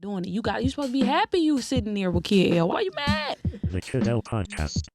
doing it. You supposed to be happy you sitting there with Kid L. Why you mad? The Kid L Podcast.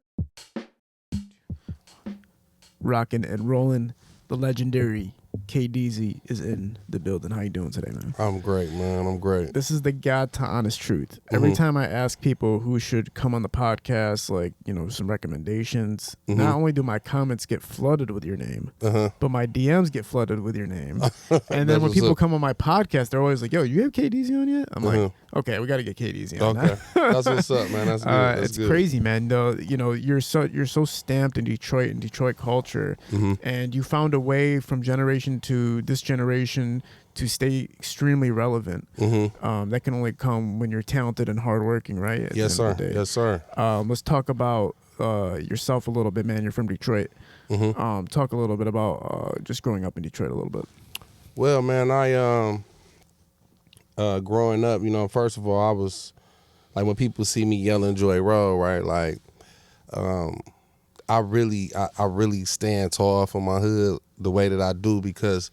Rocking and rolling. The legendary Deezy is in the building. How you doing today, man? I'm great, man. I'm great. This is the God to honest truth. Every time I ask people who should come on the podcast, like, some recommendations, not only do my comments get flooded with your name, but my DMs get flooded with your name. And then when people come on my podcast, they're always like, yo, you have Deezy on yet? I'm like, okay, we got to get Deezy on. Okay. That's what's up, man. That's good. It's good. Crazy, man. You're so stamped in Detroit and Detroit culture, and you found a way from generation to this generation to stay extremely relevant. That can only come when you're talented and hardworking, right? Yes, sir. Yes, sir. Let's talk about yourself a little bit, man. You're from Detroit. Talk a little bit about just growing up in Detroit a little bit. Well, man, I growing up, first of all, I was like, when people see me yelling Joy Road, right? Like, I really stand tall for my hood the way that I do because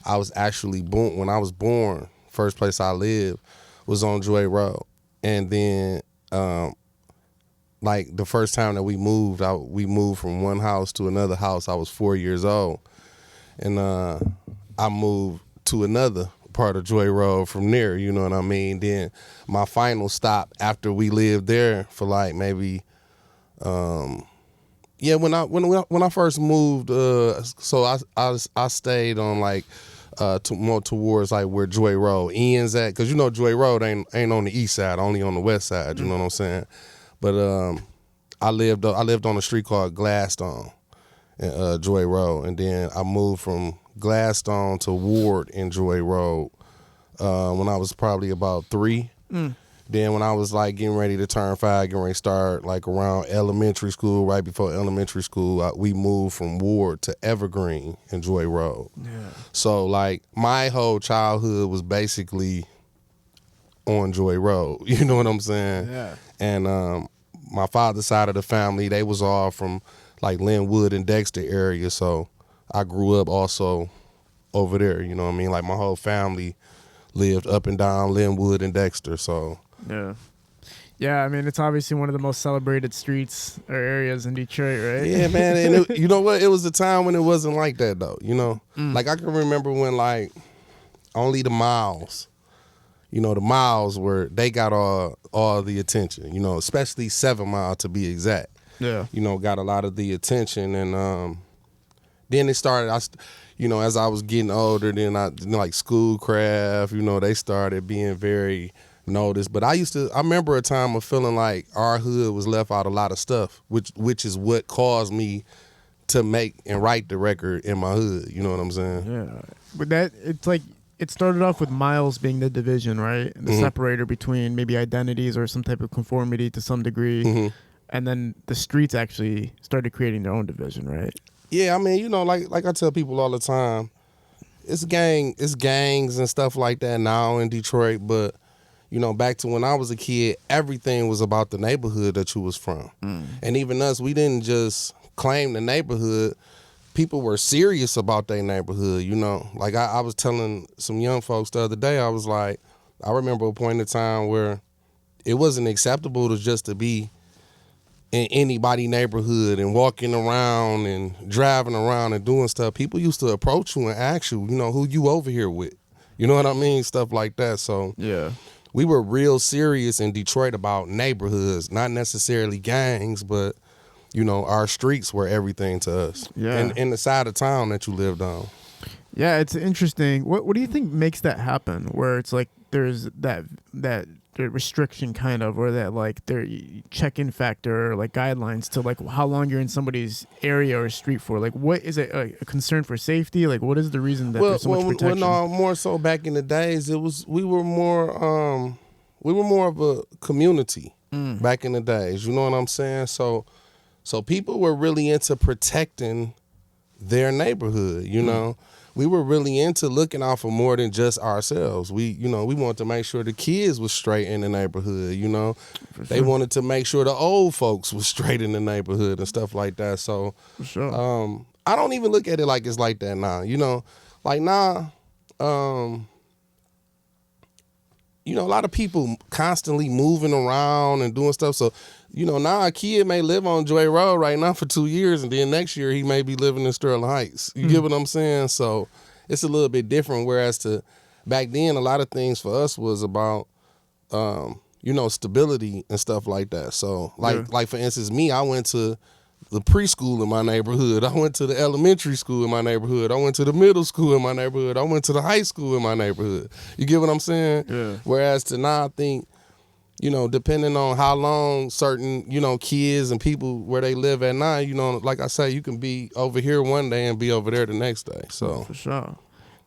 I was actually born. When I was born, first place I lived was on Joy Road, and then like the first time that we moved from one house to another house. I was 4 years old, and I moved to another part of Joy Road from there. You know what I mean? Then my final stop after we lived there for like maybe. Yeah, when I first moved, so I stayed on like more towards like where Joy Road ends at, because Joy Road ain't on the east side, only on the west side. You know what I'm saying? But I lived on a street called Gladstone, in Joy Road, and then I moved from Gladstone to Ward in Joy Road when I was probably about 3. Then when I was like getting ready to turn 5, getting ready to start like around elementary school, right before elementary school, we moved from Ward to Evergreen in Joy Road. Yeah. So like my whole childhood was basically on Joy Road. You know what I'm saying? Yeah. And my father's side of the family, they was all from like Linwood and Dexter area. So I grew up also over there. You know what I mean? Like my whole family lived up and down Linwood and Dexter. So. Yeah, I mean, it's obviously one of the most celebrated streets or areas in Detroit, right? Yeah, man. And you know what? It was a time when it wasn't like that, though, Like, I can remember when, like, only the miles, the miles they got all the attention, especially 7 Mile to be exact. Yeah. Got a lot of the attention. And then it started, as I was getting older, then like Schoolcraft, they started being very noticed. But I remember a time of feeling like our hood was left out a lot of stuff, which is what caused me to make and write the record in my hood. You know what I'm saying? Yeah. But it's like it started off with miles being the division, right? The separator between maybe identities or some type of conformity to some degree. And then the streets actually started creating their own division, right? Yeah, I mean, like I tell people all the time, it's gangs and stuff like that now in Detroit, but back to when I was a kid, everything was about the neighborhood that you was from. And even us, we didn't just claim the neighborhood. People were serious about their neighborhood, Like I was telling some young folks the other day, I was like, I remember a point in time where it wasn't acceptable to be in anybody's neighborhood and walking around and driving around and doing stuff. People used to approach you and ask you, who you over here with. You know what I mean? Stuff like that. So yeah. We were real serious in Detroit about neighborhoods, not necessarily gangs, but, our streets were everything to us. Yeah. And the side of town that you lived on. Yeah, it's interesting. What do you think makes that happen, where it's like there's that restriction kind of, or that like their check-in factor, or like guidelines to like how long you're in somebody's area or street for? Like, what is it, a concern for safety? Like, what is the reason that there's so much protection? Well, no, more so back in the days, we were more of a community back in the days. You know what I'm saying? So people were really into protecting their neighborhood. We were really into looking out for more than just ourselves. We wanted to make sure the kids was straight in the neighborhood, They wanted to make sure the old folks was straight in the neighborhood and stuff like that. So for sure. I don't even look at it like it's like that now, Like now, you know, a lot of people constantly moving around and doing stuff. So, you know, now a kid may live on Joy Road right now for 2 years, and then next year he may be living in Sterling Heights. You get what I'm saying? So it's a little bit different. Whereas back then, a lot of things for us was about, you know, stability and stuff like that. So, like for instance, me, I went to the preschool in my neighborhood. I went to the elementary school in my neighborhood. I went to the middle school in my neighborhood. I went to the high school in my neighborhood. You get what I'm saying? Yeah. Whereas now I think, you know, depending on how long certain, you know, kids and people where they live at night, you know, like I say, you can be over here one day and be over there the next day. So for sure.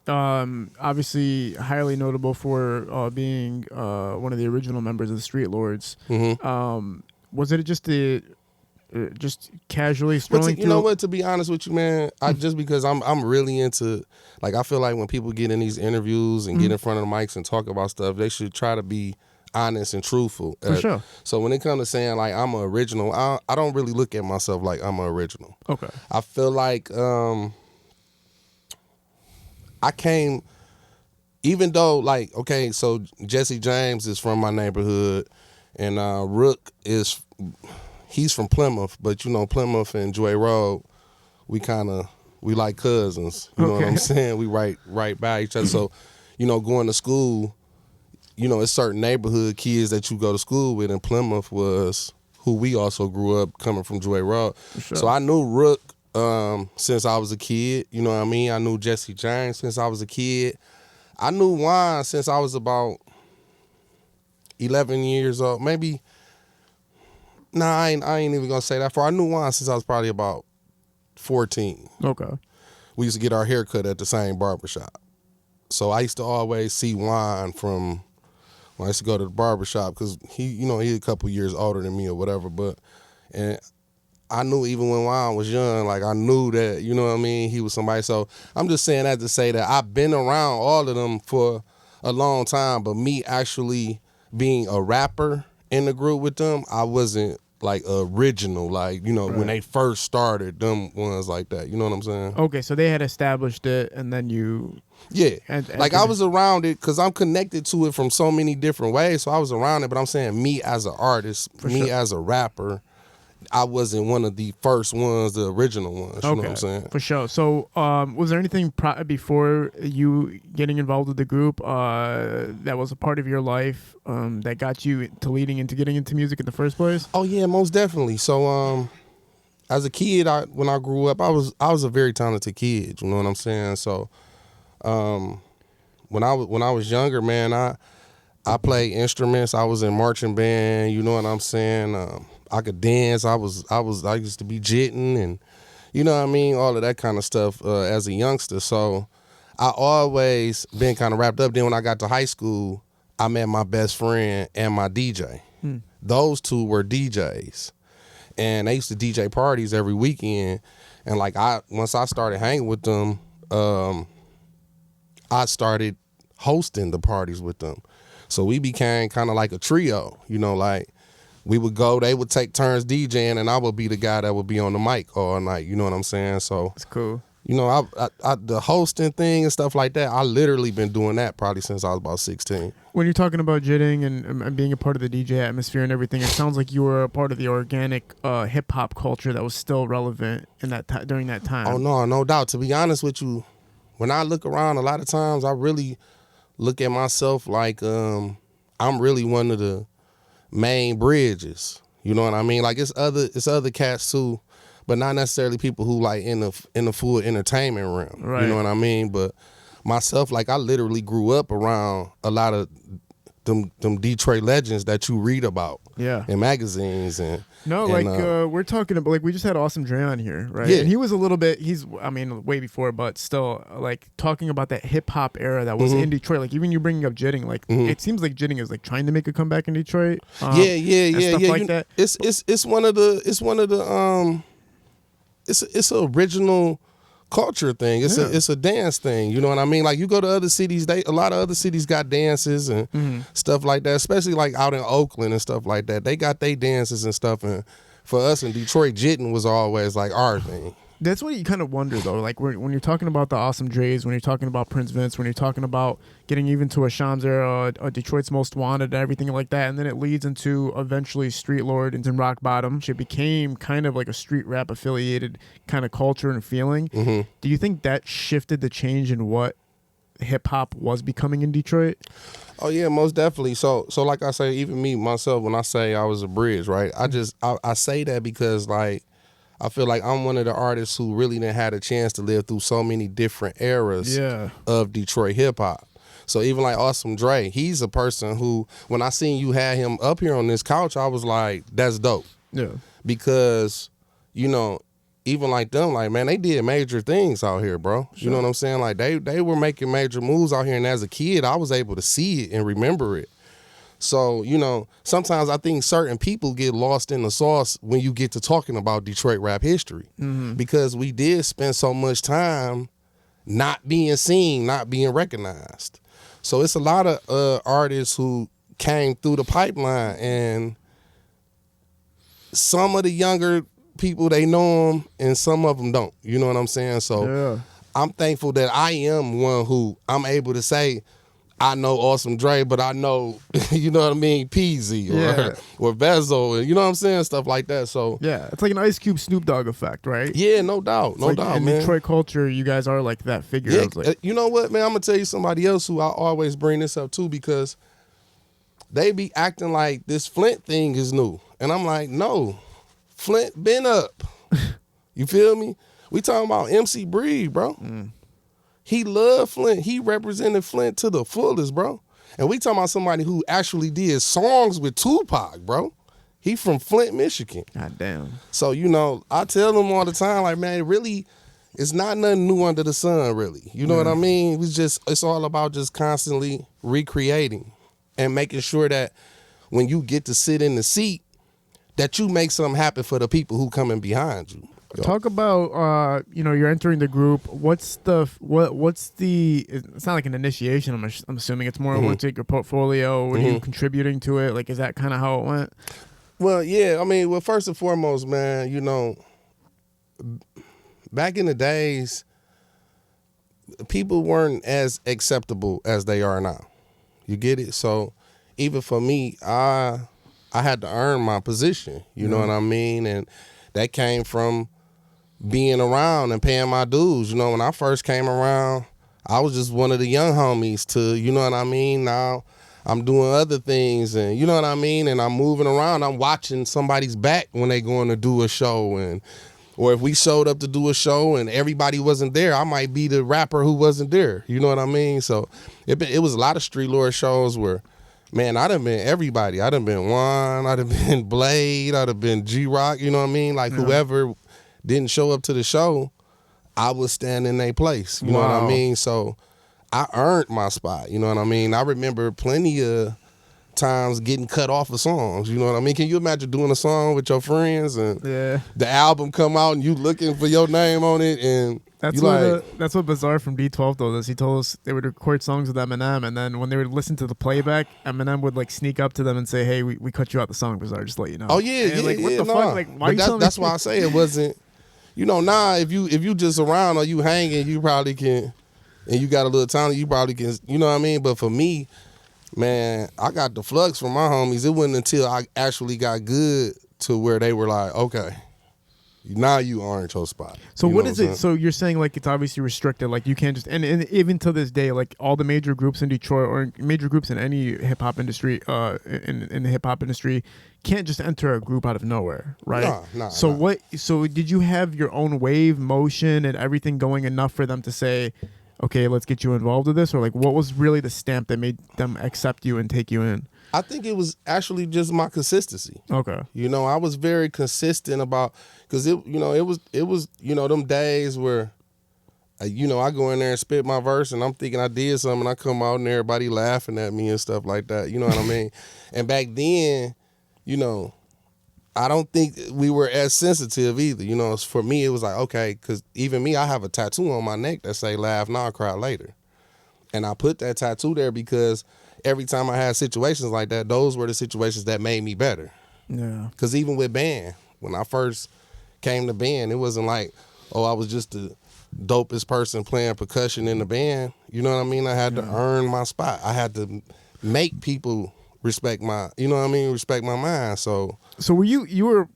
Obviously highly notable for being one of the original members of the StreetLordz. Mm-hmm. Was it just casually strolling through? You know what? To be honest with you, man, just because I'm really into, like, I feel like when people get in these interviews and get in front of the mics and talk about stuff, they should try to be honest and truthful. For sure. So when it comes to saying like I'm an original, I don't really look at myself like I'm an original. Okay. I feel like I came, even though like, okay, so Jesse James is from my neighborhood, and Rook he's from Plymouth, but you know, Plymouth and Joy Road, we like cousins. You know what I'm saying? We right by each other. So, you know, going to school, you know, it's certain neighborhood kids that you go to school with, and Plymouth was who we also grew up coming from Joy Road. Sure. So I knew Rook since I was a kid. You know what I mean? I knew Jesse James since I was a kid. I knew Juan since I was about 11 years old, maybe. Nah, I ain't even gonna say that far. I knew Juan since I was probably about 14. Okay. We used to get our hair cut at the same barbershop. So I used to always see Juan from when I used to go to the barbershop, because he's a couple years older than me or whatever. And I knew even when Juan was young, like I knew that, you know what I mean, he was somebody. So I'm just saying that to say that I've been around all of them for a long time, but me actually being a rapper in the group with them, I wasn't like original, like, you know, when they first started, them ones like that, you know what I'm saying? Okay, so they had established it, and then you... Yeah, like I was around it because I'm connected to it from so many different ways, so I was around it, but I'm saying me as an artist, as a rapper, I wasn't one of the first ones, the original ones, you know what I'm saying? For sure. So was there anything before you getting involved with the group that was a part of your life that got you to leading into getting into music in the first place? Oh yeah, most definitely. So as a kid, when I grew up, I was a very talented kid, you know what I'm saying? So when I was younger, man, I played instruments. I was in marching band, you know what I'm saying? I could dance. I used to be jitting, and you know what I mean, all of that kind of stuff as a youngster. So I always been kind of wrapped up. Then when I got to high school, I met my best friend and my DJ. Those two were DJs, and they used to DJ parties every weekend. And like once I started hanging with them, I started hosting the parties with them. So we became kind of like a trio, you know, like we would go, they would take turns DJing, and I would be the guy that would be on the mic all night, you know what I'm saying? So it's cool. You know, I the hosting thing and stuff like that, I literally been doing that probably since I was about 16. When you're talking about jitting and being a part of the DJ atmosphere and everything, it sounds like you were a part of the organic hip hop culture that was still relevant in that during that time. Oh no doubt. To be honest with you, when I look around, a lot of times I really look at myself like I'm really one of the main bridges. You know what I mean? Like it's other cats too, but not necessarily people who like in the full entertainment realm. Right. You know what I mean? But myself, like I literally grew up around a lot of them Detroit legends that you read about in magazines and we're talking about, like, we just had Awesome Dre on here, right? And he was a little bit, way before, but still, like, talking about that hip hop era that was in Detroit. Like, even you bringing up jitting, like, it seems like jitting is like trying to make a comeback in Detroit. Stuff like that. It's an original culture thing. It's a dance thing. You know what I mean? Like you go to other cities, a lot of other cities got dances and stuff like that, especially like out in Oakland and stuff like that. They got their dances and stuff. And for us in Detroit, jitting was always like our thing. That's what you kind of wonder, though. Like, when you're talking about the Awesome Dre's, when you're talking about Prince Vince, when you're talking about getting even to a Shams era, a Detroit's Most Wanted, and everything like that, and then it leads into eventually Streetlord and then Rock Bottom. It became kind of like a street rap affiliated kind of culture and feeling. Mm-hmm. Do you think that shifted the change in what hip hop was becoming in Detroit? Oh yeah, most definitely. So like I say, even me myself, when I say I was a bridge, right? I say that because like I feel like I'm one of the artists who really didn't had a chance to live through so many different eras of Detroit hip hop. So even like Awesome Dre, he's a person who, when I seen you had him up here on this couch, I was like, that's dope. Yeah. Because, you know, even like them, like, man, they did major things out here, bro. Sure. You know what I'm saying? Like, they were making major moves out here, and as a kid, I was able to see it and remember it. So, you know, sometimes I think certain people get lost in the sauce when you get to talking about Detroit rap history. Mm-hmm. Because we did spend so much time not being seen, not being recognized. So it's a lot of artists who came through the pipeline, and some of the younger people, they know them, and some of them don't. You know what I'm saying? So I'm thankful that I am one who I'm able to say, I know Awesome Dre, but I know, you know what I mean, Peasy or Vezo, and you know what I'm saying, stuff like that. So yeah, it's like an Ice Cube Snoop Dogg effect, right? Yeah, no doubt, no doubt, in man. Detroit culture, you guys are like that figure. Yeah, like, you know what, man? I'm gonna tell you somebody else who I always bring this up to, because they be acting like this Flint thing is new, and I'm like, no, Flint been up. You feel me? We talking about MC Breed, bro. He loved Flint. He represented Flint to the fullest, bro. And we talking about somebody who actually did songs with Tupac, bro. He from Flint, Michigan. God damn. So, you know, I tell them all the time, like, man, it really, it's not nothing new under the sun, really. You know what I mean? It's all about just constantly recreating and making sure that when you get to sit in the seat, that you make something happen for the people who coming behind you. Talk about you're entering the group. What's the it's not like an initiation, I'm assuming it's more want to take your portfolio. What are you contributing to it? Like, is that kind of how it went? Well, yeah, I mean, well, first and foremost, man, you know, back in the days, people weren't as acceptable as they are now. You get it? So even for me, I had to earn my position, you know what I mean? And that came from being around and paying my dues. You know, when I first came around, I was just one of the young homies to, you know what I mean? Now I'm doing other things, and you know what I mean? And I'm moving around. I'm watching somebody's back when they going to do a show, or if we showed up to do a show and everybody wasn't there, I might be the rapper who wasn't there. You know what I mean? So it was a lot of Streetlord shows where, man, I done been everybody. I done been Juan, I done been Blade, I done been G-Rock, you know what I mean? Like whoever didn't show up to the show, I was standing in their place. You know what I mean? So I earned my spot. You know what I mean? I remember plenty of times getting cut off of songs. You know what I mean? Can you imagine doing a song with your friends and the album come out and you looking for your name on it, and that's what Bizarre from D12 told us. He told us they would record songs with Eminem, and then when they would listen to the playback, Eminem would like sneak up to them and say, "Hey, we cut you out the song, Bizarre. Just to let you know." Oh yeah, and yeah, what yeah. the fuck? Like, why that's why I say it wasn't. You know, if you just around or you hanging, you probably can, and you got a little talent, you probably can. You know what I mean? But for me, man, I got the flux from my homies. It wasn't until I actually got good to where they were like, okay, now you aren't your spot. So you what is it? So you're saying like it's obviously restricted. Like you can't just and even to this day, like all the major groups in Detroit or major groups in any hip hop industry, in the hip hop industry, can't just enter a group out of nowhere, right? No. So did you have your own wave, motion, and everything going enough for them to say, okay, let's get you involved with this? Or like what was really the stamp that made them accept you and take you in? I think it was actually just my consistency. Okay. You know, I was very consistent about, because it was them days where, you know, I go in there and spit my verse and I'm thinking I did something, and I come out and everybody laughing at me and stuff like that. You know what I mean? And back then, you know, I don't think we were as sensitive either. You know, for me, it was like, okay, because even me, I have a tattoo on my neck that say laugh now, cry later. And I put that tattoo there because every time I had situations like that, those were the situations that made me better. Yeah. Because even with band, when I first came to band, it wasn't like, I was just the dopest person playing percussion in the band. You know what I mean? I had to earn my spot. I had to make people respect my, respect my mind. So you were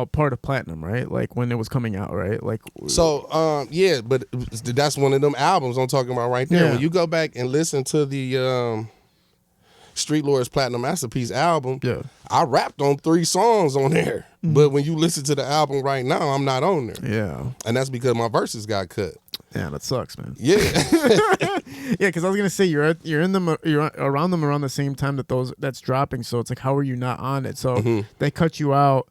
part of Platinum, right? Like when it was coming out, right? Like yeah, but that's one of them albums I'm talking about right there. Yeah. When you go back and listen to the StreetLordz Platinum Masterpiece album, I rapped on 3 songs on there. But when you listen to the album right now, I'm not on there. Yeah. And that's because my verses got cut. Yeah, that sucks, man. Yeah. Yeah, because I was gonna say you're around them around the same time that's dropping. So it's like, how are you not on it? So they cut you out.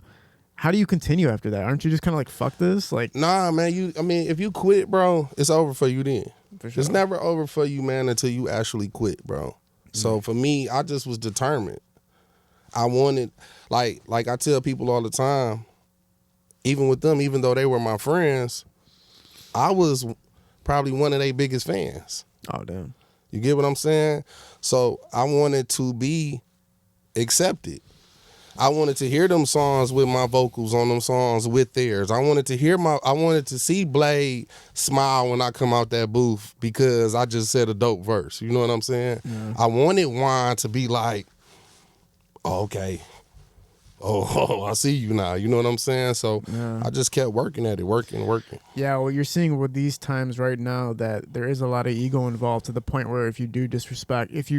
How do you continue after that? Aren't you just kind of like, fuck this? Like, nah, man. If you quit, bro, it's over for you then. For sure. It's never over for you, man, until you actually quit, bro. So for me, I just was determined. I wanted, like I tell people all the time, even with them, even though they were my friends, I was probably one of their biggest fans. Oh, damn. You get what I'm saying? So I wanted to be accepted. I wanted to hear them songs with my vocals on them songs with theirs. I wanted to see Blade smile when I come out that booth because I just said a dope verse. You know what I'm saying? Yeah. I wanted Juan to be like, oh, okay. Oh, I see you now. You know what I'm saying? So I just kept working at it, working. Yeah, well, you're seeing with these times right now that there is a lot of ego involved to the point where if you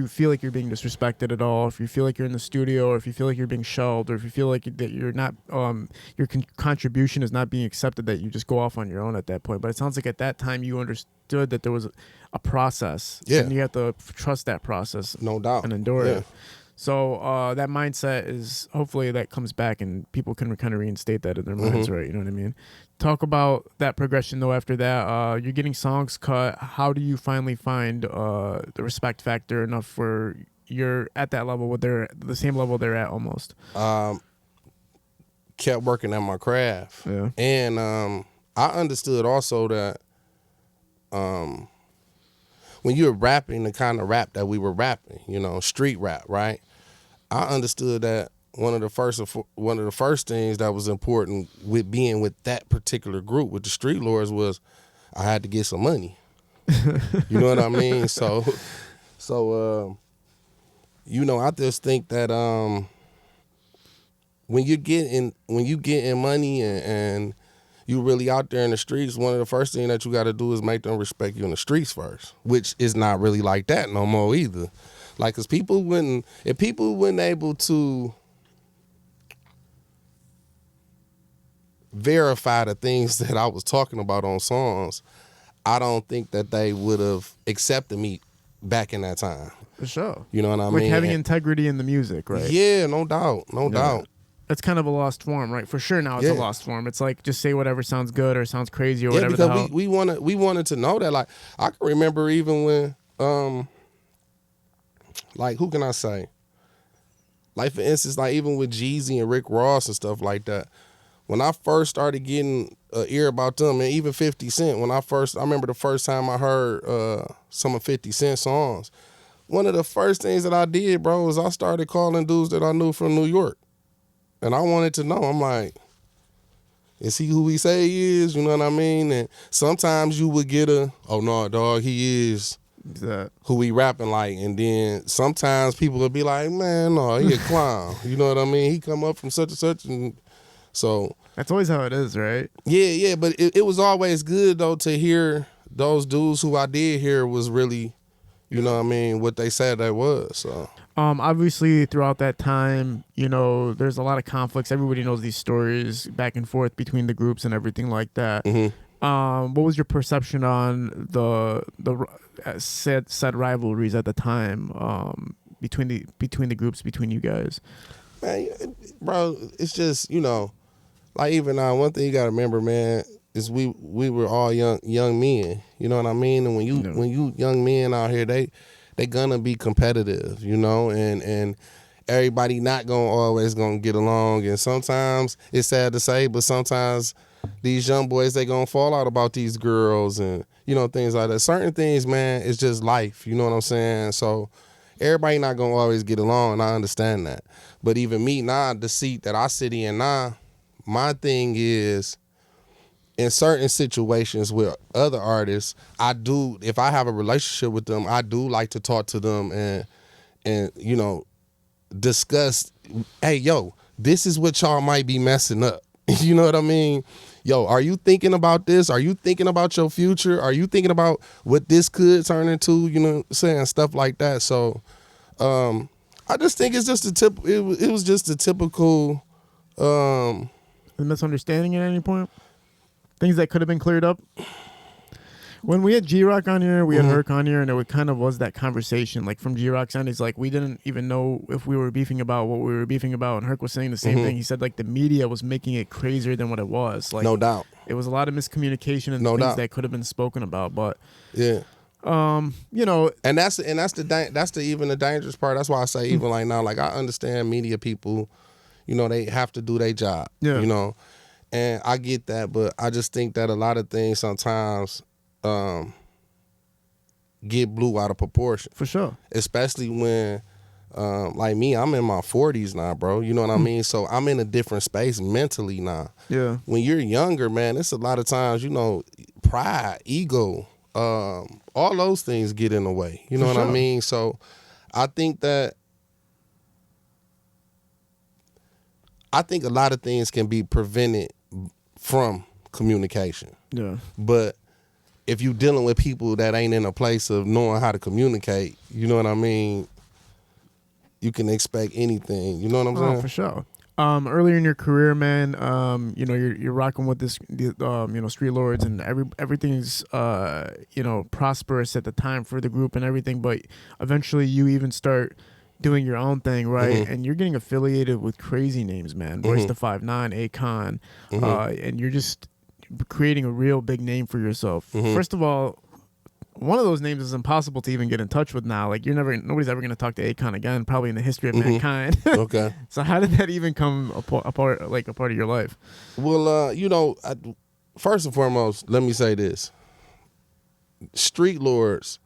feel like you're being disrespected at all, if you feel like you're in the studio, or if you feel like you're being shelved, or if you feel like that you're not, your contribution is not being accepted, that you just go off on your own at that point. But it sounds like at that time you understood that there was a process. Yeah. And you have to trust that process. No doubt. And endure it. So that mindset is, hopefully that comes back and people can kind of reinstate that in their minds, right? You know what I mean? Talk about that progression though. After that, you're getting songs cut. How do you finally find the respect factor enough for you're at that level where they're the same level they're at almost? Kept working at my craft. Yeah. And I understood also that when you were rapping the kind of rap that we were rapping, street rap, right? I understood that one of the first things that was important with being with that particular group with the StreetLordz was I had to get some money. You know what I mean? So I just think that when you getting money and you really out there in the streets, one of the first things that you got to do is make them respect you in the streets first, which is not really like that no more either. Like, cause if people wouldn't able to verify the things that I was talking about on songs, I don't think that they would have accepted me back in that time. For sure. You know what I mean? Like having integrity in the music, right? Yeah, no doubt. It's kind of a lost form, right? For sure now it's a lost form. It's like just say whatever sounds good or sounds crazy or whatever. Yeah, because we wanted to know that. Like, I can remember even when like, who can I say? Like, for instance, like even with Jeezy and Rick Ross and stuff like that, when I first started getting an ear about them, and even 50 Cent, I remember the first time I heard some of 50 Cent songs, one of the first things that I did, bro, was I started calling dudes that I knew from New York. And I wanted to know, I'm like, is he who he say he is? You know what I mean? And sometimes you would get oh no, dog, he is who he rapping like. And then sometimes people would be like, man, no, he a clown. You know what I mean? He come up from such and such. And so that's always how it is, right? Yeah. But it was always good though to hear those dudes who I did hear was really, you know what I mean, what they said they was. So obviously throughout that time, there's a lot of conflicts. Everybody knows these stories back and forth between the groups and everything like that. What was your perception on the said rivalries at the time between the groups, between you guys? Man, bro, it's just, like even now, one thing you gotta remember, man, is we were all young men. You know what I mean? And when you young men out here, they gonna be competitive, and everybody not always gonna get along. And sometimes it's sad to say, but sometimes these young boys, they gonna fall out about these girls and, things like that. Certain things, man, it's just life. You know what I'm saying? So everybody not gonna always get along, and I understand that. But even me now, the seat that I sit in now, my thing is in certain situations with other artists, if I have a relationship with them, I do like to talk to them and you know, discuss, hey, yo, this is what y'all might be messing up. You know what I mean? Yo, are you thinking about this? Are you thinking about your future? Are you thinking about what this could turn into? You know what I'm saying? Stuff like that. So I just think it's just it was just a typical A misunderstanding at any point? Things that could have been cleared up? When we had G-Rock on here, we had Herc on here, and it kind of was that conversation. Like, from G-Rock's end, he's like, we didn't even know if we were beefing about what we were beefing about, and Herc was saying the same thing. He said, like, the media was making it crazier than what it was. Like, no doubt. It was a lot of miscommunication and things that could have been spoken about, but... Yeah. You know... And that's even the dangerous part. That's why I say, even like now, like, I understand media people, you know, they have to do their job, you know, and I get that, but I just think that a lot of things sometimes get blew out of proportion. For sure. Especially when, like me, I'm in my 40s now, bro. You know what I mean? So I'm in a different space mentally now. Yeah. When you're younger, man, it's a lot of times, you know, pride, ego, all those things get in the way. You know what I mean? So I think a lot of things can be prevented from communication. Yeah. But if you're dealing with people that ain't in a place of knowing how to communicate, you know what I mean, you can expect anything. You know what I'm saying? Oh, for sure. Earlier in your career, man, you know, you're rocking with this, you know, StreetLordz, and everything's, you know, prosperous at the time for the group and everything. But eventually, you even start doing your own thing, right? And you're getting affiliated with crazy names, man. Royce the 5'9", Akon, and you're just creating a real big name for yourself. First of all, one of those names is impossible to even get in touch with now. Like, nobody's ever going to talk to Akon again, probably in the history of mankind. Okay. So how did that even come a part of your life? Well, you know, first and foremost, let me say this: StreetLordz,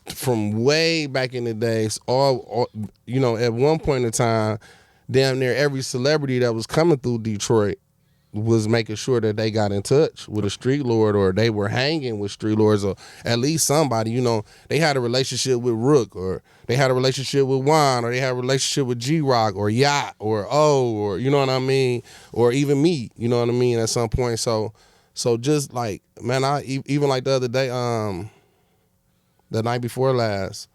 from way back in the days, all you know, at one point in time, damn near every celebrity that was coming through Detroit was making sure that they got in touch with a StreetLord, or they were hanging with StreetLords, or at least somebody. You know, they had a relationship with Rook, or they had a relationship with Juan, or they had a relationship with G-Rock, or Yacht, or O, or you know what I mean, or even me, you know what I mean, at some point. So just like, man, I even like the other day, the night before last,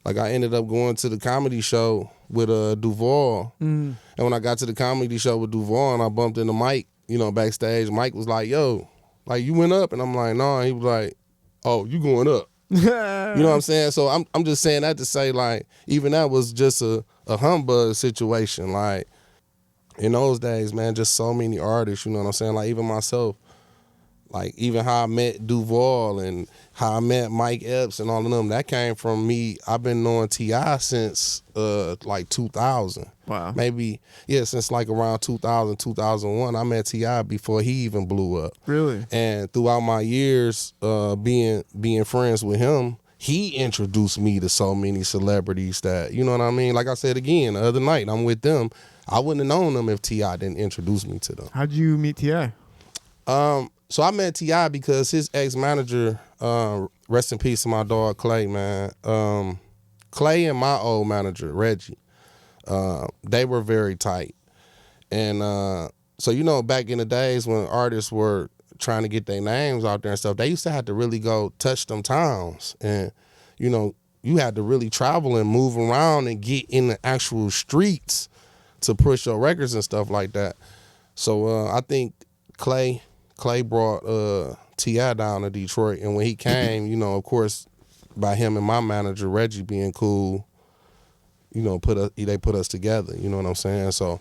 like, I ended up going to the comedy show with Duval. And when I got to the comedy show with Duval and I bumped into Mike, you know, backstage, Mike was like, yo, like, you went up? And I'm like, no. He was like, oh, you going up. You know what I'm saying? So I'm just saying that to say, like, even that was just a humbug situation. Like, in those days, man, just so many artists, you know what I'm saying? Like, even myself, like, even how I met Duval and how I met Mike Epps and all of them, that came from me. I've been knowing T.I. since like 2000. Wow. Maybe, yeah, since like around 2000, 2001. I met T.I. before he even blew up. Really? And throughout my years being friends with him, he introduced me to so many celebrities that, you know what I mean? Like I said again, the other night, I'm with them. I wouldn't have known them if T.I. didn't introduce me to them. How'd you meet T.I.? So I met T.I. because his ex-manager, rest in peace to my dog Clay, man. Clay and my old manager, Reggie, they were very tight. And so, you know, back in the days when artists were trying to get their names out there and stuff, they used to have to really go touch them towns. And, you know, you had to really travel and move around and get in the actual streets to push your records and stuff like that. So I think Clay brought T.I. down to Detroit, and when he came, you know, of course, by him and my manager Reggie being cool, you know, they put us together. You know what I'm saying? So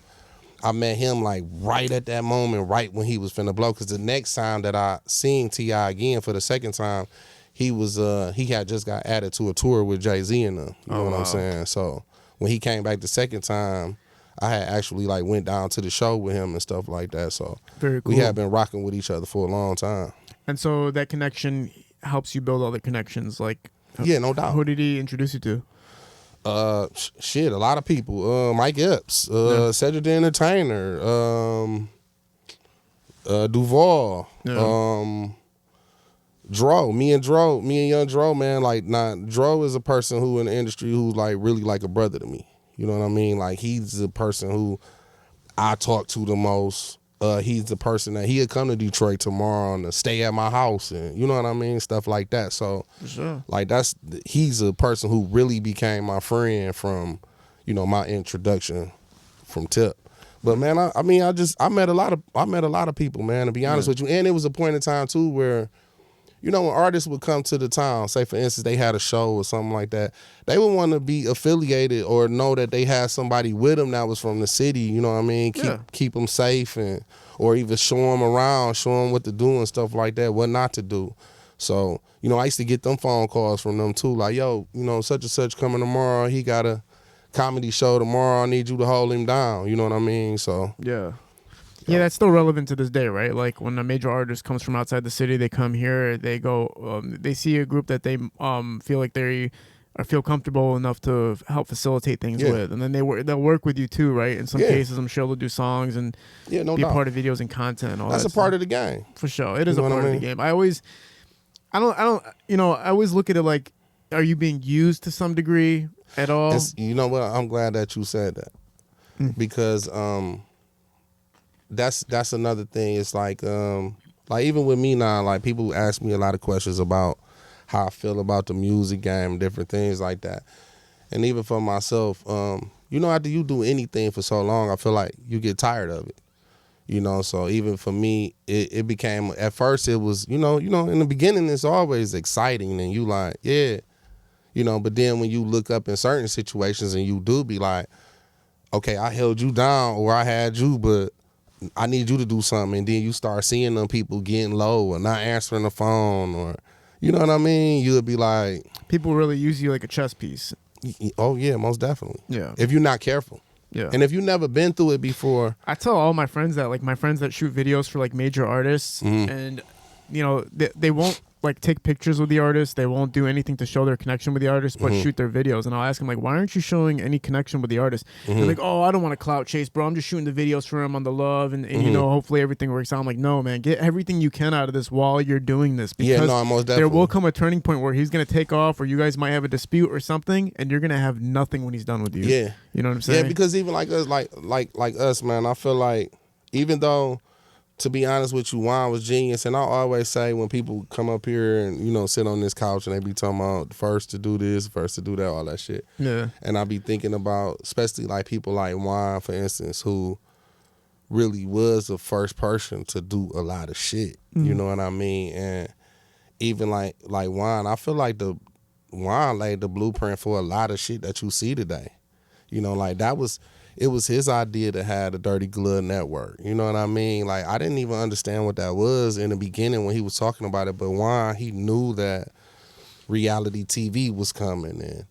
I met him like right at that moment, right when he was finna blow. Because the next time that I seen T.I. again for the second time, he had just got added to a tour with Jay-Z and them. You know what I'm saying? So when he came back the second time, I had actually like went down to the show with him and stuff like that. So very cool. We had been rocking with each other for a long time. And so that connection helps you build other connections. Like, yeah, no doubt. Who did he introduce you to? A lot of people. Mike Epps, Cedric the Entertainer, Duval, Yeah. Dro, me and young Dro, man, like, Dro is a person who in the industry who's like really like a brother to me. You know what I mean? Like, he's the person who I talk to the most. He's the person that he'll come to Detroit tomorrow and stay at my house, and you know what I mean, stuff like that. So, For sure. like, he's a person who really became my friend from, you know, my introduction from Tip. But man, I met a lot of people, man, to be honest with you. And it was a point in time too where, you know, when artists would come to the town, say for instance they had a show or something like that, they would want to be affiliated or know that they had somebody with them that was from the city. You know what I mean? Keep them safe, and or even show them around, show them what to do and stuff like that, what not to do. So, you know, I used to get them phone calls from them too, like, yo, you know, such and such coming tomorrow. He got a comedy show tomorrow. I need you to hold him down. You know what I mean? So yeah, that's still relevant to this day, right? Like when a major artist comes from outside the city, they come here, they go, they see a group that they feel like they feel comfortable enough to help facilitate things with, and then they'll work with you too, right? In some cases, I'm sure they'll do songs and be a part of videos and content. And all that's a part of the game, for sure. It is a part of the game. I always look at it like, are you being used to some degree at all? You know what? I'm glad that you said that because that's another thing. It's like even with me now, like people ask me a lot of questions about how I feel about the music game, different things like that. And even for myself, you know, after you do anything for so long, I feel like you get tired of it. You know, so even for me, it became, at first it was, you know, in the beginning it's always exciting and you like, yeah, you know, but then when you look up in certain situations and you do be like, okay, I held you down or I had you, but I need you to do something. And then you start seeing them people getting low or not answering the phone, or, you know what I mean? You'll be like, people really use you like a chess piece. Oh yeah, most definitely. Yeah. If you're not careful. Yeah. And if you've never been through it before. I tell all my friends that, like my friends that shoot videos for like major artists, and you know, they won't like take pictures with the artist, they won't do anything to show their connection with the artist, but shoot their videos. And I'll ask them like, why aren't you showing any connection with the artist? They're like, oh, I don't want to clout chase, bro, I'm just shooting the videos for him on the love, and you know, hopefully everything works out. I'm like, no, man, get everything you can out of this while you're doing this, because most definitely. There will come a turning point where he's gonna take off, or you guys might have a dispute or something, and you're gonna have nothing when he's done with you. Yeah. You know what I'm saying? Yeah, because even like us, like us, man, I feel like, even though, to be honest with you, Juan was genius. And I always say when people come up here and, you know, sit on this couch and they be talking about first to do this, first to do that, all that shit. Yeah. And I be thinking about, especially like people like Juan, for instance, who really was the first person to do a lot of shit. You know what I mean? And even like Juan, I feel like Juan laid the blueprint for a lot of shit that you see today. You know, like it was his idea to have the Dirty Glove Network. You know what I mean? Like, I didn't even understand what that was in the beginning when he was talking about it. But Juan, he knew that reality TV was coming. And,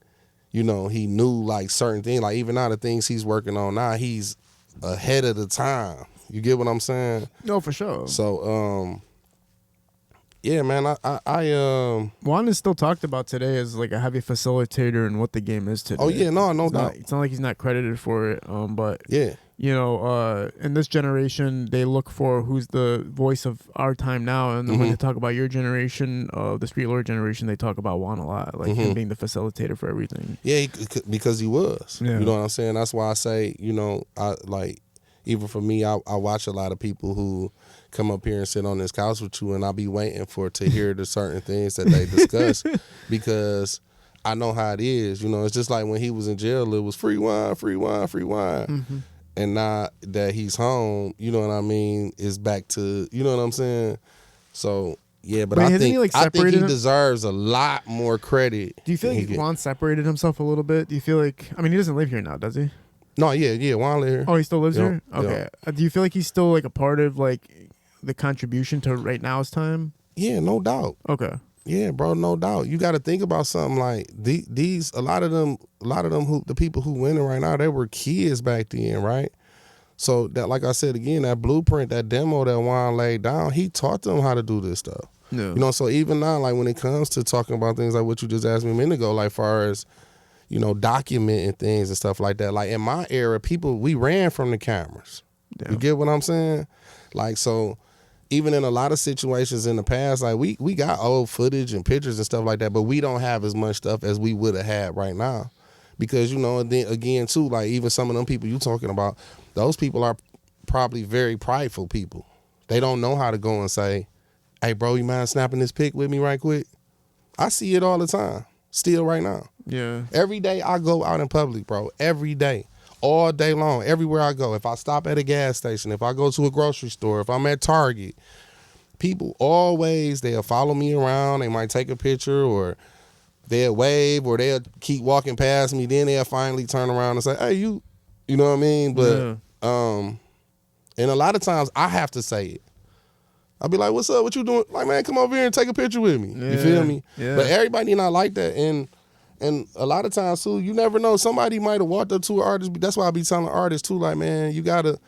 you know, he knew, like, certain things. Like, even now, the things he's working on now, he's ahead of the time. You get what I'm saying? No, for sure. So, yeah, man, I Juan is still talked about today as like a heavy facilitator and what the game is today. Oh yeah, no doubt. It's not like he's not credited for it, but yeah, you know, in this generation, they look for who's the voice of our time now, and when they talk about your generation, the Streetlord generation, they talk about Juan a lot, like him being the facilitator for everything. Yeah, because he was. Yeah. You know what I'm saying? That's why I say, you know, I like, even for me, I watch a lot of people who come up here and sit on this couch with you, and I'll be waiting to hear the certain things that they discuss, because I know how it is. You know, it's just like when he was in jail, it was free wine, free wine, free wine. And now that he's home, you know what I mean, it's back to, you know what I'm saying? So, yeah, but I think he deserves a lot more credit. Do you feel like Juan separated himself a little bit? Do you feel like, I mean, he doesn't live here now, does he? No, yeah, Juan live here. Oh, he still lives here? Okay. Yep. Do you feel like he's still like a part of like the contribution to right now's time? Yeah, no doubt. Okay. Yeah, bro, no doubt. You got to think about something like these. A lot of them the people who winning right now, they were kids back then, right? So that, like I said again, that blueprint, that demo that Juan laid down, he taught them how to do this stuff. Yeah. You know, so even now, like when it comes to talking about things like what you just asked me a minute ago, like far as, you know, documenting things and stuff like that. Like in my era, we ran from the cameras. Yeah. You get what I'm saying? Like, so even in a lot of situations in the past, like we got old footage and pictures and stuff like that, but we don't have as much stuff as we would have had right now. Because, you know, and then again, too, like even some of them people you talking about, those people are probably very prideful people. They don't know how to go and say, hey, bro, you mind snapping this pic with me right quick? I see it all the time, still right now. Yeah. Every day I go out in public, bro, every day, all day long, everywhere I go. If I stop at a gas station, if I go to a grocery store, if I'm at Target, people always, they'll follow me around. They might take a picture or they'll wave or they'll keep walking past me. Then they'll finally turn around and say, hey, you know what I mean? But, and a lot of times I have to say it. I'll be like, what's up? What you doing? Like, man, come over here and take a picture with me. You feel me? Yeah. But everybody not like that. And a lot of times, too, you never know. Somebody might have walked up to an artist. That's why I be telling artists, too, like, man, you gotta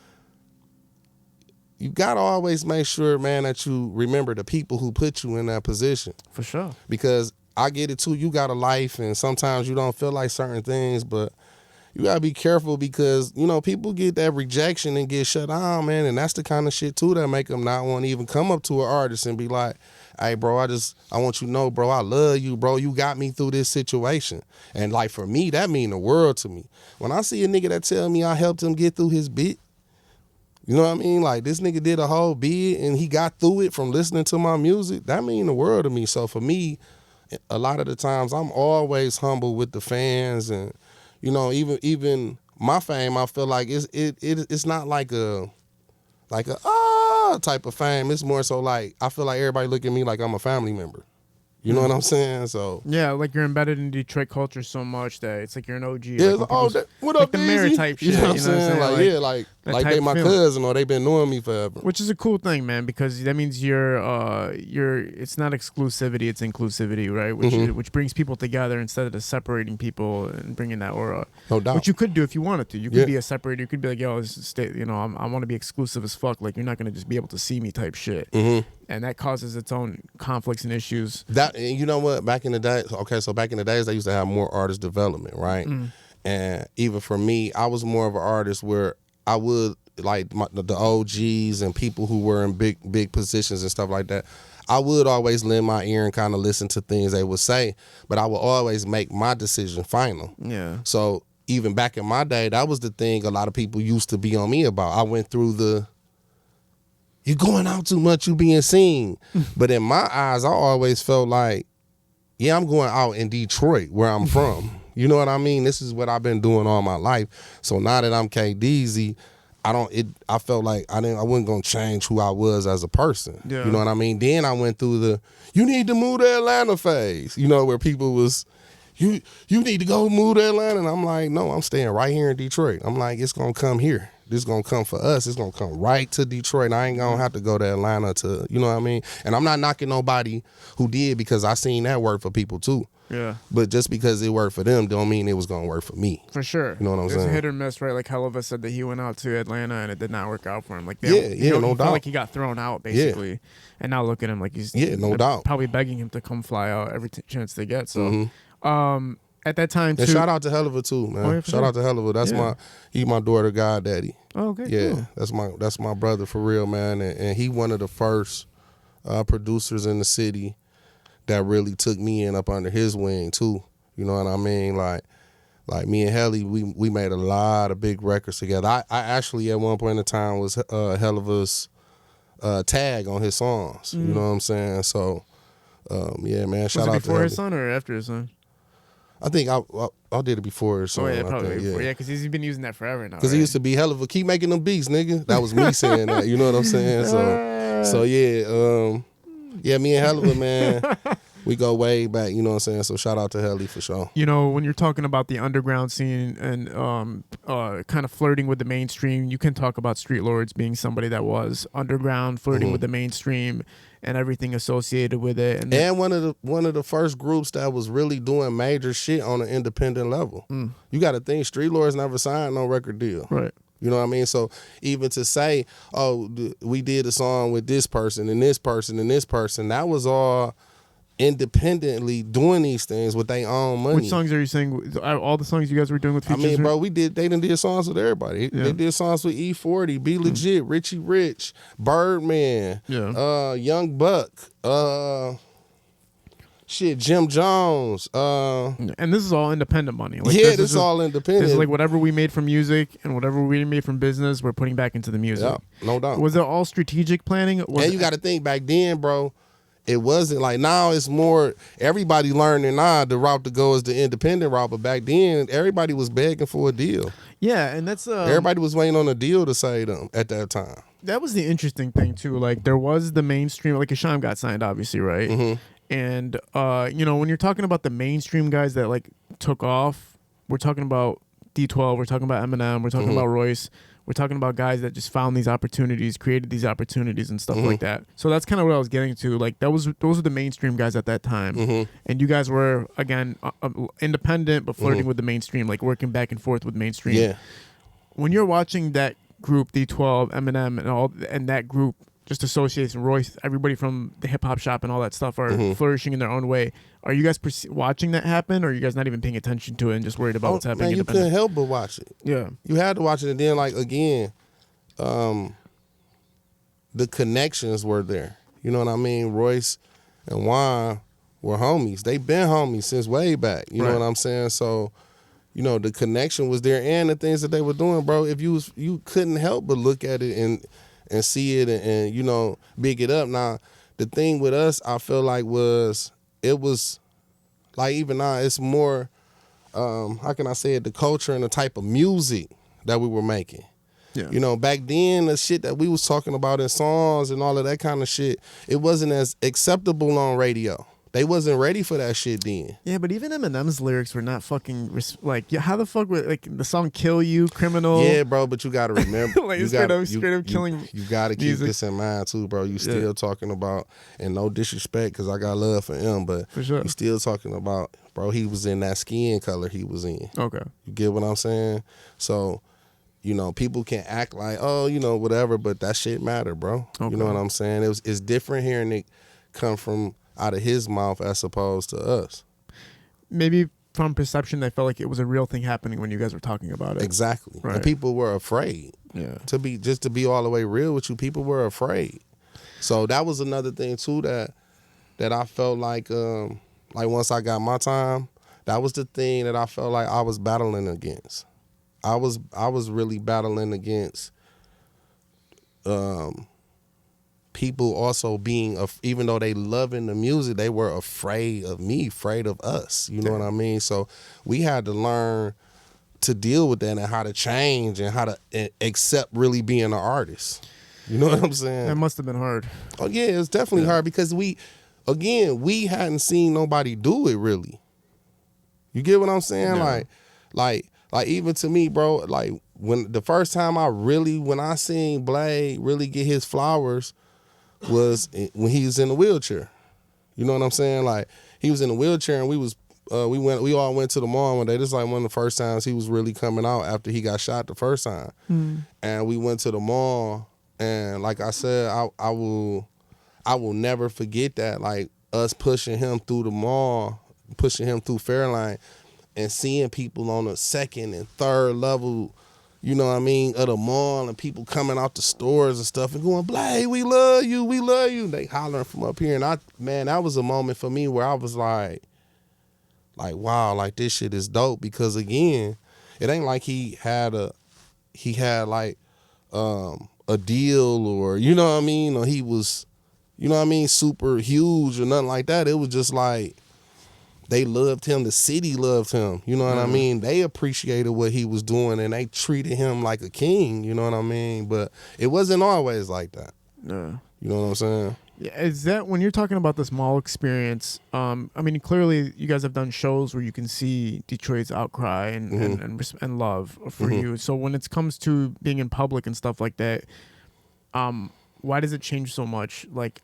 always make sure, man, that you remember the people who put you in that position. For sure. Because I get it too. You got a life, and sometimes you don't feel like certain things, but you gotta be careful because, you know, people get that rejection and get shut down, man, and that's the kind of shit too that make them not want to even come up to an artist and be like, hey, bro, I want you to know, bro, I love you, bro. You got me through this situation. And like for me, that mean the world to me. When I see a nigga that tell me I helped him get through his bit, you know what I mean? Like this nigga did a whole bid and he got through it from listening to my music, that mean the world to me. So for me, a lot of the times I'm always humble with the fans, and you know, even my fame, I feel like it's not like a type of fame. It's more so like I feel like everybody look at me like I'm a family member. You know what I'm saying? So yeah, like you're embedded in Detroit culture so much that it's like you're an OG. Yeah, like what like up, the Deezy? mayor type shit. You know what I'm saying? Like yeah, like they my cousin or they been knowing me forever. Which is a cool thing, man, because that means you're it's not exclusivity, it's inclusivity, right? Which brings people together instead of separating people and bringing that aura. No doubt. Which you could do if you wanted to. You could be a separator. You could be like, yo, I want to be exclusive as fuck. Like you're not gonna just be able to see me type shit. And that causes its own conflicts and issues. That, and you know what? Back in the day, so back in the days, they used to have more artist development, right? And even for me, I was more of an artist where I would, like the OGs and people who were in big positions and stuff like that, I would always lend my ear and kind of listen to things they would say, but I would always make my decision final. Yeah. So even back in my day, that was the thing a lot of people used to be on me about. I went through you going out too much, you being seen. But in my eyes, I always felt like, yeah, I'm going out in Detroit, where I'm from. You know what I mean? This is what I've been doing all my life. So now that I'm Deezy, I felt like I wasn't gonna change who I was as a person. Yeah. You know what I mean? Then I went through you need to move to Atlanta phase, you know, where people was, you need to go move to Atlanta. And I'm like, no, I'm staying right here in Detroit. I'm like, it's gonna come here. This is going to come for us. It's going to come right to Detroit. I ain't going to have to go to Atlanta to, you know what I mean? And I'm not knocking nobody who did, because I seen that work for people too. Yeah. But just because it worked for them don't mean it was going to work for me. For sure. You know what I'm saying? It's a hit or miss, right? Like Helluva said that he went out to Atlanta and it did not work out for him. Like no doubt. Felt like he got thrown out basically. Yeah. And now look at him like he's no doubt. Probably begging him to come fly out every chance they get. So at that time too. And shout out to Helluva too, man. Oh, yeah, shout out to Helluva. That's he's my daughter goddaddy. Oh, okay. Yeah, cool. that's my brother for real, man. And he one of the first producers in the city that really took me in up under his wing too. You know what I mean? Like me and Helly, we made a lot of big records together. I actually at one point in time was Helluva's tag on his songs. You know what I'm saying? So yeah, man. Shout out to before his son or after his son? I think I did it before or something. Oh yeah, probably before. Yeah, because he's been using that forever now. Because he used to be Helluva, keep making them beats, nigga. That was me saying that. You know what I'm saying? So yeah, me and Helluva, man, we go way back. You know what I'm saying? So shout out to Helly for sure. You know, when you're talking about the underground scene and kind of flirting with the mainstream, you can talk about StreetLordz being somebody that was underground, flirting with the mainstream and everything associated with it. And one of the first groups that was really doing major shit on an independent level. You got to think StreetLordz never signed no record deal. Right. You know what I mean? So even to say, oh, we did a song with this person and this person and this person, that was all independently doing these things with their own money. Which songs are you saying? All the songs you guys were doing with features? I mean, bro, they done did songs with everybody. Yeah. They did songs with E40, Be Legit, Richie Rich, Birdman, Young Buck, Jim Jones. And this is all independent money. Like, this is all independent. This is like whatever we made from music and whatever we made from business, we're putting back into the music. Yeah, no doubt. Was it all strategic planning? And you got to think back then, bro. It wasn't like now. It's more everybody learning now. The route to go is the independent route, but back then everybody was begging for a deal. Yeah, and that's everybody was waiting on a deal to say them at that time. That was the interesting thing too. Like there was the mainstream, like Asham got signed, obviously, right? Mm-hmm. And when you're talking about the mainstream guys that like took off, we're talking about D12, we're talking about Eminem, we're talking about Royce. We're talking about guys that just found these opportunities, created these opportunities and stuff like that. So that's kind of what I was getting to. Like those were the mainstream guys at that time. And you guys were, again, independent but flirting with the mainstream, like working back and forth with mainstream. Yeah. When you're watching that group, D12, Eminem, and that group just associates Royce, everybody from the hip hop shop and all that stuff are flourishing in their own way. Are you guys watching that happen, or are you guys not even paying attention to it and just worried about what's happening? Man, you couldn't help but watch it. Yeah, you had to watch it, and then like again, the connections were there. You know what I mean? Royce and Juan were homies. They've been homies since way back. You know what I'm saying? So, the connection was there, and the things that they were doing, bro. If you couldn't help but look at it and see it and big it up. Now, the thing with us, I feel like it was like even now it's more how can I say it, the culture and the type of music that we were making. Yeah. Back then the shit that we was talking about in songs and all of that kind of shit, it wasn't as acceptable on radio. They wasn't ready for that shit then. Yeah, but even Eminem's lyrics were not fucking how the fuck were like the song "Kill You," "Criminal"? Yeah, bro, but you gotta remember, like straight up killing. You gotta keep this in mind too, bro. You still talking about, and no disrespect, because I got love for him, but for sure. You still talking about, bro. He was in that skin color he was in. Okay, you get what I'm saying? So, people can act like, whatever, but that shit matter, bro. Okay. You know what I'm saying? It's different hearing it come from out of his mouth as opposed to us. Maybe from perception, they felt like it was a real thing happening when you guys were talking about it. Exactly. Right. And people were afraid. Yeah. To be all the way real with you, people were afraid. So that was another thing too that I felt like once I got my time, that was the thing that I felt like I was battling against. I was really battling against people also being, even though they loving the music, they were afraid of me, afraid of us. You know what I mean? So we had to learn to deal with that and how to change and how to accept really being an artist. You know what I'm saying? That must have been hard. Oh yeah, it's definitely hard because we hadn't seen nobody do it really. You get what I'm saying? Yeah. Like even to me, bro, like when the first time when I seen Blade really get his flowers was when he was in the wheelchair. You know what I'm saying? Like he was in the wheelchair and we all went to the mall one day. This is like one of the first times he was really coming out after he got shot the first time. And we went to the mall, and like I said, I will never forget that, like us pushing him through the mall, pushing him through Fairline, and seeing people on the second and third level, you know what I mean, of the mall, and people coming out the stores and stuff and going, Blade, we love you, we love you. They hollering from up here. And that was a moment for me where I was like, wow, like this shit is dope. Because again, it ain't like he had like a deal, or, you know what I mean, or he was, you know what I mean, super huge or nothing like that. It was just like, they loved him. The city loved him. You know what I mean? They appreciated what he was doing, and they treated him like a king. You know what I mean? But it wasn't always like that. Yeah. You know what I'm saying? Yeah. Is that when you're talking about this mall experience? I mean, clearly you guys have done shows where you can see Detroit's outcry and love for you. So when it comes to being in public and stuff like that, why does it change so much? Like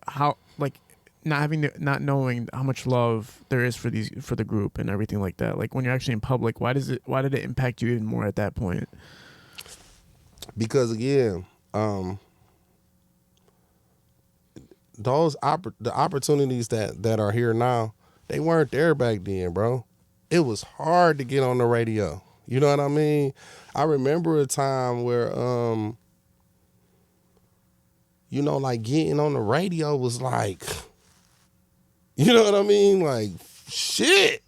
how, like, not knowing how much love there is for the group and everything like that. Like when you're actually in public, why did it impact you even more at that point? Because again, the opportunities that are here now, they weren't there back then, bro. It was hard to get on the radio. You know what I mean? I remember a time where, you know, like getting on the radio was like, you know what I mean? Like, shit,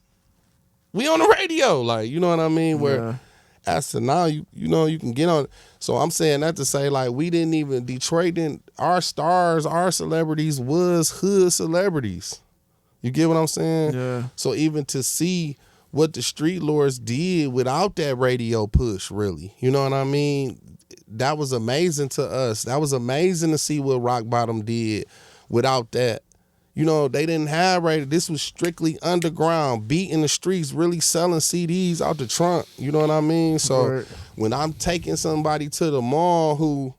we on the radio. Like, you know what I mean? Where as to now, you know, you can get on. So I'm saying that to say, like, Detroit didn't, our stars, our celebrities was hood celebrities. You get what I'm saying? Yeah. So even to see what the Streetlords did without that radio push, really, you know what I mean? That was amazing to us. That was amazing to see what Rock Bottom did without that. You know, they didn't have radio. This was strictly underground, beating the streets, really selling CDs out the trunk. You know what I mean? So when I'm taking somebody to the mall who,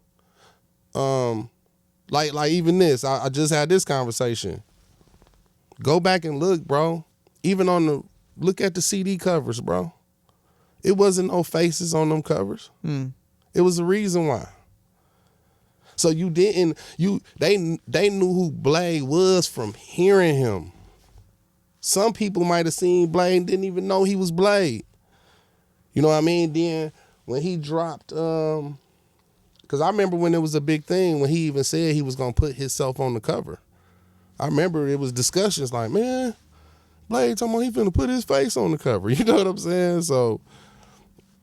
like even this, I just had this conversation. Go back and look, bro. Even look at the CD covers, bro. It wasn't no faces on them covers. It was the reason why. So they knew who Blade was from hearing him. Some people might have seen Blade and didn't even know he was Blade. You know what I mean? Then when he dropped, because I remember when it was a big thing when he even said he was gonna put himself on the cover. I remember it was discussions like, man, Blade talking about he finna put his face on the cover. You know what I'm saying? So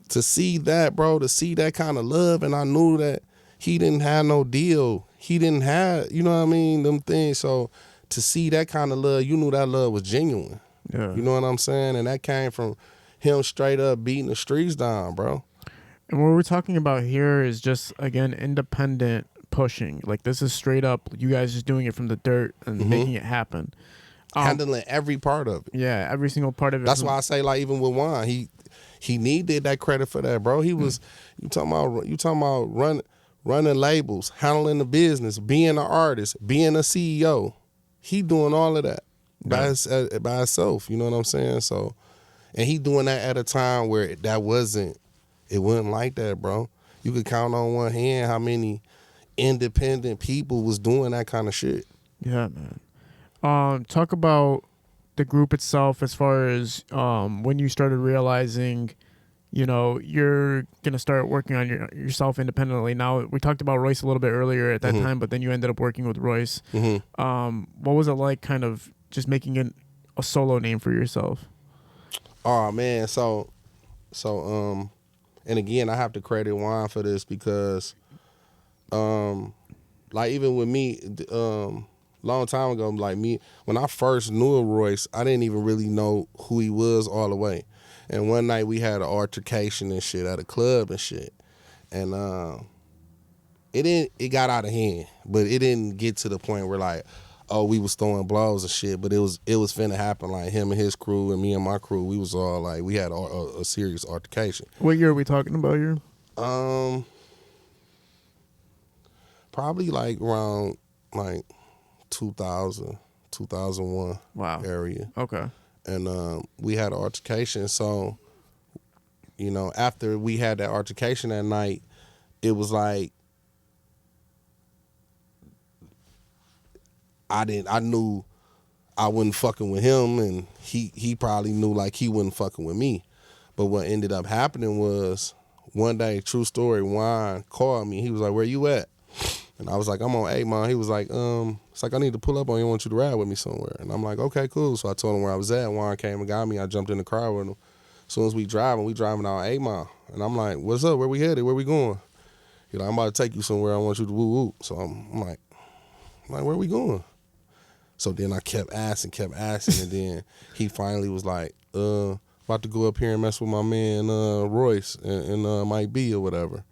to see that, bro, to see that kind of love, and I knew that he didn't have no deal. He didn't have, you know what I mean, them things. So to see that kind of love, you knew that love was genuine. Yeah. You know what I'm saying? And that came from him straight up beating the streets down, bro. And what we're talking about here is just, again, independent pushing. Like, this is straight up, you guys just doing it from the dirt and making it happen. Handling every part of it. Yeah, every single part of it. That's why I say, like, even with Juan, he needed that credit for that, bro. He was, you talking about running labels, handling the business, being an artist, being a CEO. He doing all of that by himself. You know what I'm saying? So, and he doing that at a time where it wasn't like that, bro. You could count on one hand how many independent people was doing that kind of shit. Yeah, man. Talk about the group itself as far as when you started realizing, you know, you're going to start working on yourself independently. Now, we talked about Royce a little bit earlier at that time, but then you ended up working with Royce. What was it like kind of just making a solo name for yourself? Oh, man. So, and again, I have to credit Juan for this because, like, even with me, long time ago, like me, when I first knew Royce, I didn't even really know who he was all the way. And one night we had an altercation and shit at a club and shit. And it got out of hand, but it didn't get to the point where like, oh, we was throwing blows and shit, but it was finna happen. Like him and his crew and me and my crew, we was all like, we had a serious altercation. What year are we talking about here? Probably like around like 2000, 2001 area. Okay. And we had an altercation. So, you know, after we had that altercation that night, it was like I knew I wasn't fucking with him, and he probably knew like he wasn't fucking with me. But what ended up happening was one day, true story, Juan called me. He was like, "Where you at?" And I was like, "I'm on Akon." He was like, it's like, "I need to pull up on you. I want you to ride with me somewhere." And I'm like, "Okay, cool." So I told him where I was at. Juan came and got me. I jumped in the car with him. As soon as we driving out Akon. And I'm like, "What's up? Where we headed? Where we going?" He's like, "I'm about to take you somewhere. I want you to woo woo." So I'm like, "Where we going?" So then I kept asking, and then he finally was like, about to go up here and mess with my man Royce and Mike B or whatever.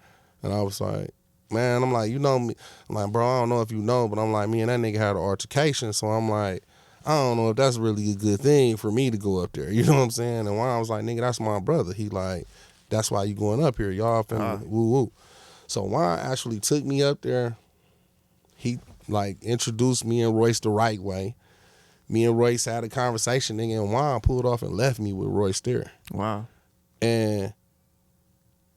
And I was like, man, I'm like, you know me. I'm like, bro, I don't know if you know, but I'm like, me and that nigga had an altercation. So I'm like, I don't know if that's really a good thing for me to go up there. You know what I'm saying? And Juan was like, nigga, that's my brother. He like, that's why you going up here. Y'all finna woo woo. So Juan actually took me up there. He like introduced me and Royce the right way. Me and Royce had a conversation, nigga, and Juan pulled off and left me with Royce there. Wow. And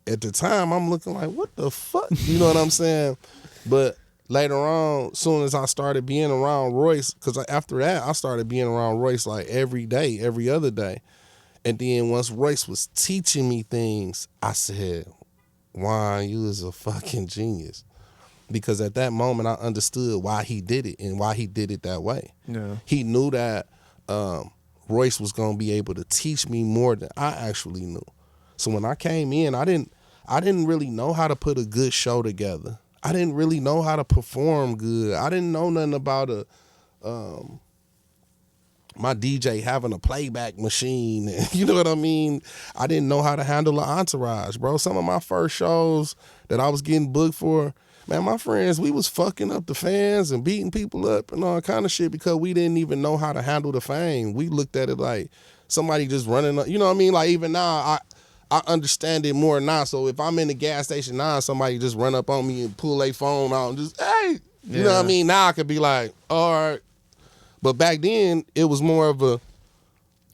at the time, I'm looking like, what the fuck? You know what I'm saying? But later on, soon as I started being around Royce, because after that, I started being around Royce like every day, every other day. And then once Royce was teaching me things, I said, Juan, you is a fucking genius. Because at that moment, I understood why he did it and why he did it that way. Yeah. He knew that Royce was going to be able to teach me more than I actually knew. So when I came in, I didn't really know how to put a good show together. I didn't really know how to perform good. I didn't know nothing about my DJ having a playback machine. You know what I mean? I didn't know how to handle an entourage, bro. Some of my first shows that I was getting booked for, man, my friends, we was fucking up the fans and beating people up and all kind of shit because we didn't even know how to handle the fame. We looked at it like somebody just running up. You know what I mean? Like even now, I understand it more now. So if I'm in the gas station now, somebody just run up on me and pull their phone out and just, hey, you know what I mean? Now I could be like, all right. But back then, it was more of a,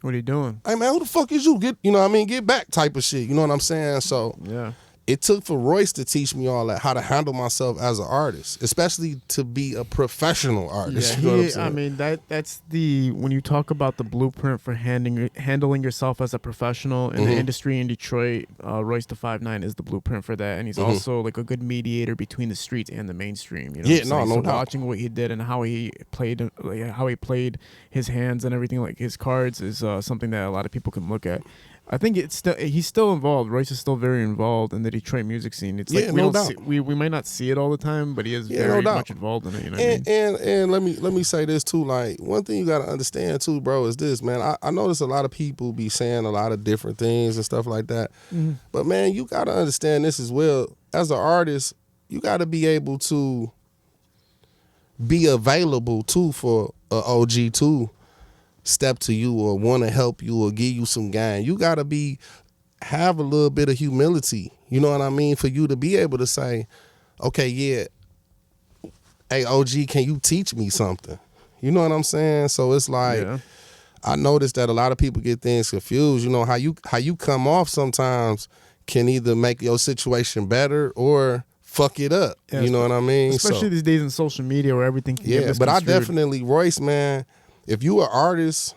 what are you doing? hey man, who the fuck is you? You know what I mean? Get back type of shit. You know what I'm saying? So yeah. It took for Royce to teach me all that, how to handle myself as an artist, especially to be a professional artist. Yeah, you know what I'm saying? I mean, that's when you talk about the blueprint for handling yourself as a professional in the industry in Detroit, Royce the 5'9" is the blueprint for that, and he's also like a good mediator between the streets and the mainstream. You know Yeah, no doubt. Watching what he did and how he played, his hands and everything, like his cards, is something that a lot of people can look at. I think he's still involved. Royce is still very involved in the Detroit music scene. It's like we might not see it all the time, but he is very much involved in it. You know what I mean? And let me say this too. Like one thing you gotta understand too, bro, is this, man. I notice a lot of people be saying a lot of different things and stuff like that. Mm-hmm. But man, you gotta understand this as well. As an artist, you gotta be able to be available too for an OG too. Step to you or want to help you or give you some game. You gotta have a little bit of humility. You know what I mean? For you to be able to say, okay, yeah, hey OG, can you teach me something? You know what I'm saying? So it's like I noticed that a lot of people get things confused. You know how you come off sometimes can either make your situation better or fuck it up. Yeah, you know what I mean? Especially these days in social media where everything can get misconstrued. But I definitely, Royce, man. If you an artist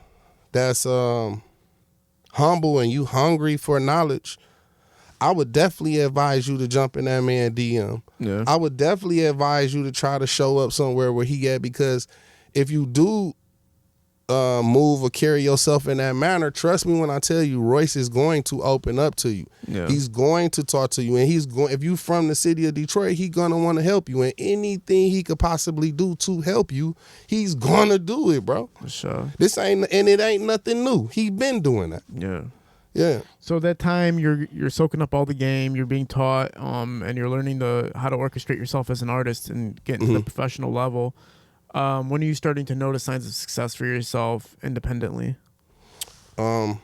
that's humble and you hungry for knowledge, I would definitely advise you to jump in that man DM. Yeah. I would definitely advise you to try to show up somewhere where he at, because if you do move or carry yourself in that manner, trust me when I tell you, Royce is going to open up to you. Yeah. He's going to talk to you, and if you from the city of Detroit, he's gonna want to help you, and anything he could possibly do to help you, he's gonna do it, bro. For sure. It ain't nothing new. He been doing that. Yeah. Yeah. So that time you're soaking up all the game, you're being taught, and you're learning how to orchestrate yourself as an artist and get into the professional level. When are you starting to notice signs of success for yourself independently? Well,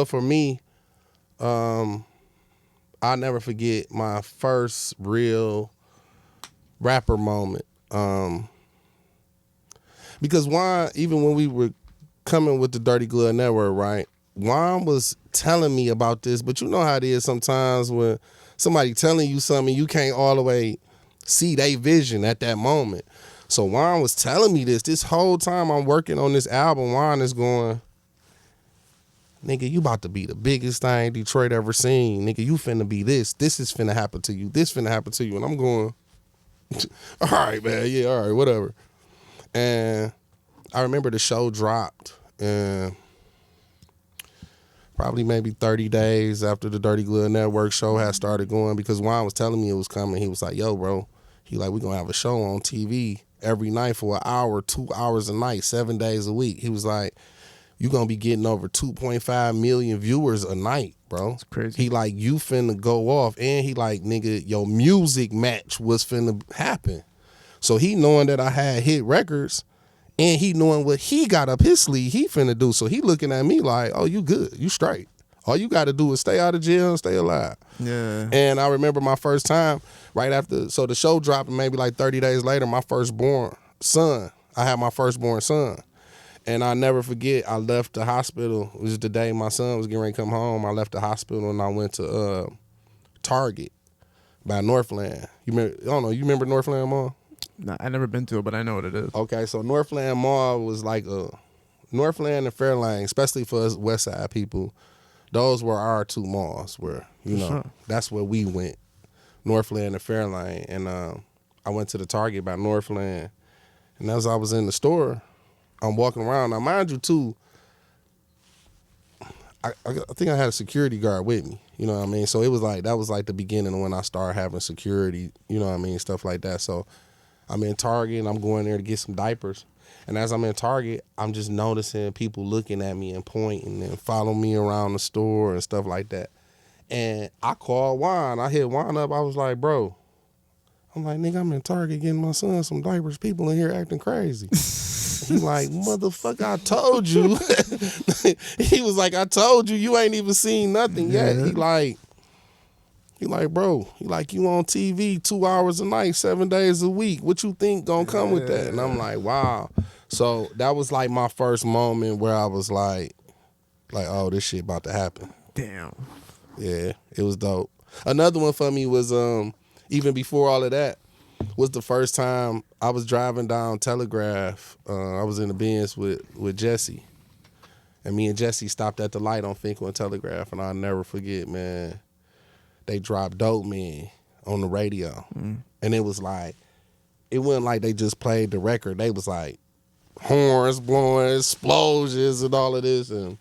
for me, I'll never forget my first real rapper moment. Because Juan, even when we were coming with the Dirty Glove Network, right, Juan was telling me about this, but you know how it is sometimes when somebody telling you something, you can't all the way see their vision at that moment. So Juan was telling me this whole time I'm working on this album. Juan is going, nigga, you about to be the biggest thing Detroit ever seen. Nigga, you finna be this. This is finna happen to you. This finna happen to you. And I'm going, all right, man. Yeah, all right, whatever. And I remember the show dropped, and probably maybe 30 days after the Dirty Glove Network show had started going, because Juan was telling me it was coming. He was like, yo, bro, he like, we gonna have a show on TV every night for an hour, 2 hours a night, 7 days a week. He was like, you gonna be getting over 2.5 million viewers a night, bro. That's crazy. He like, you finna go off. And he like, nigga, your music match was finna happen. So he knowing that I had hit records, and he knowing what he got up his sleeve, he finna do. So he looking at me like, oh, you good, you straight. All you gotta do is stay out of jail and stay alive. Yeah. And I remember my first time right after, so the show dropped, and maybe like 30 days later, my firstborn son, I had my firstborn son. And I'll never forget, I left the hospital. It was the day my son was getting ready to come home. I left the hospital and I went to Target by Northland. You remember, I don't know, you remember Northland Mall? Nah, I never been to it, but I know what it is. Okay, so Northland Mall was like Northland and Fairlane, especially for us West Side people. Those were our two malls where, that's where we went, Northland and Fairlane. And I went to the Target by Northland. And as I was in the store, I'm walking around. Now, mind you, too, I think I had a security guard with me. You know what I mean? So it was like, that was like the beginning of when I started having security, you know what I mean, stuff like that. So I'm in Target and I'm going there to get some diapers. And as I'm in Target, I'm just noticing people looking at me and pointing and following me around the store and stuff like that. And I called Juan. I hit Juan up. I was like, bro, I'm like, nigga, I'm in Target getting my son some diapers. People in here acting crazy. He like, motherfucker, I told you. He was like, I told you, you ain't even seen nothing yet. He like, bro, you on TV 2 hours a night, 7 days a week. What you think gonna come with that? And I'm like, wow. So that was like my first moment where I was like, oh, this shit about to happen. Damn. Yeah, it was dope. Another one for me was even before all of that, was the first time I was driving down Telegraph. I was in the Benz with Jesse. And me and Jesse stopped at the light on Finkel and Telegraph, and I'll never forget, man. They dropped Dope Man on the radio. And it was like, it wasn't like they just played the record. They was like horns blowing, explosions and all of this. And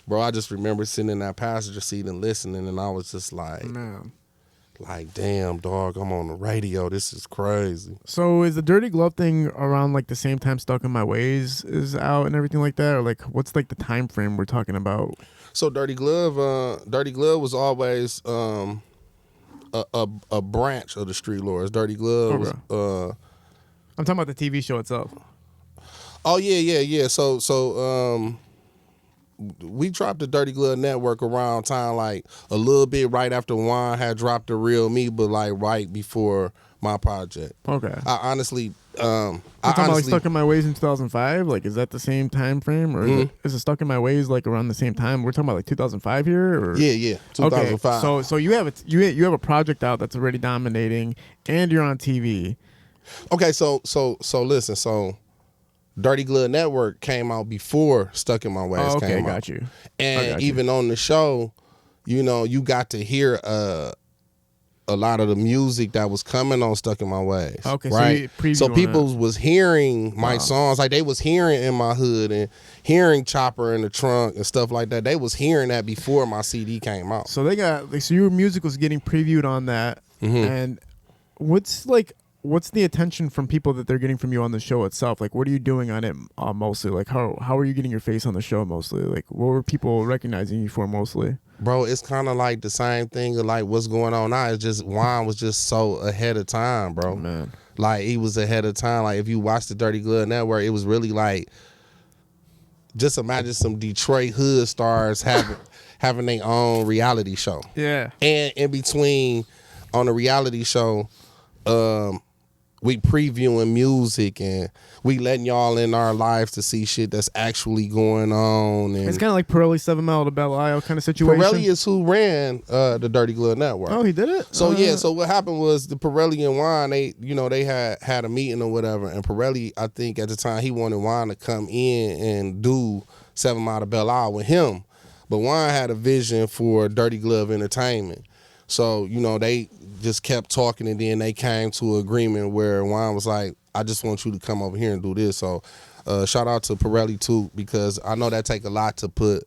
bro, I just remember sitting in that passenger seat and listening, and I was just like, man. Like, damn, dog, I'm on the radio. This is crazy. So is the Dirty Glove thing around like the same time Stuck in My Ways is out and everything like that? Or like what's like the time frame we're talking about? So Dirty Glove was always a branch of the Streetlordz. Dirty Glove was I'm talking about the TV show itself. Oh yeah. So we dropped the Dirty Glove Network around time, like a little bit right after Juan had dropped The Real Me, but like right before my project. Okay. I honestly, talking about like Stuck in My Ways in 2005. Like, is that the same time frame, or is it Stuck in My Ways like around the same time? We're talking about like 2005 here, or yeah, 2005. Okay. So you have a project out that's already dominating, and you're on TV. Okay, so listen, so Dirty Glove Network came out before Stuck in My Ways came out. Got you. And even on the show, you know, you got to hear a lot of the music that was coming on Stuck in My Ways. Okay, right? So people was hearing my songs, like they was hearing In My Hood and hearing Chopper in the Trunk and stuff like that. They was hearing that before my CD came out. So so your music was getting previewed on that. And what's the attention from people that they're getting from you on the show itself? Like, what are you doing on it mostly? Like, how are you getting your face on the show mostly? Like, what were people recognizing you for mostly? Bro, it's kind of like the same thing of like what's going on now. It's just Juan was just so ahead of time, bro. Man. Like, he was ahead of time. Like, if you watch the Dirty Glove Network, it was really like, just imagine some Detroit hood stars having their own reality show. Yeah. And in between, on the reality show, we previewing music and we letting y'all in our lives to see shit that's actually going on. And it's kind of like Pirelli 7 Mile to Belle Isle kind of situation. Pirelli is who ran the Dirty Glove Network. Oh, he did it? So yeah, so what happened was the Pirelli and Juan, they had a meeting or whatever, and Pirelli, I think at the time, he wanted Juan to come in and do 7 Mile to Belle Isle with him. But Juan had a vision for Dirty Glove Entertainment. So, they just kept talking, and then they came to an agreement where Juan was like, I just want you to come over here and do this. So shout out to Pirelli too, because I know that take a lot to put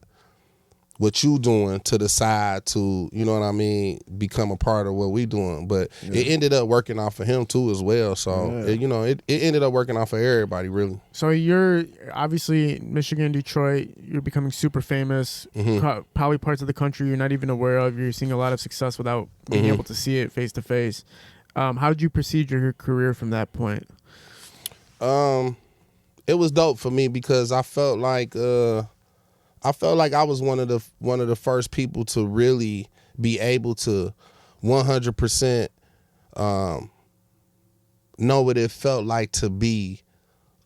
what you doing to the side to, you know what I mean, become a part of what we doing. But it ended up working out for him too as well. So, it ended up working out for everybody, really. So you're obviously Michigan, Detroit, you're becoming super famous, probably parts of the country you're not even aware of. You're seeing a lot of success without being able to see it face to face. How did you proceed your career from that point? It was dope for me because I felt like I was one of the first people to really be able to 100% know what it felt like to be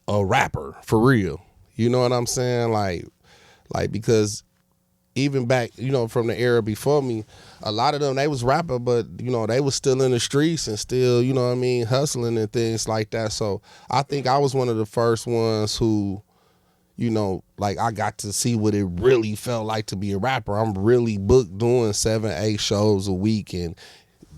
a rapper for real. You know what I'm saying? Like because even back, from the era before me, a lot of them, they was rapper, but, they was still in the streets and still, hustling and things like that. So I think I was one of the first ones who, I got to see what it really felt like to be a rapper. I'm really booked doing 7-8 shows a week, and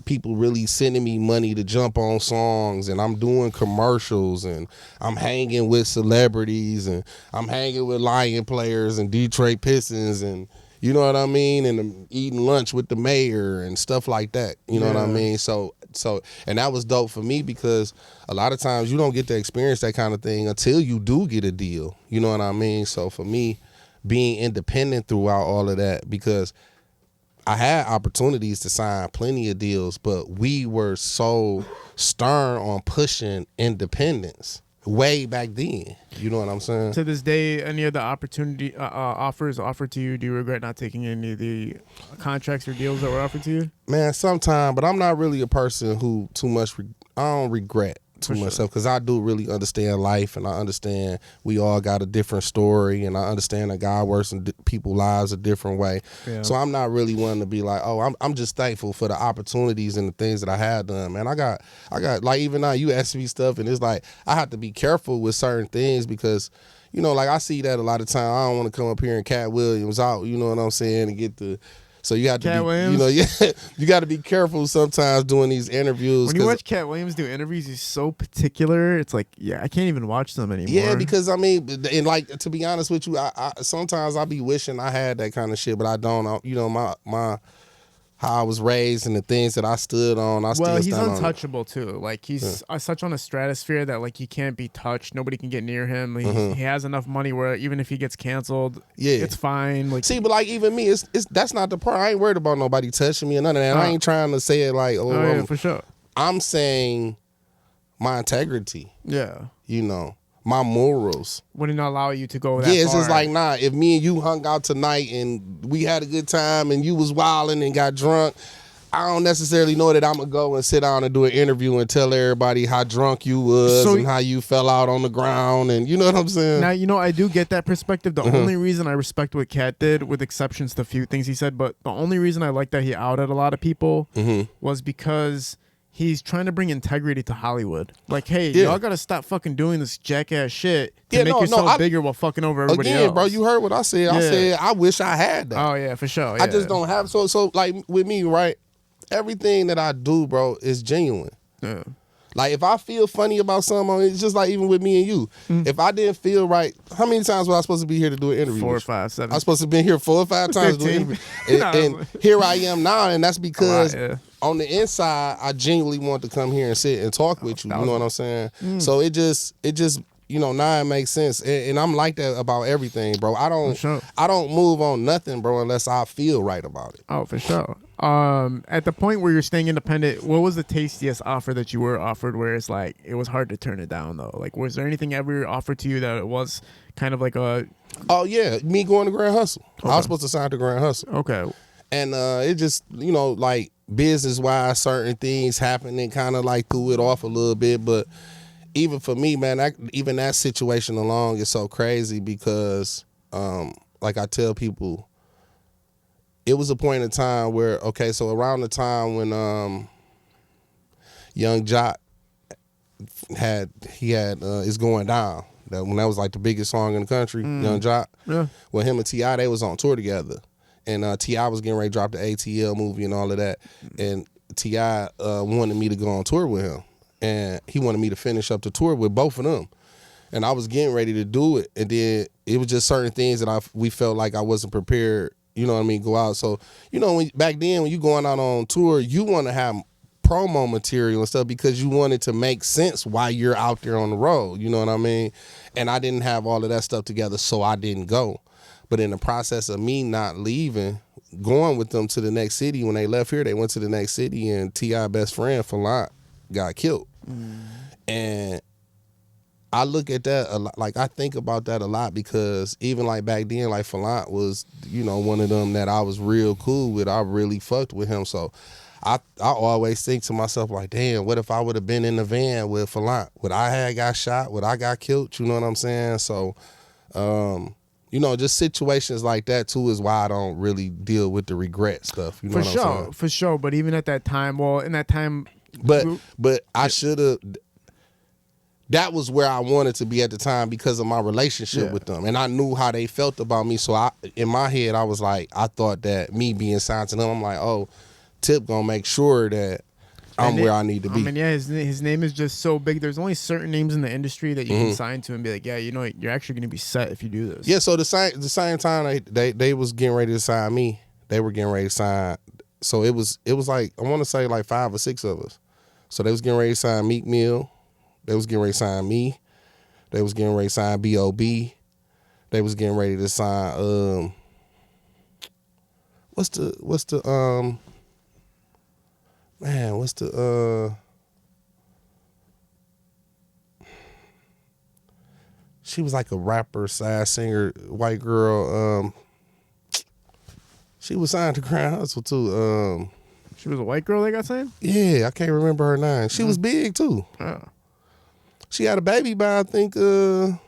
people really sending me money to jump on songs, and I'm doing commercials, and I'm hanging with celebrities, and I'm hanging with Lion players and Detroit Pistons, and you know what I mean, and I'm eating lunch with the mayor and stuff like that. You know what I mean? So and that was dope for me, because a lot of times you don't get to experience that kind of thing until you do get a deal. You know what I mean? So for me, being independent throughout all of that, because I had opportunities to sign plenty of deals, but we were so stern on pushing independence way back then. You know what I'm saying? To this day, any of the opportunity offers offered to you, do you regret not taking any of the contracts or deals that were offered to you? Man, sometime, but I'm not really a person who I don't regret to myself, because I do really understand life, and I understand we all got a different story, and I understand that God works in people's lives a different way. Yeah. So I'm not really one to be like, oh, I'm just thankful for the opportunities and the things that I had done, man. I got like, even now you ask me stuff, and it's like I have to be careful with certain things, because I see that a lot of time. I don't want to come up here and Cat Williams out, you know what I'm saying, and get the. So you have to Cat be, Williams? you got to be careful sometimes doing these interviews. When you watch Cat Williams do interviews, he's so particular. It's like, I can't even watch them anymore. Yeah, because I mean, and like, to be honest with you, I sometimes I be wishing I had that kind of shit, but I don't. My how I was raised and the things that I stood on. He's untouchable too. Like he's such on a stratosphere that like he can't be touched. Nobody can get near him. He has enough money where even if he gets canceled, it's fine. Like, see, but like even me, it's that's not the part. I ain't worried about nobody touching me or none of that. I ain't trying to say it like, for sure. I'm saying my integrity. Yeah. My morals wouldn't allow you to go that far. It's just like, nah, if me and you hung out tonight and we had a good time and you was wilding and got drunk, I don't necessarily know that I'm going to go and sit down and do an interview and tell everybody how drunk you was and how you fell out on the ground, and you know what I'm saying? Now, I do get that perspective. The only reason I respect what Kat did, with exceptions to a few things he said, but the only reason I like that he outed a lot of people was because he's trying to bring integrity to Hollywood. Like, hey, y'all got to stop fucking doing this jackass shit to make yourself bigger while fucking over everybody else. Bro, you heard what I said. I said, I wish I had that. Oh, yeah, for sure. Yeah. I just don't have. So like, with me, right, everything that I do, bro, is genuine. Yeah. Like, if I feel funny about something, it's just like even with me and you. If I didn't feel right, how many times was I supposed to be here to do an interview? 4 or 5, 7. I was supposed to be here 4 or 5 times to do an interview. And here I am now, and that's because on the inside, I genuinely want to come here and sit and talk with you. You know what I'm saying? So it just now it makes sense. And I'm like that about everything, bro. I don't move on nothing, bro, unless I feel right about it. Oh, for sure. At the point where you're staying independent, what was the tastiest offer that you were offered where it's like it was hard to turn it down though? Like, was there anything ever offered to you that it was kind of like a? Oh yeah, me going to Grand Hustle. Okay. I was supposed to sign to Grand Hustle. Okay. And it just like business wise, certain things happened and kind of like threw it off a little bit. But even for me, man, even that situation alone is so crazy because, like I tell people. It was a point in time where, so around the time when Young Jock had It's Going Down, when that was like the biggest song in the country, Young Jock. Yeah. Well, him and T.I., they was on tour together. And T.I. was getting ready to drop the ATL movie and all of that. And T.I. wanted me to go on tour with him. And he wanted me to finish up the tour with both of them. And I was getting ready to do it. And then it was just certain things that we felt like I wasn't prepared, you know what I mean, go out. So, back then when you going out on tour, you want to have promo material and stuff because you want it to make sense while you're out there on the road, you know what I mean? And I didn't have all of that stuff together, so I didn't go. But in the process of me not leaving, going with them to the next city, when they left here, they went to the next city, and T.I. best friend, Flagz, got killed. And I look at that a lot, like I think about that a lot because even like back then, like Flagz was, one of them that I was real cool with. I really fucked with him. So I always think to myself like, damn, what if I would have been in the van with Flagz? Would I have got shot? Would I got killed? You know what I'm saying? So just situations like that too is why I don't really deal with the regret stuff. You know what I'm saying? For sure. But even at that time, but I should have. That was where I wanted to be at the time because of my relationship with them, and I knew how they felt about me. So in my head, I was like, I thought that me being signed to them, I'm like, oh, Tip gonna make sure that I'm where I need to be. I mean, yeah, his name is just so big. There's only certain names in the industry that you can sign to and be like, yeah, you know, you're actually gonna be set if you do this. Yeah. So the same time they was getting ready to sign me, they were getting ready to sign. So it was like I want to say like 5 or 6 of us. So they was getting ready to sign Meek Mill. They was getting ready to sign me. They was getting ready to sign B.O.B. They was getting ready to sign what's the she was like a rapper, side singer, white girl. She was signed to Grand Hustle too. She was a white girl that got signed? Yeah, I can't remember her name. She was big too. Oh. She had a baby by I think I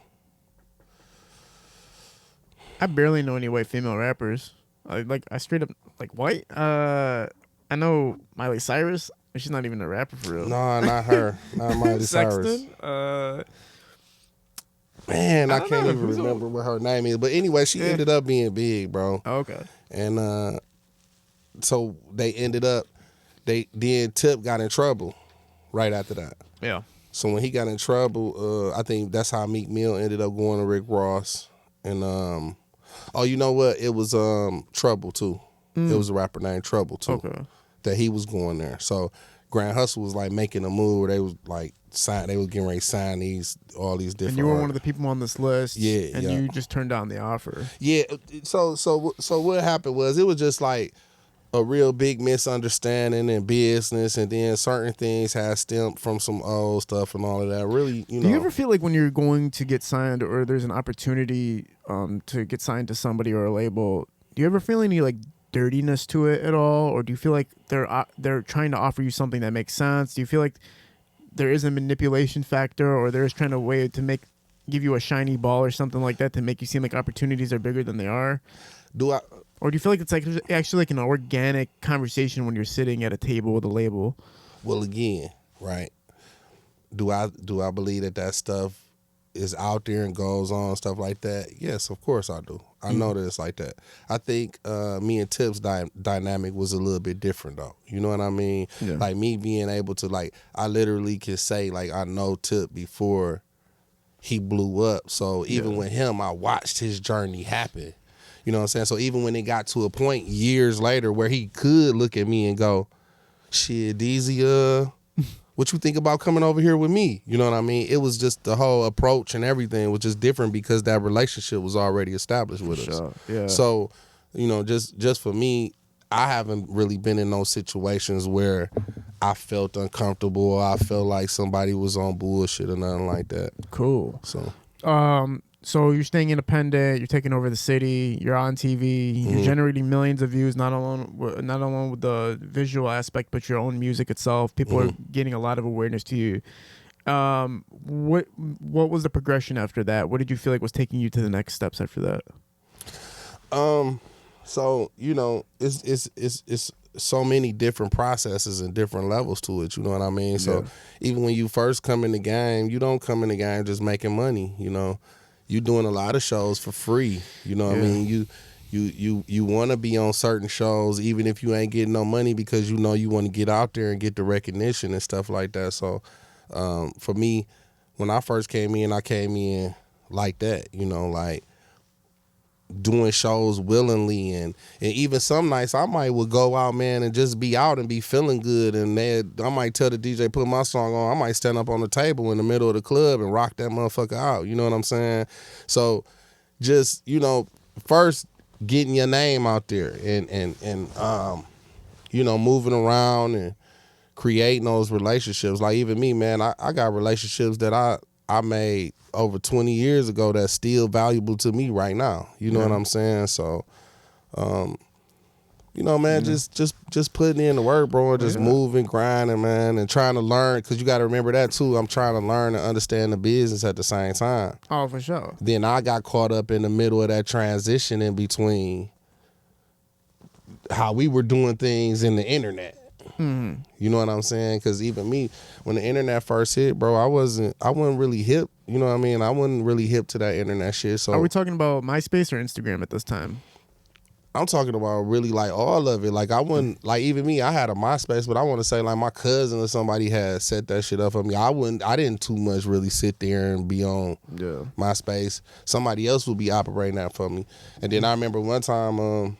barely know any white female rappers. I straight up like white. I know Miley Cyrus, but she's not even a rapper for real. No, not her. Not Miley Cyrus. Man, I can't even remember what her name is. But anyway, she ended up being big, bro. Okay. And so they ended up then Tip got in trouble right after that. Yeah. So when he got in trouble, I think that's how Meek Mill ended up going to Rick Ross. And oh, you know what? It was Trouble too. It was a rapper named Trouble too. Okay. That he was going there. So Grand Hustle was like making a move where they was like they was getting ready to sign all these different. And you were one of the people on this list. Yeah. And you just turned down the offer. Yeah. So what happened was it was just like a real big misunderstanding in business, and then certain things had stemmed from some old stuff and all of that. Really, Do you ever feel like when you're going to get signed or there's an opportunity to get signed to somebody or a label, do you ever feel any like dirtiness to it at all, or do you feel like they're trying to offer you something that makes sense? Do you feel like there is a manipulation factor, or there's trying to way to give you a shiny ball or something like that to make you seem like opportunities are bigger than they are? Or do you feel like it's like actually like an organic conversation when you're sitting at a table with a label? Well, again, right? Do I believe that stuff is out there and goes on, stuff like that? Yes, of course I do. I know that it's like that. I think me and Tip's dynamic was a little bit different though. You know what I mean? Yeah. Like me being able to I literally can say like I know Tip before he blew up. So even with him, I watched his journey happen. You know what I'm saying? So even when it got to a point years later where he could look at me and go, shit, Deezy, what you think about coming over here with me? You know what I mean? It was just the whole approach and everything was just different because that relationship was already established with us. Sure. Yeah. So, just for me, I haven't really been in those situations where I felt uncomfortable or I felt like somebody was on bullshit or nothing like that. Cool. So you're staying independent. You're taking over the city. You're on TV. You're generating millions of views. Not alone with the visual aspect, but your own music itself. People are getting a lot of awareness to you. What was the progression after that? What did you feel like was taking you to the next steps after that? So it's so many different processes and different levels to it. You know what I mean? Yeah. So even when you first come in the game, you don't come in the game just making money. You're doing a lot of shows for free. You know what I mean? You want to be on certain shows even if you ain't getting no money because you want to get out there and get the recognition and stuff like that. So for me, when I first came in, I came in like that, like doing shows willingly and even some nights I would go out, man, and just be out and be feeling good, and I might tell the DJ put my song on. I might stand up on the table in the middle of the club and rock that motherfucker out. You know what I'm saying? So just first getting your name out there and moving around and creating those relationships. Like even me, man, I got relationships that I made over 20 years ago that's still valuable to me right now. You know what I'm saying? So You know, man, just putting in the work, bro, and just moving, grinding, man, and trying to learn. Because you got to remember that, too. I'm trying to learn and understand the business at the same time. Oh, for sure. Then I got caught up in the middle of that transition in between how we were doing things in the internet. Mm-hmm. You know what I'm saying? Because even me, when the internet first hit, bro, I wasn't really hip. You know what I mean? I wasn't really hip to that internet shit. So are we talking about MySpace or Instagram at this time? I'm talking about really like all of it. Like I wouldn't, like even me, I had a MySpace, but I want to say like my cousin or somebody had set that shit up for me. I didn't too much really sit there and be on MySpace. Somebody else would be operating that for me. And then I remember one time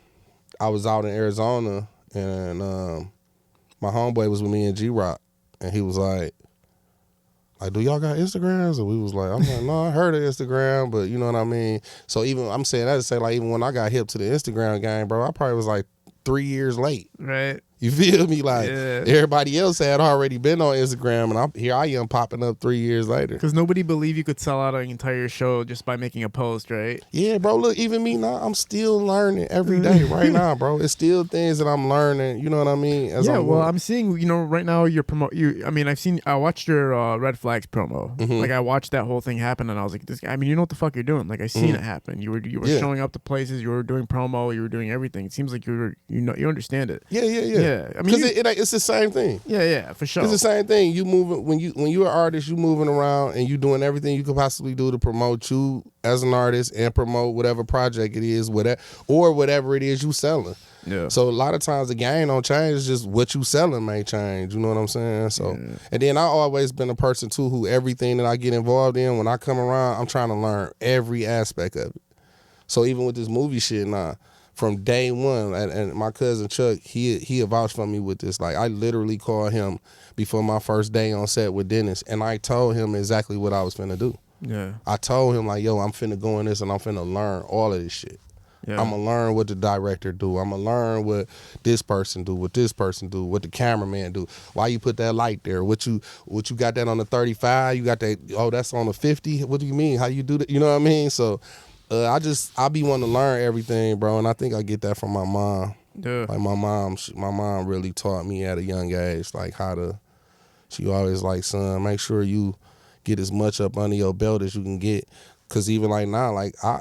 I was out in Arizona and my homeboy was with me in G-Rock and he was like, do y'all got Instagrams? And we was like, I'm like, no, I heard of Instagram, but you know what I mean? So even, I'm saying that to say like, even when I got hip to the Instagram game, bro, I probably was like 3 years late. Right. You feel me? Like everybody else had already been on Instagram, and here I am popping up 3 years later. Because nobody believed you could sell out an entire show just by making a post, right? Yeah, bro. Look, even me now, I'm still learning every day. Right now, bro, it's still things that I'm learning. You know what I mean? I'm seeing. You know, right now you're I watched your Red Flags promo. Mm-hmm. Like I watched that whole thing happen, and I was like, this. I mean, you know what the fuck you're doing? Like I seen it happen. You were showing up to places. You were doing promo. You were doing everything. It seems like you understand it. Yeah. I mean, because it's the same thing. Yeah, for sure. It's the same thing. You moving when you're an artist, you moving around and you doing everything you could possibly do to promote you as an artist and promote whatever project it is, whatever it is you selling. Yeah. So a lot of times the game don't change. It's just what you selling may change. You know what I'm saying? So and then I always been a person too who everything that I get involved in, when I come around, I'm trying to learn every aspect of it. So even with this movie shit now, from day one, and my cousin Chuck, he vouched for me with this. Like I literally called him before my first day on set with Dennis, and I told him exactly what I was finna do. Yeah. I told him like, yo, I'm finna go in this and I'm finna learn all of this shit. Yeah. I'm gonna learn what the director do. I'm gonna learn what this person do, what this person do, what the cameraman do. Why you put that light there? What you got that on the 35? You got that? Oh, that's on the 50. What do you mean? How you do that? You know what I mean? So. I be wanting to learn everything, bro, and I think I get that from my mom. Yeah. Like my mom really taught me at a young age, like she always like, son, make sure you get as much up under your belt as you can get. Cause even like now, like I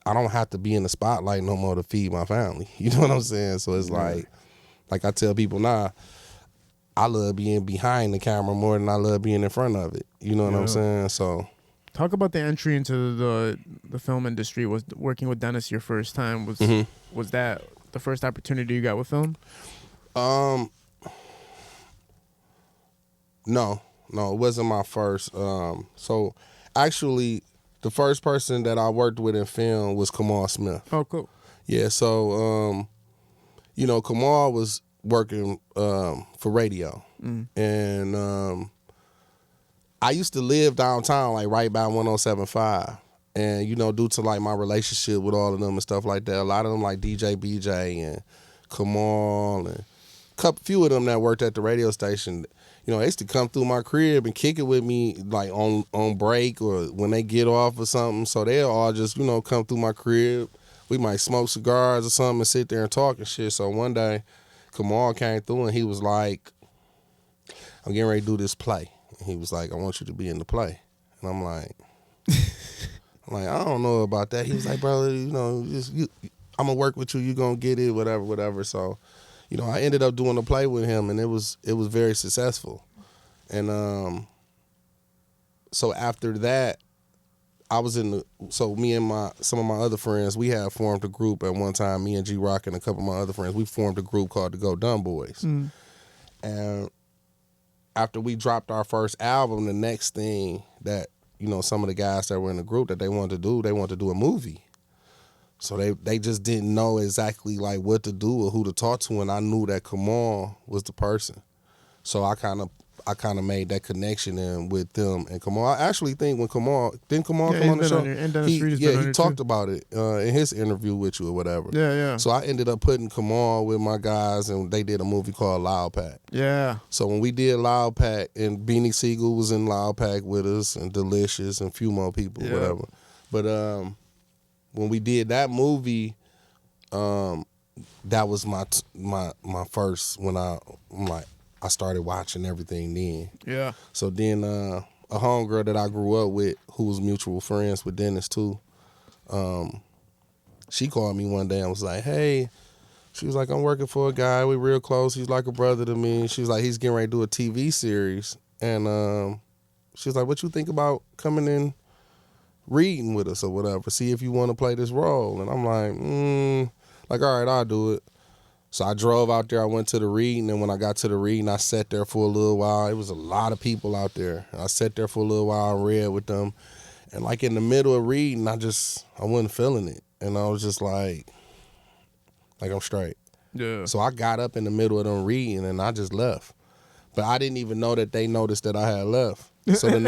don't have to be in the spotlight no more to feed my family. You know what I'm saying? So it's like I tell people now, I love being behind the camera more than I love being in front of it. You know what I'm saying? So. Talk about the entry into the film industry. Was working with Dennis your first time? Was that the first opportunity you got with film? No, it wasn't my first. So actually, the first person that I worked with in film was Kamal Smith. Oh, cool. Yeah, so Kamal was working for radio, and I used to live downtown, like right by 107.5. And, due to like my relationship with all of them and stuff like that, a lot of them like DJ BJ and Kamal and few of them that worked at the radio station, they used to come through my crib and kick it with me like on break or when they get off or something. So they'll all just, come through my crib. We might smoke cigars or something and sit there and talk and shit. So one day, Kamal came through and he was like, I'm getting ready to do this play. He was like, I want you to be in the play. And I'm like, I don't know about that. He was like, bro, I'm going to work with you. You're going to get it, whatever. So, I ended up doing the play with him, and it was very successful. And so after that, I was me and some of my other friends, we had formed a group at one time, me and G-Rock and a couple of my other friends. We formed a group called the Doughboyz. And after we dropped our first album, the next thing that, some of the guys that were in the group that they wanted to do a movie. So they just didn't know exactly like what to do or who to talk to, and I knew that Kamal was the person. So I kind of made that connection in with them and Kamal. I actually think when Kamal come on the show, he talked about it in his interview with you or whatever. Yeah. So I ended up putting Kamal with my guys, and they did a movie called Loud Pack. Yeah. So when we did Loud Pack, and Beanie Siegel was in Loud Pack with us, and Delicious, and a few more people, whatever. But when we did that movie, that was my first when I started watching everything then. Yeah. So then a homegirl that I grew up with, who was mutual friends with Dennis too, she called me one day and was like, hey, she was like, I'm working for a guy, we real close, he's like a brother to me. She was like, he's getting ready to do a TV series. And she was like, what you think about coming in reading with us or whatever, see if you want to play this role? And I'm like, all right, I'll do it. So I drove out there, I went to the reading, and when I got to the reading, I sat there for a little while. It was a lot of people out there. I sat there for a little while and read with them. And like in the middle of reading, I wasn't feeling it. And I was just like I'm straight. Yeah. So I got up in the middle of them reading and I just left. But I didn't even know that they noticed that I had left. So the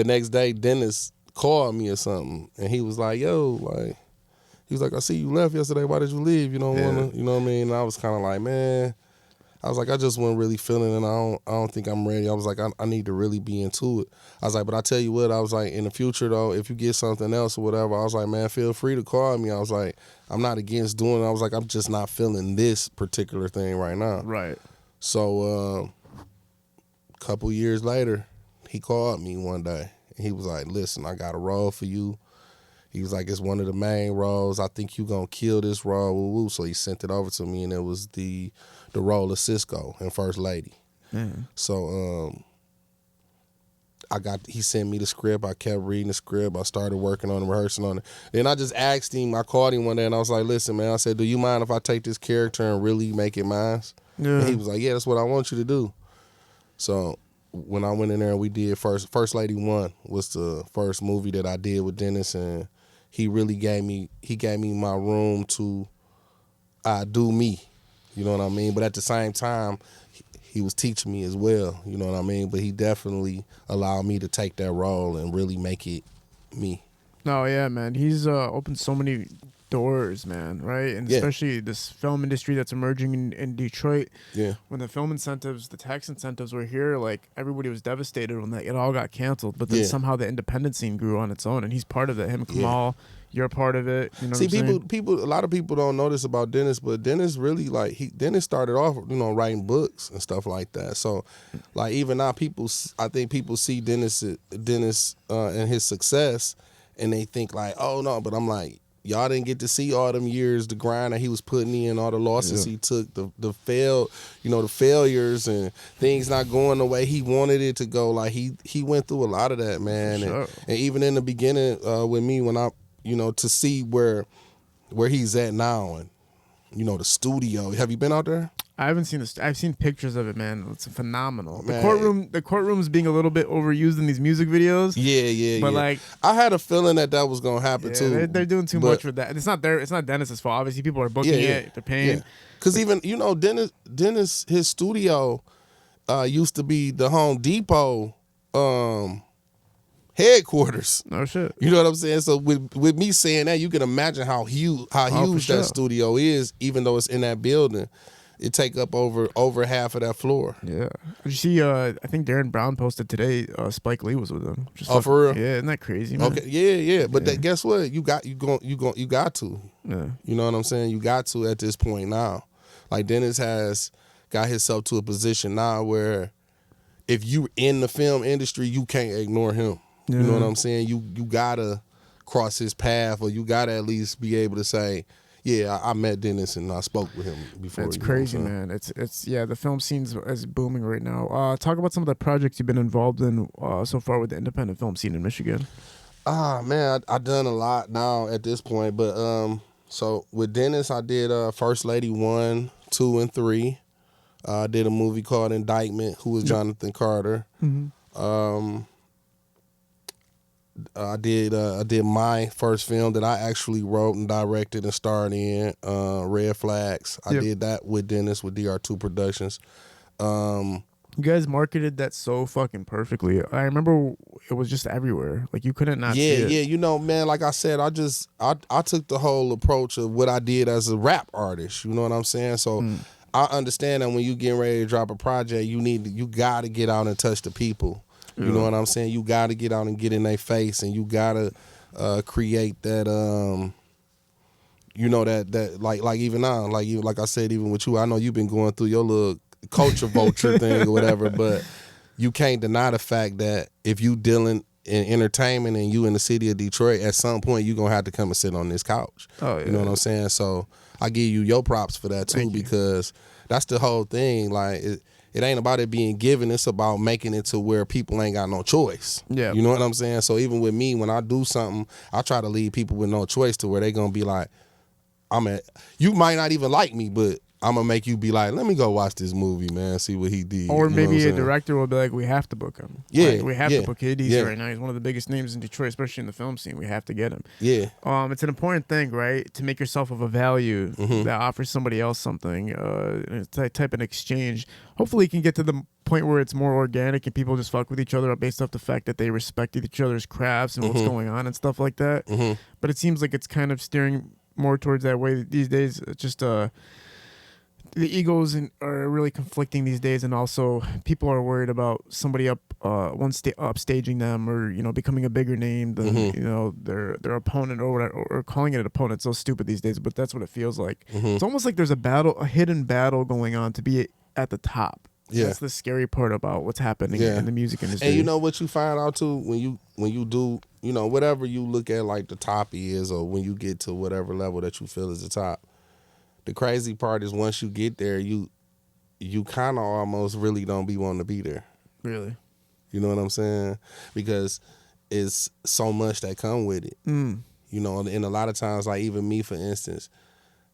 next day, Dennis called me or something, and he was like, yo, like, he was like, I see you left yesterday. Why did you leave? You don't want to, you know what I mean? And I was kind of like, man, I was like, I just wasn't really feeling it, and I don't think I'm ready. I was like, I need to really be into it. I was like, but I tell you what, I was like, in the future, though, if you get something else or whatever, I was like, man, feel free to call me. I was like, I'm not against doing it. I was like, I'm just not feeling this particular thing right now. Right. So a couple years later, he called me one day, and he was like, listen, I got a role for you. He was like, it's one of the main roles. I think you gonna kill this role. Woo, woo. So he sent it over to me, and it was the role of Cisco in First Lady. Man. So he sent me the script. I kept reading the script. I started working on it, rehearsing on it. Then I just asked him, I called him one day, and I was like, listen, man, I said, do you mind if I take this character and really make it mine? Yeah. And he was like, yeah, that's what I want you to do. So when I went in there and we did First Lady 1 was the first movie that I did with Dennis, and he really gave me my room to do me. You know what I mean? But at the same time, he was teaching me as well. You know what I mean? But he definitely allowed me to take that role and really make it me. No, yeah, man. He's opened so many doors, man, right? And especially this film industry that's emerging in Detroit. Yeah. When the film incentives, the tax incentives were here, like, everybody was devastated when it all got canceled. But then somehow the independent scene grew on its own, and he's part of it. Him, Kamal, you're part of it. You know See, what I'm saying? a lot of people don't know this about Dennis, but Dennis really, Dennis started off, writing books and stuff like that. So, like, even now, I think people see Dennis and his success, and they think like, oh no, but I'm like, y'all didn't get to see all them years, the grind that he was putting in, all the losses he took, the failures and things not going the way he wanted it to go. Like he went through a lot of that, man. Sure. And even in the beginning with me, when I, to see where he's at now, and the studio. Have you been out there? I haven't seen this. I've seen pictures of it, man. It's phenomenal. Man. The courtroom's being a little bit overused in these music videos. Yeah. But like, I had a feeling that was gonna happen too. They're doing too much with that. It's not Dennis's fault. Obviously, people are booking it. They're paying. Because even Dennis, his studio used to be the Home Depot headquarters. Oh shit. You know what I'm saying? So with me saying that, you can imagine how huge that studio is, even though it's in that building. It take up over half of that floor. Yeah. Did you see? I think Darren Brown posted today. Spike Lee was with him. For real? Yeah, isn't that crazy, man? Okay. Yeah. But guess what? You got to. Yeah. You know what I'm saying? You got to at this point now. Like Dennis has got himself to a position now where if you in the film industry, you can't ignore him. Yeah. You know what I'm saying? You gotta cross his path, or you gotta at least be able to say, yeah, I met Dennis and I spoke with him before. It's crazy, man. It's the film scene is booming right now. Talk about some of the projects you've been involved in so far with the independent film scene in Michigan. Man, I done a lot now at this point, but so with Dennis, I did First Lady 1, 2, and 3. I did a movie called Indictment, who was Jonathan Carter. Mm-hmm. I did my first film that I actually wrote and directed and starred in, Red Flagz. I did that with Dennis with DR2 Productions. You guys marketed that so fucking perfectly. I remember it was just everywhere. Like you couldn't not see it. Yeah, man, like I said, I took the whole approach of what I did as a rap artist. You know what I'm saying? So I understand that when you getting ready to drop a project, you gotta get out and touch the people. You know what I'm saying? You got to get out and get in their face, and you got to create that You know that like even now, like I said, even with you, I know you've been going through your little culture vulture thing or whatever, but you can't deny the fact that if you dealing in entertainment and you in the city of Detroit, at some point you're gonna have to come and sit on this couch. Oh, yeah. You know what I'm saying? So I give you your props for that too, because that's the whole thing. Like it ain't about it being given, it's about making it to where people ain't got no choice. Yeah. You know what I'm saying? So even with me, when I do something, I try to leave people with no choice to where they gonna be like, you might not even like me, but I'm gonna make you be like, let me go watch this movie, man, see what he did. Or maybe a director will be like, we have to book him. Yeah, like, we have to book Deezy right now. He's one of the biggest names in Detroit, especially in the film scene. We have to get him. Yeah. It's an important thing, right? To make yourself of a value that offers somebody else something. Type of exchange. Hopefully, you can get to the point where it's more organic and people just fuck with each other based off the fact that they respect each other's crafts and what's going on and stuff like that. But it seems like it's kind of steering more towards that way these days. It's just the egos are really conflicting these days, and also people are worried about somebody upstaging them, or becoming a bigger name than their opponent, or whatever, or calling it an opponent. It's so stupid these days, but that's what it feels like. It's almost like there's a hidden battle going on to be at the top. Yeah, that's the scary part about what's happening in the music industry. And you know what you find out too when you do whatever you look at like the top is, or when you get to whatever level that you feel is the top. The crazy part is once you get there, you kind of almost really don't be wanting to be there. Really? You know what I'm saying? Because it's so much that come with it. And a lot of times, like even me, for instance,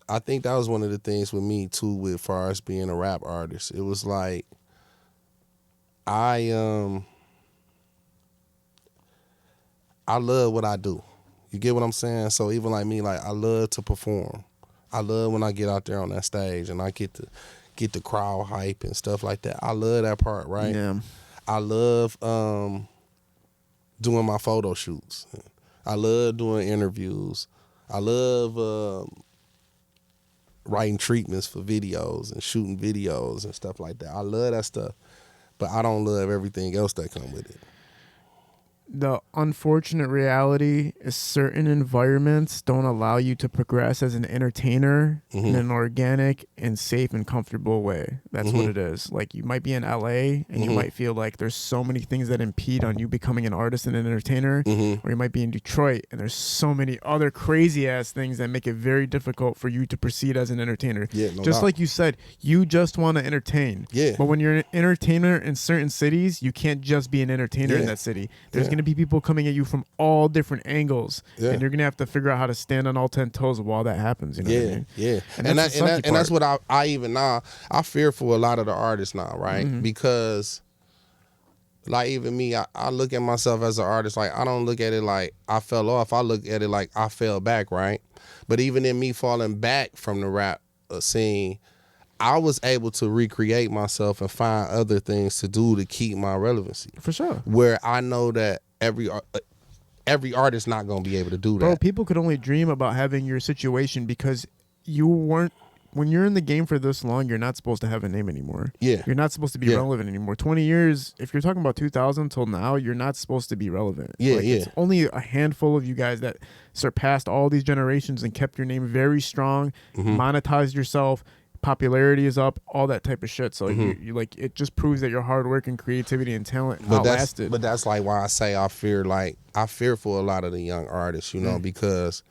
I think that was one of the things with me too, with far as being a rap artist. It was like I love what I do. You get what I'm saying? So even like me, like I love to perform. I love when I get out there on that stage and I get the crowd hype and stuff like that. I love that part, right? Yeah. I love doing my photo shoots. I love doing interviews. I love writing treatments for videos and shooting videos and stuff like that. I love that stuff, but I don't love everything else that come with it. The unfortunate reality is certain environments don't allow you to progress as an entertainer in an organic and safe and comfortable way. That's what it is. Like, you might be in LA and you might feel like there's so many things that impede on you becoming an artist and an entertainer, or you might be in Detroit and there's so many other crazy ass things that make it very difficult for you to proceed as an entertainer. Yeah, no just doubt. like you said, you just want to entertain. Yeah. But when you're an entertainer in certain cities, you can't just be an entertainer in that city. There's going to be people coming at you from all different angles, and you're gonna have to figure out how to stand on all 10 toes while that happens. You know what I mean? Yeah. And that's what I even now I fear for a lot of the artists now, right? Because like even me, I look at myself as an artist, like I don't look at it like I fell off. I look at it like I fell back, right? But even in me falling back from the rap scene, I was able to recreate myself and find other things to do to keep my relevancy. For sure. Where I know that every artist not gonna be able to do that. Bro, people could only dream about having your situation because you weren't. When you're in the game for this long, you're not supposed to have a name anymore. Yeah. You're not supposed to be relevant anymore. 20 years, if you're talking about 2000 till now, you're not supposed to be relevant. It's only a handful of you guys that surpassed all these generations and kept your name very strong, monetized yourself, popularity is up, all that type of shit. So you like, it just proves that your hard work and creativity and talent outlasted. But that's like why I say I fear for a lot of the young artists, because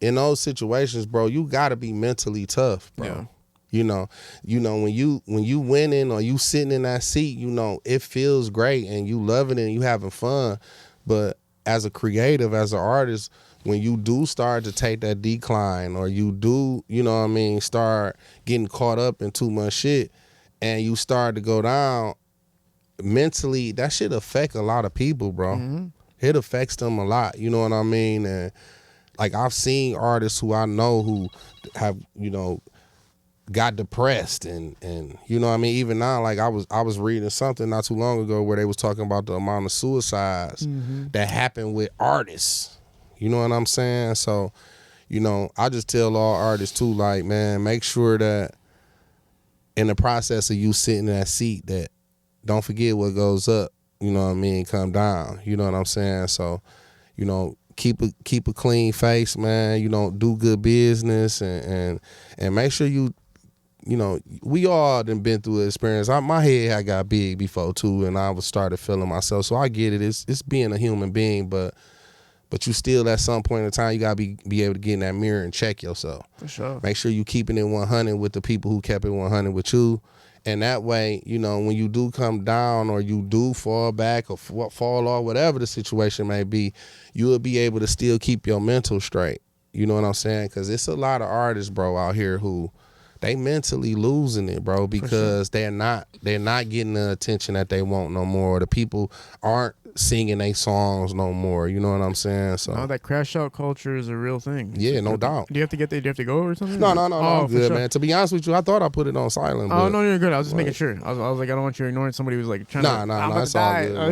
in those situations, bro, you gotta be mentally tough, bro. Yeah. When you winning or you sitting in that seat, it feels great and you loving it and you having fun. But as a creative, as an artist, when you do start to take that decline, or you do, start getting caught up in too much shit, and you start to go down mentally, that shit affect a lot of people, bro. It affects them a lot, you know what I mean? And like, I've seen artists who I know who have, got depressed and you know what I mean? Even now, like I was reading something not too long ago where they was talking about the amount of suicides that happen with artists. You know what I'm saying? So, I just tell all artists too, like, man, make sure that in the process of you sitting in that seat, that don't forget what goes up, you know what I mean, come down. You know what I'm saying? So, keep a clean face, man. Do good business and make sure you we all done been through the experience. My head had got big before too, and I was started feeling myself. So I get it. It's being a human being, but you still at some point in time you gotta be able to get in that mirror and check yourself. For sure. Make sure you keeping it 100 with the people who kept it 100 with you. And that way, when you do come down or you do fall back or fall off, whatever the situation may be, you will be able to still keep your mental straight. You know what I'm saying? Because it's a lot of artists, bro, out here who they mentally losing it, bro, because they're not getting the attention that they want no more. The people aren't singing their songs no more. You know what I'm saying? So no, that crash out culture is a real thing. Yeah, no doubt. Do you have to get there? Do you have to go or something? No, I'm good, sure. man. To be honest with you, I thought I put it on silent. Oh, no, you're good. I was just making sure. I was like, I don't want you ignoring somebody who's like trying to. No, it's all good, man.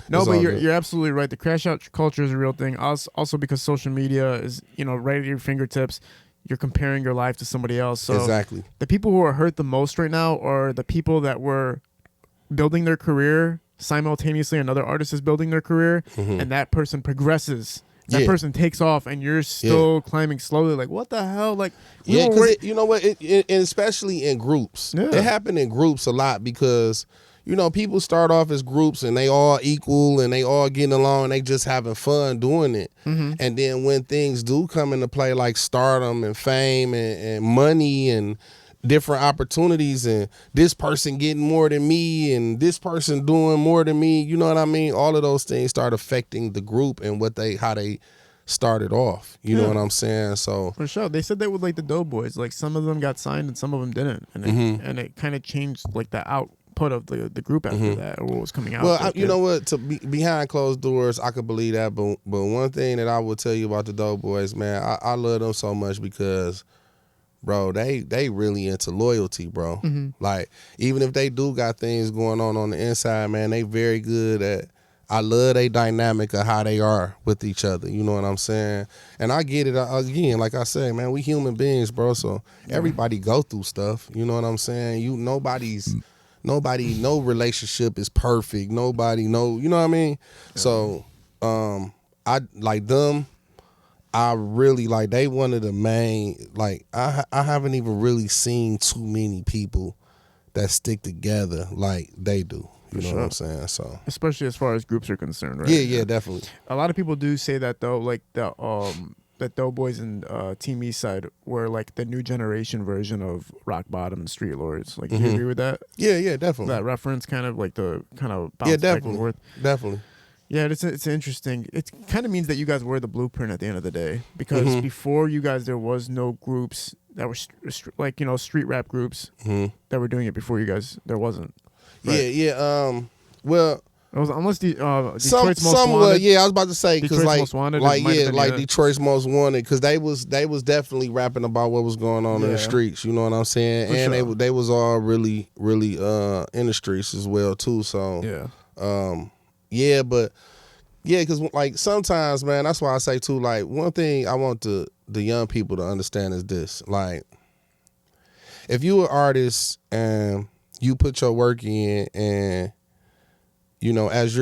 No, it's but all you're absolutely right. The crash out culture is a real thing. Also because social media is, right at your fingertips. You're comparing your life to somebody else. So exactly. The people who are hurt the most right now are the people that were building their career simultaneously. Another artist is building their career, and that person progresses. That person takes off, and you're still climbing slowly. Like, what the hell? Like, because you know what? It especially in groups. Yeah. It happened in groups a lot because people start off as groups and they all equal and they all getting along and they just having fun doing it. And then when things do come into play like stardom and fame and money and different opportunities and this person getting more than me and this person doing more than me, you know what I mean? All of those things start affecting the group and how they started off. You know what I'm saying? So for sure. They said that with like the Doughboyz. Like some of them got signed and some of them didn't. And it kind of changed like the output of the group after that, or what was coming out. Well, you know what? Behind closed doors, I could believe that. But one thing that I will tell you about the Doughboyz, man, I love them so much because, bro, they really into loyalty, bro. Like even if they do got things going on the inside, man, they very good at. I love they dynamic of how they are with each other. You know what I'm saying? And I get it again. Like I said, man, we human beings, bro. So everybody go through stuff. You know what I'm saying? No relationship is perfect. Nobody know, you know what I mean? Yeah. So I like them. I really like they one of the main, like I haven't even really seen too many people that stick together like they do. You know what I'm saying? So especially as far as groups are concerned, right? Yeah, definitely. A lot of people do say that though, like that Doughboyz and Team Eastside were like the new generation version of Rock Bottom and StreetLordz. Like, do you agree with that? Yeah, definitely. That reference kind of like the kind of bounce back and forth. Definitely. Yeah, it's interesting. It kind of means that you guys were the blueprint at the end of the day, because before you guys there was no groups that were like street rap groups that were doing it before you guys. There wasn't. Right? Yeah. Well. It was unless Detroit's Most Wanted. Yeah, I was about to say because like been Detroit's Most Wanted, because they was definitely rapping about what was going on in the streets. You know what I'm saying? For and sure. they was all really in the streets as well too. So because like sometimes, man, that's why I say too. Like one thing I want the young people to understand is this: like if you an artist and you put your work in and as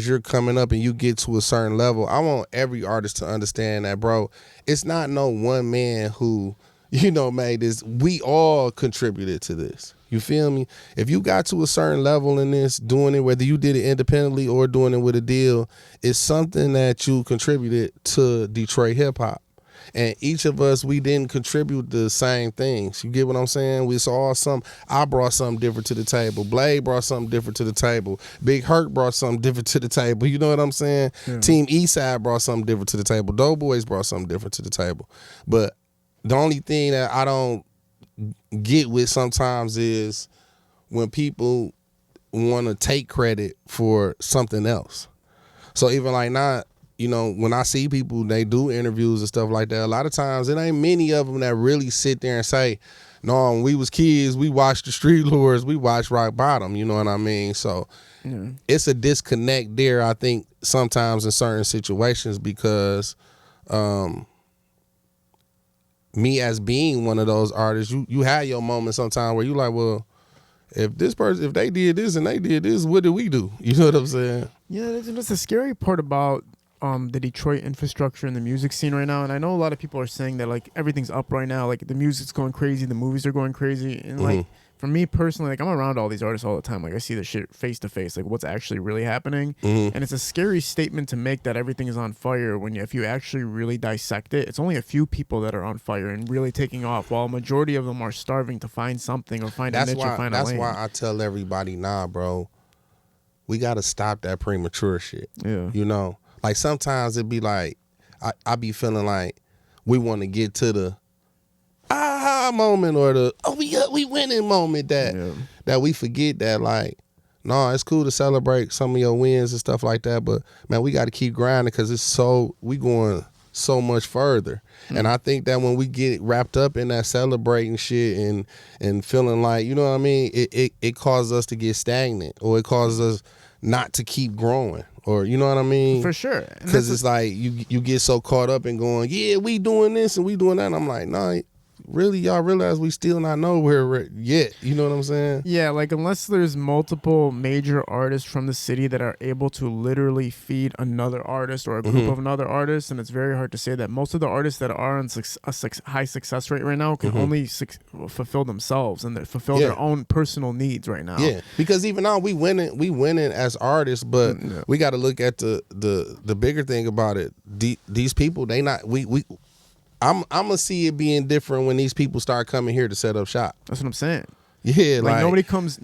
you're coming up and you get to a certain level, I want every artist to understand that, bro, it's not no one man who, made this. We all contributed to this. You feel me? If you got to a certain level in this, doing it, whether you did it independently or doing it with a deal, it's something that you contributed to Detroit hip hop. And each of us, we didn't contribute the same things. You get what I'm saying? We saw I brought something different to the table. Blade brought something different to the table. Big Herc brought something different to the table. You know what I'm saying? Yeah. Team Eastside brought something different to the table. Doughboyz brought something different to the table. But the only thing that I don't get with sometimes is when people want to take credit for something else. So even like not, when I see people, they do interviews and stuff like that, a lot of times it ain't many of them that really sit there and say, no, when we was kids, we watched the StreetLordz, we watched Rock Bottom, you know what I mean? So it's a disconnect there, I think, sometimes in certain situations because me as being one of those artists, you had your moment sometimes where you like, well, if they did this and they did this, what did we do? You know what I'm saying? Yeah, that's the scary part about the Detroit infrastructure and the music scene right now, and I know a lot of people are saying that like everything's up right now, like the music's going crazy, the movies are going crazy, and like for me personally, like I'm around all these artists all the time, like I see the shit face to face, like what's actually really happening, and it's a scary statement to make that everything is on fire when if you actually really dissect it, it's only a few people that are on fire and really taking off, while a majority of them are starving to find something or find a niche or find a lane. That's why I tell everybody, nah, bro, we gotta stop that premature shit. Yeah, you know. Like sometimes it'd be like I be feeling like we want to get to the aha moment or the we winning moment that we forget that like no, it's cool to celebrate some of your wins and stuff like that, but man, we got to keep grinding because we going so much further. And I think that when we get wrapped up in that celebrating shit and feeling like, you know what I mean, it causes us to get stagnant, or it causes us not to keep growing. Or you know what I mean? For sure. Because it's like you get so caught up in going, yeah, we doing this and we doing that. And I'm like, nah, really, y'all realize we still not know where we're at yet. You know what I'm saying? Yeah, like unless there's multiple major artists from the city that are able to literally feed another artist or a group of another artist, and it's very hard to say that most of the artists that are on a high success rate right now can only fulfill themselves and fulfill their own personal needs right now. Yeah, because even now we winning as artists, but we got to look at the bigger thing about it. These people, they not I'm gonna see it being different when these people start coming here to set up shop. That's what I'm saying. Yeah, like nobody comes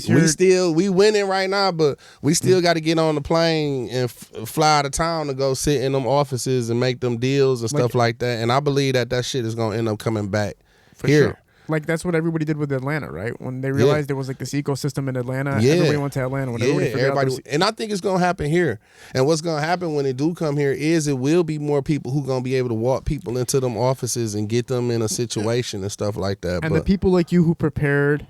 here. We winning right now, but we still got to get on the plane and fly out of town to go sit in them offices and make them deals and stuff like that. And I believe that shit is gonna end up coming back for here. Sure. Like that's what everybody did with Atlanta, right? When they realized there was like this ecosystem in Atlanta, everybody went to Atlanta. When everybody and I think it's gonna happen here. And what's gonna happen when they do come here is it will be more people who gonna be able to walk people into them offices and get them in a situation and stuff like that. And the people like you who prepared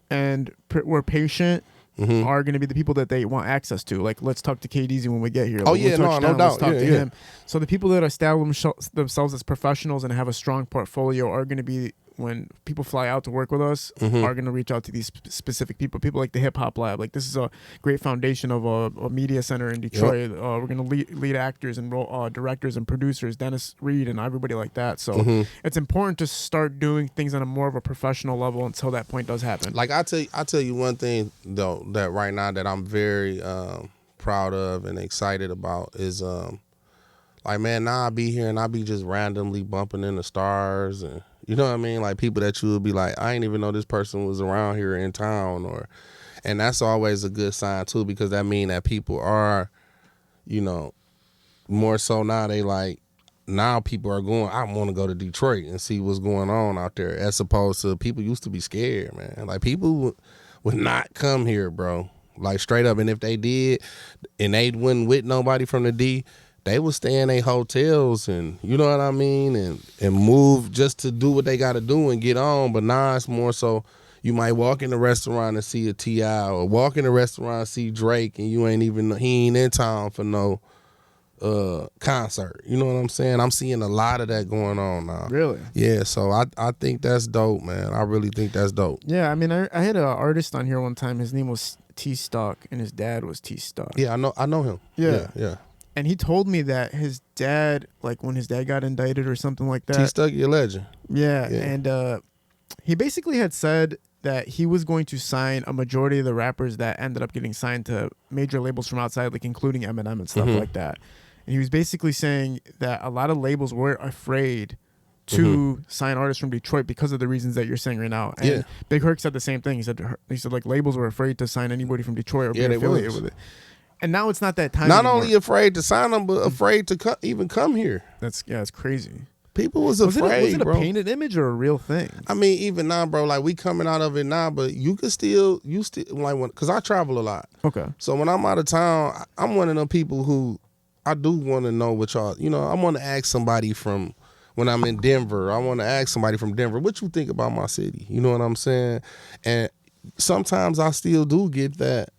and were patient are going to be the people that they want access to. Like, let's talk to Deezy when we get here. Like, no doubt. Let's talk to him. So the people that establish themselves as professionals and have a strong portfolio are going to be, when people fly out to work with us, are going to reach out to these specific people like the Hip Hop Lab. Like, this is a great foundation of a media center in Detroit. We're going to lead actors and directors and producers, Dennis Reed and everybody like that. So it's important to start doing things on a more of a professional level until that point does happen. Like I tell you one thing though, that right now that I'm very proud of and excited about is like, man, now I be here and I be just randomly bumping into stars, and you know what I mean? Like people that you would be like, I didn't even know this person was around here in town, and that's always a good sign too, because that mean that people are, you know, more so now they like, now people are going, I want to go to Detroit and see what's going on out there, as opposed to people used to be scared, man. Like people would not come here, bro. Like straight up. And if they did and they wouldn't with nobody from the D, they would stay in their hotels and, you know what I mean, and move just to do what they got to do and get on. But now it's more so you might walk in the restaurant and see a T.I. or walk in the restaurant and see Drake, and he ain't in town for no concert. You know what I'm saying? I'm seeing a lot of that going on now. Really? Yeah, so I think that's dope, man. I really think that's dope. Yeah, I mean, I had an artist on here one time. His name was T-Stock, and his dad was T-Stock. Yeah, I know him. Yeah. And he told me that his dad, like when his dad got indicted or something like that. T-Stock, your legend. Yeah, and he basically had said that he was going to sign a majority of the rappers that ended up getting signed to major labels from outside, like including Eminem and stuff like that. And he was basically saying that a lot of labels were afraid to sign artists from Detroit because of the reasons that you're saying right now. And Big Herc said the same thing. He said like labels were afraid to sign anybody from Detroit or be affiliated with it. And now it's not that time Not anymore. only afraid to sign them, but afraid to even come here. It's crazy. People was afraid, was it a bro. painted image or a real thing? I mean, even now, bro, like we coming out of it now, but you still like, because I travel a lot. Okay. So when I'm out of town, I'm one of them people who I do want to know what y'all, you know, I want to ask somebody from, when I'm in Denver, I want to ask somebody from Denver, what you think about my city? You know what I'm saying? And sometimes I still do get that,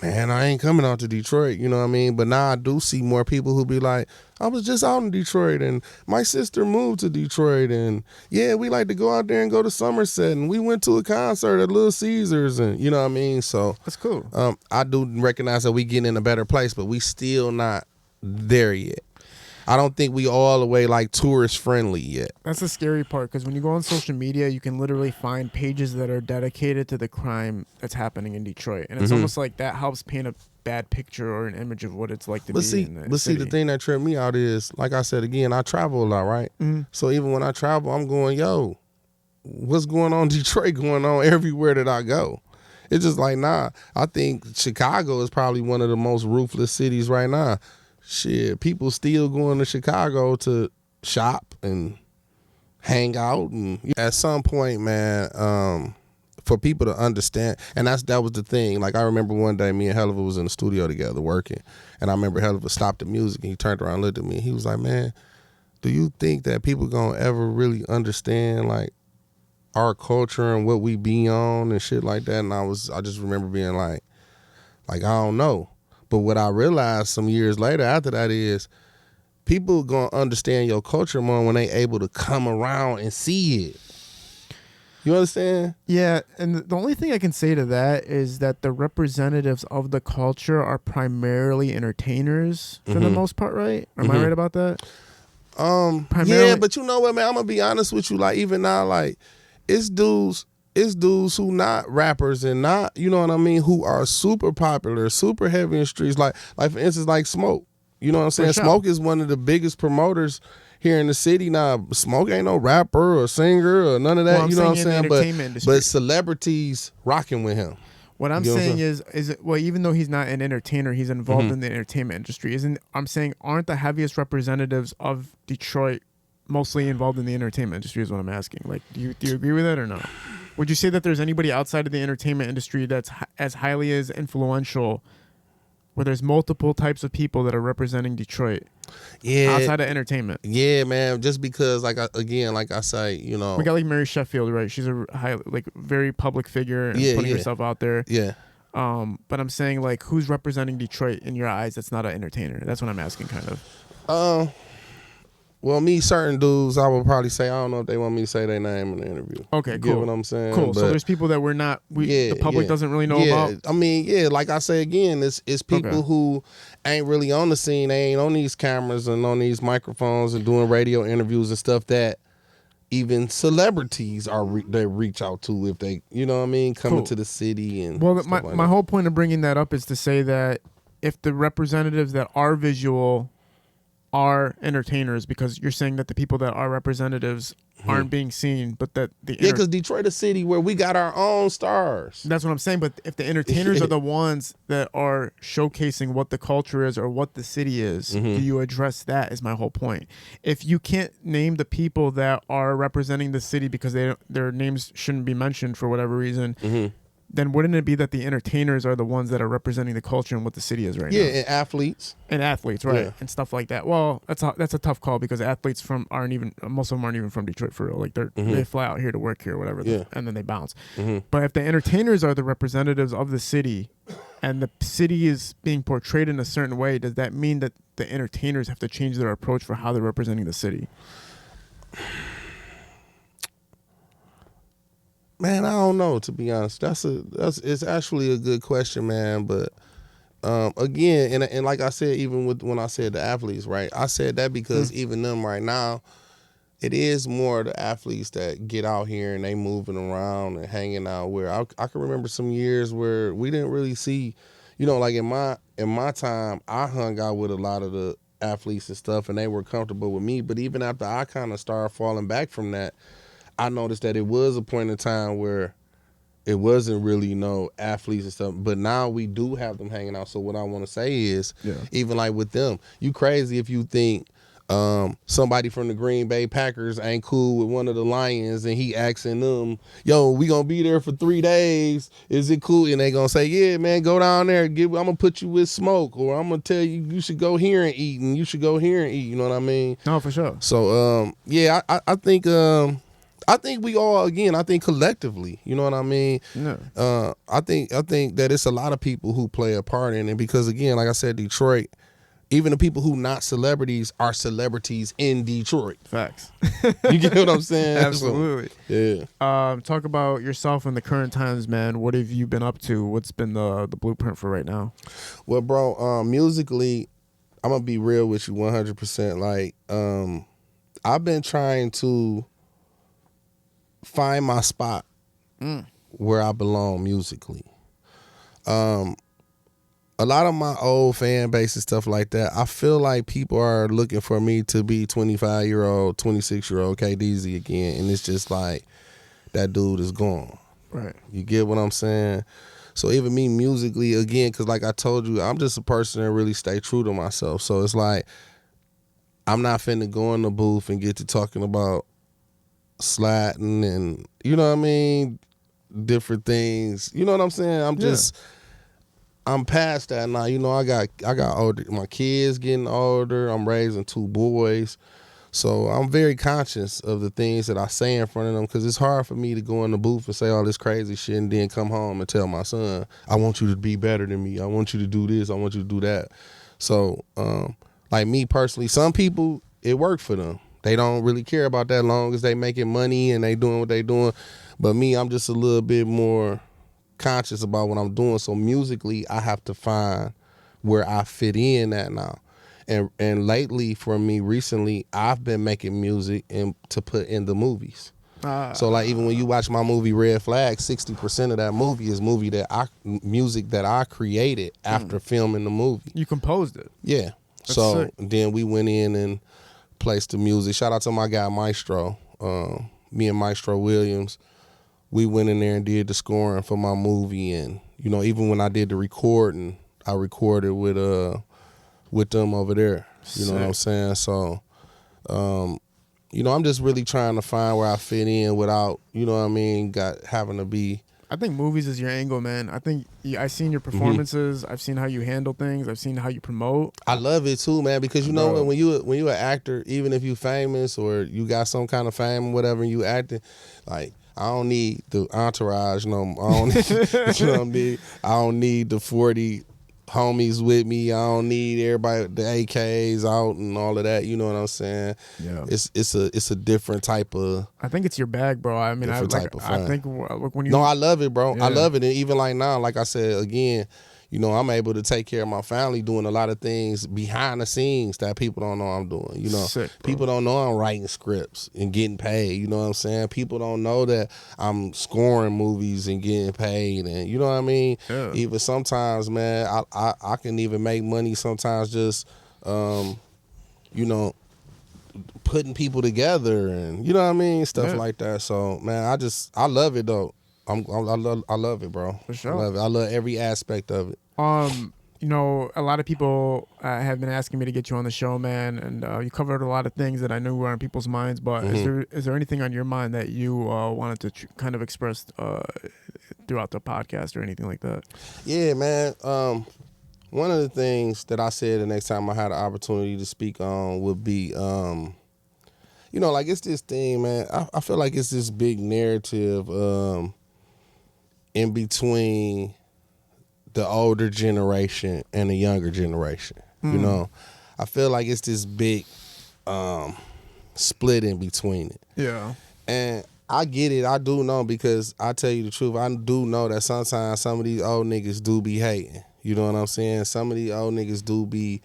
man, I ain't coming out to Detroit, you know what I mean? But now I do see more people who be like, I was just out in Detroit and my sister moved to Detroit and yeah, we like to go out there and go to Somerset and we went to a concert at Little Caesars and you know what I mean? So that's cool. I do recognize that we getting in a better place, but we still not there yet. I don't think we all the way like tourist friendly yet. That's the scary part, because when you go on social media, you can literally find pages that are dedicated to the crime that's happening in Detroit, and it's almost like that helps paint a bad picture or an image of what it's like to be in the city. See, the thing that tripped me out is, like I said again, I travel a lot, right? So even when I travel, I'm going, yo, what's going on in Detroit going on everywhere that I go? It's just like, nah, I think Chicago is probably one of the most ruthless cities right now. Shit, people still going to Chicago to shop and hang out, and at some point, man, for people to understand, and that was the thing. Like, I remember one day, me and Helluva was in the studio together working, and I remember Helluva stopped the music, and he turned around and looked at me, and he was like, man, do you think that people gonna ever really understand, like, our culture and what we be on and shit like that? And I just remember being like, I don't know. But what I realized some years later after that is people gonna understand your culture more when they able to come around and see it. You understand? Yeah, and the only thing I can say to that is that the representatives of the culture are primarily entertainers for the most part, right? Am I right about that? Yeah, but you know what, man? I'm gonna be honest with you. Like, even now, like, it's dudes who not rappers and not, you know what I mean, who are super popular, super heavy in streets. Like for instance, like Smoke. You know what I'm saying? Sure. Smoke is one of the biggest promoters here in the city. Now, Smoke ain't no rapper or singer or none of that. Well, you know what I'm saying? But celebrities rocking with him. What I'm saying is well, even though he's not an entertainer, he's involved in the entertainment industry. I'm saying, aren't the heaviest representatives of Detroit mostly involved in the entertainment industry is what I'm asking. Like, do you agree with that or not? Would you say that there's anybody outside of the entertainment industry that's as highly as influential, where there's multiple types of people that are representing Detroit outside of entertainment? Yeah, man. Just because, like I say, you know, we got like Mary Sheffield, right? She's a very public figure and putting herself out there. Yeah. But I'm saying, like, who's representing Detroit in your eyes that's not an entertainer? That's what I'm asking, kind of. Well, certain dudes, I would probably say, I don't know if they want me to say their name in the interview. Okay, cool. You get what I'm saying? Cool. But, so there's people that the public doesn't really know about? I mean, like I say again, it's people who ain't really on the scene. They ain't on these cameras and on these microphones and doing radio interviews and stuff that even celebrities they reach out to if they, you know what I mean, coming to the city. And well, my whole point of bringing that up is to say that if the representatives that are visual are entertainers, because you're saying that the people that are representatives aren't being seen, but that because Detroit is a city where we got our own stars. That's what I'm saying. But if the entertainers are the ones that are showcasing what the culture is or what the city is, do you address that? Is my whole point. If you can't name the people that are representing the city because their names shouldn't be mentioned for whatever reason, then wouldn't it be that the entertainers are the ones that are representing the culture and what the city is right now? Yeah, and athletes. And athletes, right, yeah. and stuff like that. Well, that's a tough call, because athletes most of them aren't even from Detroit for real. Like, they fly out here to work here, or whatever, and then they bounce. But if the entertainers are the representatives of the city, and the city is being portrayed in a certain way, does that mean that the entertainers have to change their approach for how they're representing the city? Man, I don't know, to be honest. It's actually a good question, man. But again, and like I said, even when I said the athletes, right? I said that because even them right now, it is more the athletes that get out here and they moving around and hanging out. Where I can remember some years where we didn't really see, you know, like in my time, I hung out with a lot of the athletes and stuff, and they were comfortable with me. But even after I kind of started falling back from that, I noticed that it was a point in time where it wasn't really no athletes and stuff, but now we do have them hanging out. So what I want to say is, even like with them, you crazy if you think somebody from the Green Bay Packers ain't cool with one of the Lions and he asking them, yo, we gonna be there for 3 days, is it cool? And they gonna say, yeah, man, go down there, I'm gonna put you with Smoke, or I'm gonna tell you should go here and eat, and you should go here and eat, you know what I mean? No, for sure. So I think we all, again, I think collectively, you know what I mean? Yeah. I think that it's a lot of people who play a part in it, because again, like I said, Detroit, even the people who not celebrities are celebrities in Detroit. Facts. You get what I'm saying? Absolutely. So, yeah. Talk about yourself in the current times, man. What have you been up to? What's been the blueprint for right now? Well, bro, musically, I'm gonna be real with you 100%. Like, I've been trying to find my spot where I belong musically. A lot of my old fan base and stuff like that, I feel like people are looking for me to be 25-year-old, 26-year-old Deezy again, and it's just like that dude is gone. Right. You get what I'm saying? So even me musically, again, because like I told you, I'm just a person that really stay true to myself. So it's like I'm not finna go in the booth and get to talking about sliding and, you know what I mean, different things. You know what I'm saying? I'm past that now. You know, I got older. My kids getting older. I'm raising 2 boys. So I'm very conscious of the things that I say in front of them, because it's hard for me to go in the booth and say all this crazy shit and then come home and tell my son, I want you to be better than me. I want you to do this. I want you to do that. So, like me personally, some people, it worked for them. They don't really care about that long as they making money and they doing what they doing. But me, I'm just a little bit more conscious about what I'm doing. So musically, I have to find where I fit in at now. And lately, for me, recently, I've been making music to put in the movies. So like even when you watch my movie Red Flag, 60% of that movie is music that I created after filming the movie. You composed it. Yeah. That's so sick. Then we went in and placed the music. Shout out to my guy Maestro. Me and Maestro Williams, we went in there and did the scoring for my movie. And you know, even when I did the recording, I recorded with them over there. You know what I'm saying? So, you know, I'm just really trying to find where I fit in without, you know what I mean, having to be. I think movies is your angle, man. I think I've seen your performances. I've seen how you handle things. I've seen how you promote. I love it too, man, because you know when you an actor, even if you famous or you got some kind of fame or whatever, and you acting, like I don't need the entourage, I don't need, you know what I mean? I don't need the 40 homies with me. I don't need everybody, the AKs out and all of that. You know what I'm saying? Yeah. It's a different type of. I think it's your bag, bro. I mean, I think when you. No, I love it, bro. Yeah. I love it, and even like now, like I said again, you know, I'm able to take care of my family doing a lot of things behind the scenes that people don't know I'm doing. You know, Sick, people don't know I'm writing scripts and getting paid. You know what I'm saying? People don't know that I'm scoring movies and getting paid, and you know what I mean. Yeah. Even sometimes, man, I can even make money sometimes just, you know, putting people together and you know what I mean, stuff like that. So, man, I love it though. I love it, bro. For sure. I love every aspect of it. You know, a lot of people have been asking me to get you on the show, man, and you covered a lot of things that I knew were on people's minds. But is there anything on your mind that you wanted to kind of express throughout the podcast or anything like that? Yeah, man. One of the things that I said the next time I had an opportunity to speak on would be, you know, like it's this thing, man. I feel like it's this big narrative in between the older generation and the younger generation. You know, I feel like it's this big split in between it. Yeah. And I get it. I do know, because I tell you the truth, I do know that sometimes some of these old niggas do be hating. You know what I'm saying? Some of these old niggas do be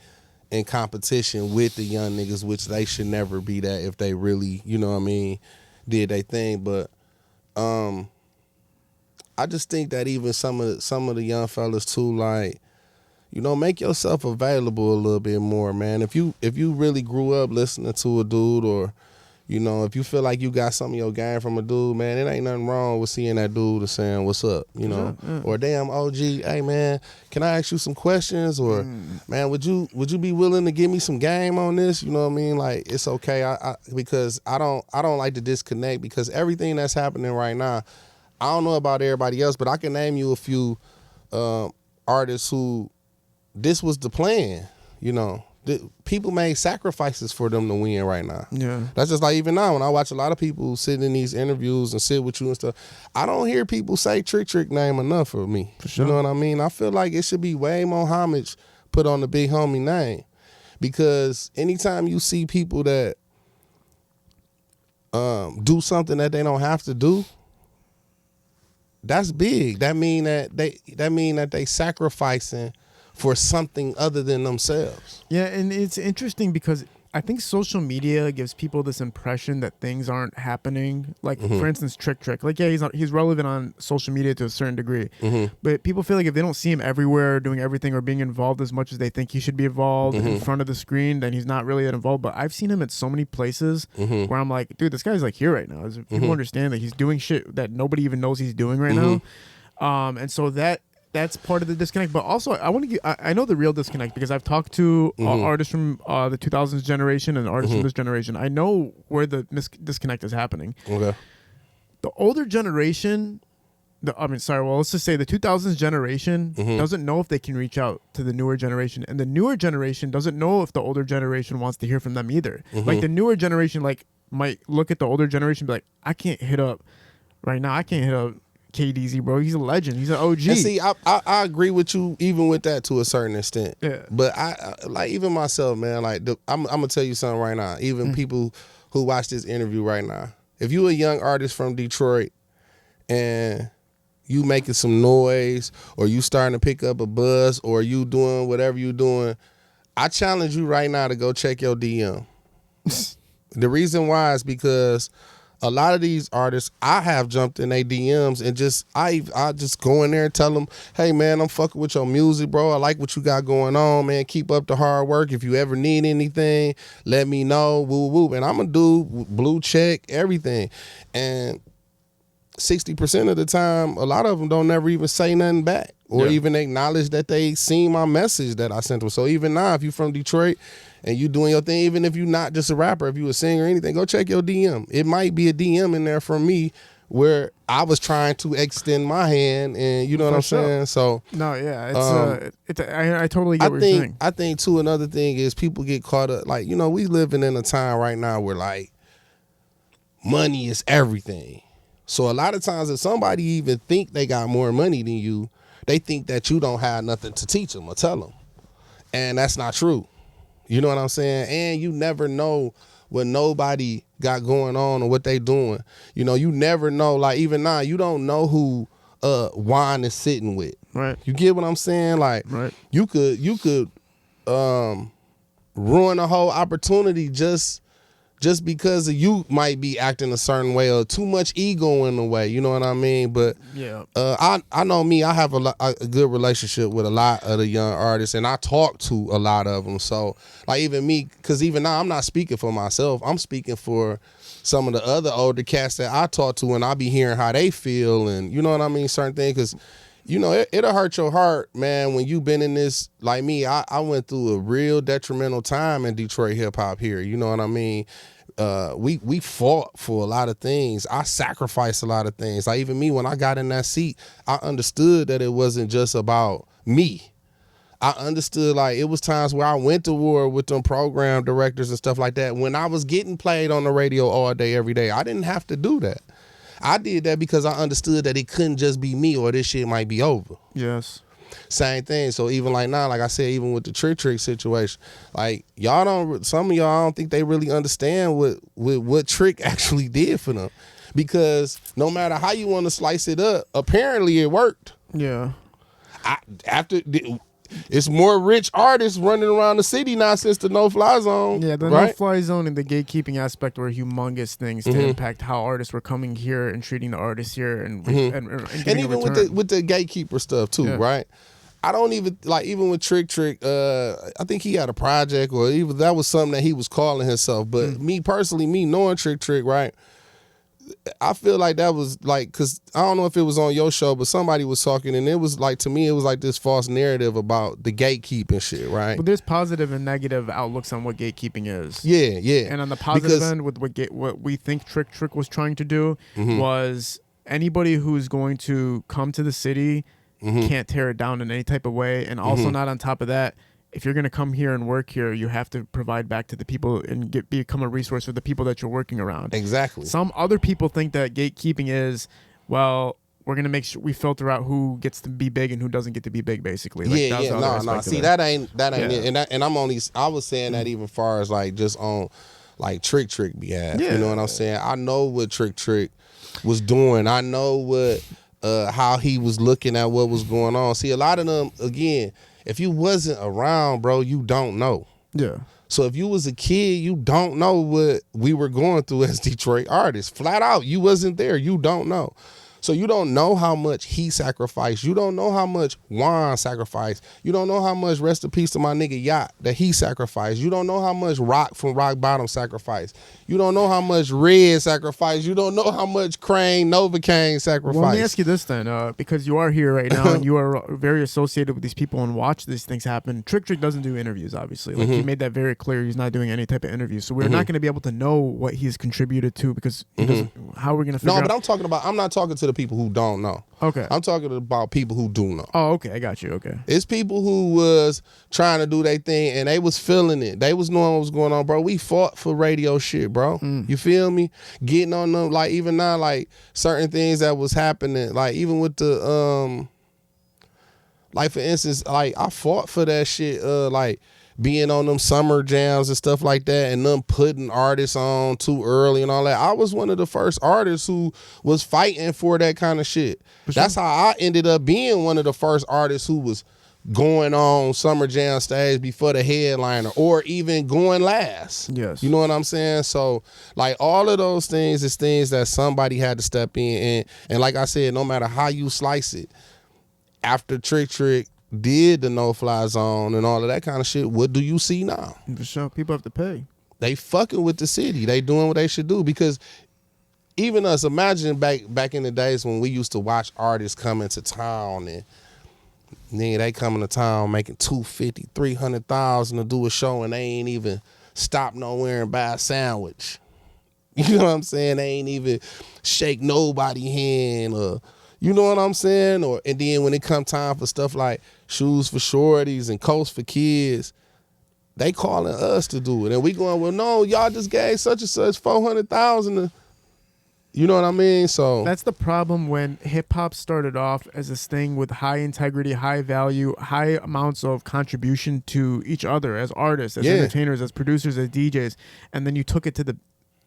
in competition with the young niggas, which they should never be that if they really, you know what I mean, did they thing. But I just think that even some of the young fellas too, like, you know, make yourself available a little bit more, man. If you really grew up listening to a dude, or, you know, if you feel like you got some of your game from a dude, man, it ain't nothing wrong with seeing that dude and saying, what's up, you know? Or damn OG, hey man, can I ask you some questions? Or man, would you be willing to give me some game on this? You know what I mean? Like, it's okay. Because I don't like to disconnect, because everything that's happening right now, I don't know about everybody else, but I can name you a few artists who this was the plan, you know. People made sacrifices for them to win right now. Yeah. That's just like even now when I watch a lot of people sit in these interviews and sit with you and stuff, I don't hear people say Trick name enough for me. For sure. You know what I mean? I feel like it should be way more homage put on the big homie name, because anytime you see people that do something that they don't have to do, that's big. That mean that they sacrificing for something other than themselves. Yeah, and it's interesting because I think social media gives people this impression that things aren't happening. Like, for instance, Trick. Like, yeah, he's relevant on social media to a certain degree. But people feel like if they don't see him everywhere doing everything or being involved as much as they think he should be involved in front of the screen, then he's not really that involved. But I've seen him at so many places where I'm like, dude, this guy's like here right now. People understand that he's doing shit that nobody even knows he's doing right now. And so that's part of the disconnect. But also, I know the real disconnect because I've talked to artists from the 2000s generation and artists from this generation. I know where the disconnect is happening. Okay. The older generation, let's just say the 2000s generation doesn't know if they can reach out to the newer generation. And the newer generation doesn't know if the older generation wants to hear from them either. Like, the newer generation might look at the older generation and be like, I can't hit up right now. I can't hit up KDZ, bro. He's a legend. He's an OG. And see, I agree with you even with that to a certain extent. Yeah. But I like, even myself, man, like I'm gonna tell you something right now. Even people who watch this interview right now, if you a young artist from Detroit and you making some noise or you starting to pick up a buzz or you doing whatever you doing, I challenge you right now to go check your DM. The reason why is because a lot of these artists, I have jumped in their DMs and I just go in there and tell them, hey, man, I'm fucking with your music, bro. I like what you got going on, man. Keep up the hard work. If you ever need anything, let me know. Woo, woo. And I'm going to do blue check, everything. And 60% of the time, a lot of them don't never even say nothing back or even acknowledge that they seen my message that I sent them. So even now, if you from Detroit and you doing your thing, even if you're not just a rapper, if you a singer or anything, go check your DM. It might be a DM in there from me where I was trying to extend my hand, and you know what I'm saying? So no, yeah, I totally get what you're saying. I think too, another thing is people get caught up, like, you know, we living in a time right now where like money is everything. So a lot of times if somebody even think they got more money than you, they think that you don't have nothing to teach them or tell them. And that's not true. You know what I'm saying? And you never know what nobody got going on or what they doing. You know, you never know. Like, even now, you don't know who Juan is sitting with. Right. You get what I'm saying? Like, right. you could ruin a whole opportunity just because you might be acting a certain way or too much ego in the way, you know what I mean? But yeah, I know me, I have a good relationship with a lot of the young artists, and I talk to a lot of them. So like even me, because even now I'm not speaking for myself, I'm speaking for some of the other older cats that I talk to, and I be hearing how they feel, and you know what I mean, certain things, because you know, it'll hurt your heart, man, when you been in this, like me, I went through a real detrimental time in Detroit hip-hop here, you know what I mean? We fought for a lot of things. I sacrificed a lot of things. Like even me, when I got in that seat, I understood that it wasn't just about me. I understood, like, it was times where I went to war with them program directors and stuff like that. When I was getting played on the radio all day, every day, I didn't have to do that. I did that because I understood that it couldn't just be me or this shit might be over. Yes. Same thing. So even like now, like I said, even with the Trick situation, like some of y'all, I don't think they really understand what Trick actually did for them. Because no matter how you want to slice it up, apparently it worked. Yeah. It's more rich artists running around the city now since the no-fly zone. Yeah, the no-fly zone and the gatekeeping aspect were humongous things to impact how artists were coming here and treating the artists here, and even with the gatekeeper stuff too, right? I don't even like, even with Trick. I think he had a project, or even that was something that he was calling himself. But me personally, me knowing Trick, right? I feel like that was like, because I don't know if it was on your show, but somebody was talking, and it was like, to me, it was like this false narrative about the gatekeeping shit, right? But there's positive and negative outlooks on what gatekeeping is. Yeah, yeah. And on the positive end, with what we think Trick was trying to do was anybody who's going to come to the city can't tear it down in any type of way. And also not on top of that, if you're going to come here and work here, you have to provide back to the people and become a resource for the people that you're working around. Exactly. Some other people think that gatekeeping is, well, we're going to make sure we filter out who gets to be big and who doesn't get to be big, basically. Like, no. See, that ain't it. And I was saying that even far as like just on like Trick behalf. Yeah. You know what I'm saying? I know what Trick was doing. I know what how he was looking at what was going on. See, a lot of them, again, if you wasn't around, bro, you don't know. Yeah. So if you was a kid, you don't know what we were going through as Detroit artists. Flat out, you wasn't there. You don't know. So you don't know how much he sacrificed. You don't know how much Juan sacrificed. You don't know how much, rest in peace to my nigga Yacht, that he sacrificed. You don't know how much Rock from Rock Bottom sacrificed. You don't know how much Red sacrificed. You don't know how much Crane, Novocaine sacrificed. Well, let me ask you this then, because you are here right now and you are very associated with these people and watch these things happen. Trick doesn't do interviews, obviously. Like he made that very clear. He's not doing any type of interviews. So we're not going to be able to know what he's contributed to because he doesn't, how are we going to figure out? No, but I'm not talking to the people who don't know. Okay. I'm talking about people who do know. Oh, okay. I got you. Okay. It's people who was trying to do their thing and they was feeling it. They was knowing what was going on, bro. We fought for radio shit, bro. You feel me? Getting on them, like even now, like certain things that was happening, like even with the like for instance, like I fought for that shit, like being on them summer jams and stuff like that, and them putting artists on too early and all that. I was one of the first artists who was fighting for that kind of shit. That's how I ended up being one of the first artists who was going on summer jam stage before the headliner or even going last. Yes. You know what I'm saying? So like all of those things is things that somebody had to step in, and like I said, no matter how you slice it, after Trick did the no-fly zone and all of that kind of shit, what do you see now? For sure. People have to pay. They fucking with the city. They doing what they should do, because even us, imagine back in the days when we used to watch artists come into town and then they come into town making $250,000, $300,000 to do a show and they ain't even stop nowhere and buy a sandwich. You know what I'm saying? They ain't even shake nobody hand, or you know what I'm saying? And then when it come time for stuff like shoes for shorties and coats for kids, they calling us to do it. And we going, well, no, y'all just gave such and such $400,000. You know what I mean? So that's the problem when hip hop started off as this thing with high integrity, high value, high amounts of contribution to each other as artists, as entertainers, as producers, as DJs, and then you took it to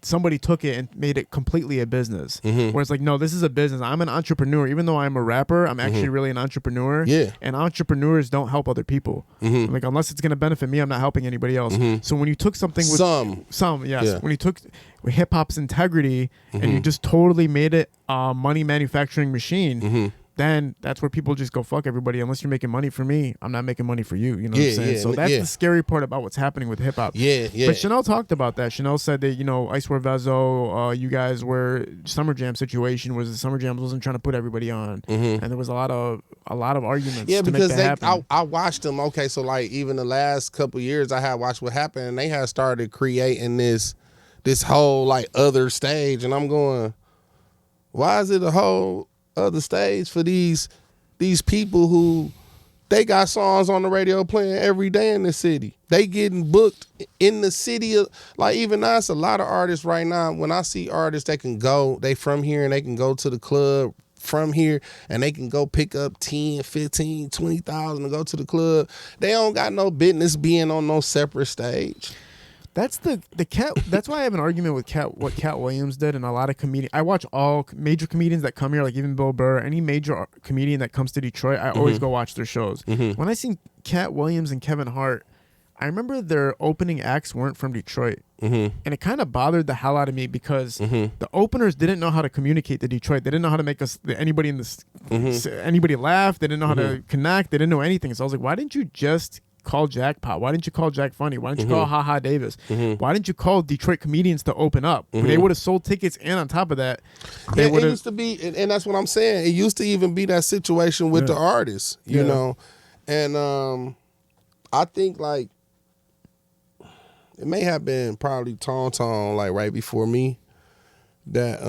somebody took it and made it completely a business. Where it's like, no, this is a business. I'm an entrepreneur. Even though I'm a rapper, I'm actually really an entrepreneur. Yeah. And entrepreneurs don't help other people. Like, unless it's going to benefit me, I'm not helping anybody else. So when you took something with some, yes. Yeah. When you took hip hop's integrity and you just totally made it a money manufacturing machine, then that's where people just go, fuck everybody. Unless you're making money for me, I'm not making money for you. You know what I'm saying? So that's the scary part about what's happening with hip hop. But Chanel talked about that. Chanel said that, you know, Icewood Vezo, you guys were Summer Jam situation was the Summer Jam wasn't trying to put everybody on, and there was a lot of arguments. Yeah, to because make that happen. I watched them. Okay, so like even the last couple of years, I had watched what happened, and they had started creating this whole like other stage, and I'm going, why is it a whole other stage for these people who they got songs on the radio playing every day in the city? They getting booked in the city. Like even now, it's a lot of artists right now. When I see artists that can go, they from here and they can go to the club from here and they can go pick up 10, 15, 20,000 to go to the club. They don't got no business being on no separate stage. That's the Cat. That's why I have an argument with what Cat Williams did, and a lot of comedians. I watch all major comedians that come here, like even Bill Burr. Any major comedian that comes to Detroit, I always go watch their shows. When I seen Cat Williams and Kevin Hart, I remember their opening acts weren't from Detroit, and it kind of bothered the hell out of me because the openers didn't know how to communicate to Detroit. They didn't know how to make anybody in this anybody laugh. They didn't know how to connect. They didn't know anything. So I was like, why didn't you just call Jackpot? Why didn't you call Jack Funny? Why didn't you call Ha Ha Davis? Why didn't you call Detroit comedians to open up? They would have sold tickets, and on top of that, they would have. It used to be, and that's what I'm saying. It used to even be that situation with the artists, you know, and I think like it may have been probably Tone like right before me that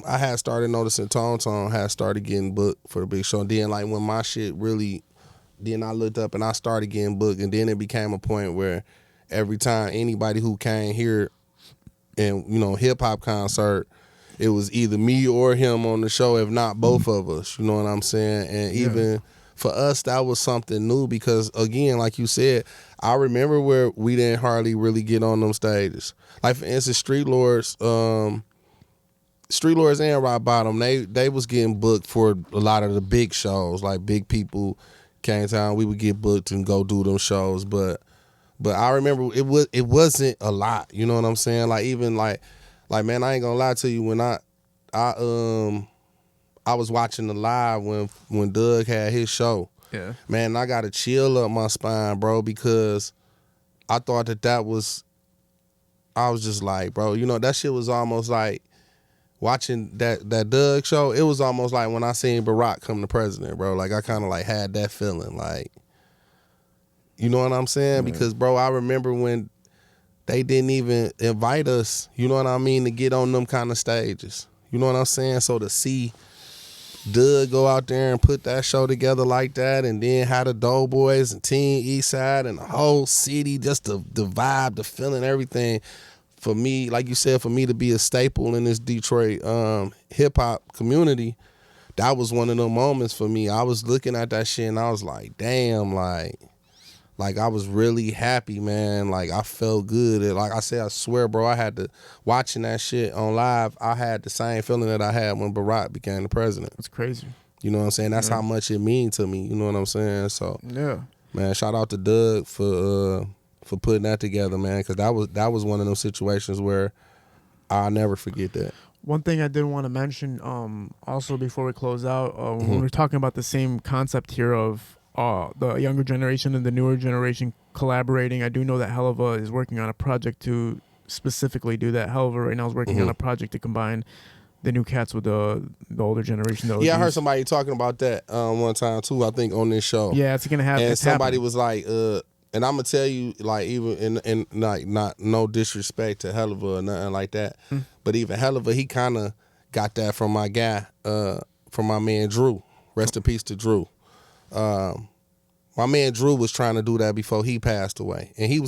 I had started noticing Tone had started getting booked for the big show. And then like when my shit really. Then I looked up and I started getting booked, and then it became a point where every time anybody who came here and, you know, hip hop concert, it was either me or him on the show, if not both of us. You know what I'm saying? And even for us, that was something new because, again, like you said, I remember where we didn't hardly really get on them stages. Like, for instance, Streetlordz and Rock Bottom, they was getting booked for a lot of the big shows, like big people came down, we would get booked and go do them shows. But I remember it wasn't a lot. You know what I'm saying? Like even like man, I ain't gonna lie to you. When I was watching the live when Doug had his show. Yeah. Man, I got a chill up my spine, bro, because I thought that was. I was just like, bro, you know, that shit was almost like watching that Doug show. It was almost like when I seen Barack come to president, bro. Like I kind of like had that feeling, like, you know what I'm saying? Yeah. Because, bro, I remember when they didn't even invite us, you know what I mean, to get on them kind of stages. You know what I'm saying? So to see Doug go out there and put that show together like that, and then have the Doughboyz and Team Eastside and the whole city, just the vibe, the feeling, everything. For me, like you said, for me to be a staple in this Detroit hip hop community, that was one of them moments for me. I was looking at that shit and I was like, damn, like I was really happy, man. Like I felt good. Like I said, I swear, bro, I had to, watching that shit on live, I had the same feeling that I had when Barack became the president. That's crazy. You know what I'm saying? That's how much it means to me. You know what I'm saying? So yeah, man, shout out to Doug for putting that together, man, because that was one of those situations where I'll never forget that. One thing I did want to mention, also before we close out, when we were talking about the same concept here of the younger generation and the newer generation collaborating, I do know that Helluva is working on a project to specifically do that. Helluva right now is working on a project to combine the new cats with the older generation. Yeah, I heard somebody talking about that one time too, I think, on this show. Yeah, it's going to happen. And somebody was like, and I'm gonna tell you, like, even in like, not no disrespect to Helluva or nothing like that, but even Helluva, he kind of got that from my guy, from my man Drew. Rest in peace to Drew. My man Drew was trying to do that before he passed away, and he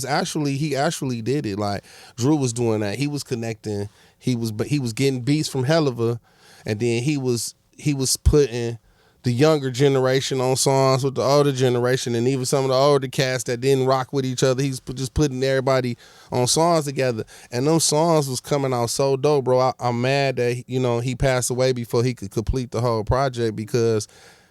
actually did it. Like Drew was doing that. He was connecting. He was getting beats from Helluva, and then he was putting the younger generation on songs with the older generation, and even some of the older cats that didn't rock with each other. He's just putting everybody on songs together, and those songs was coming out so dope, bro. I'm mad that, you know, he passed away before he could complete the whole project, because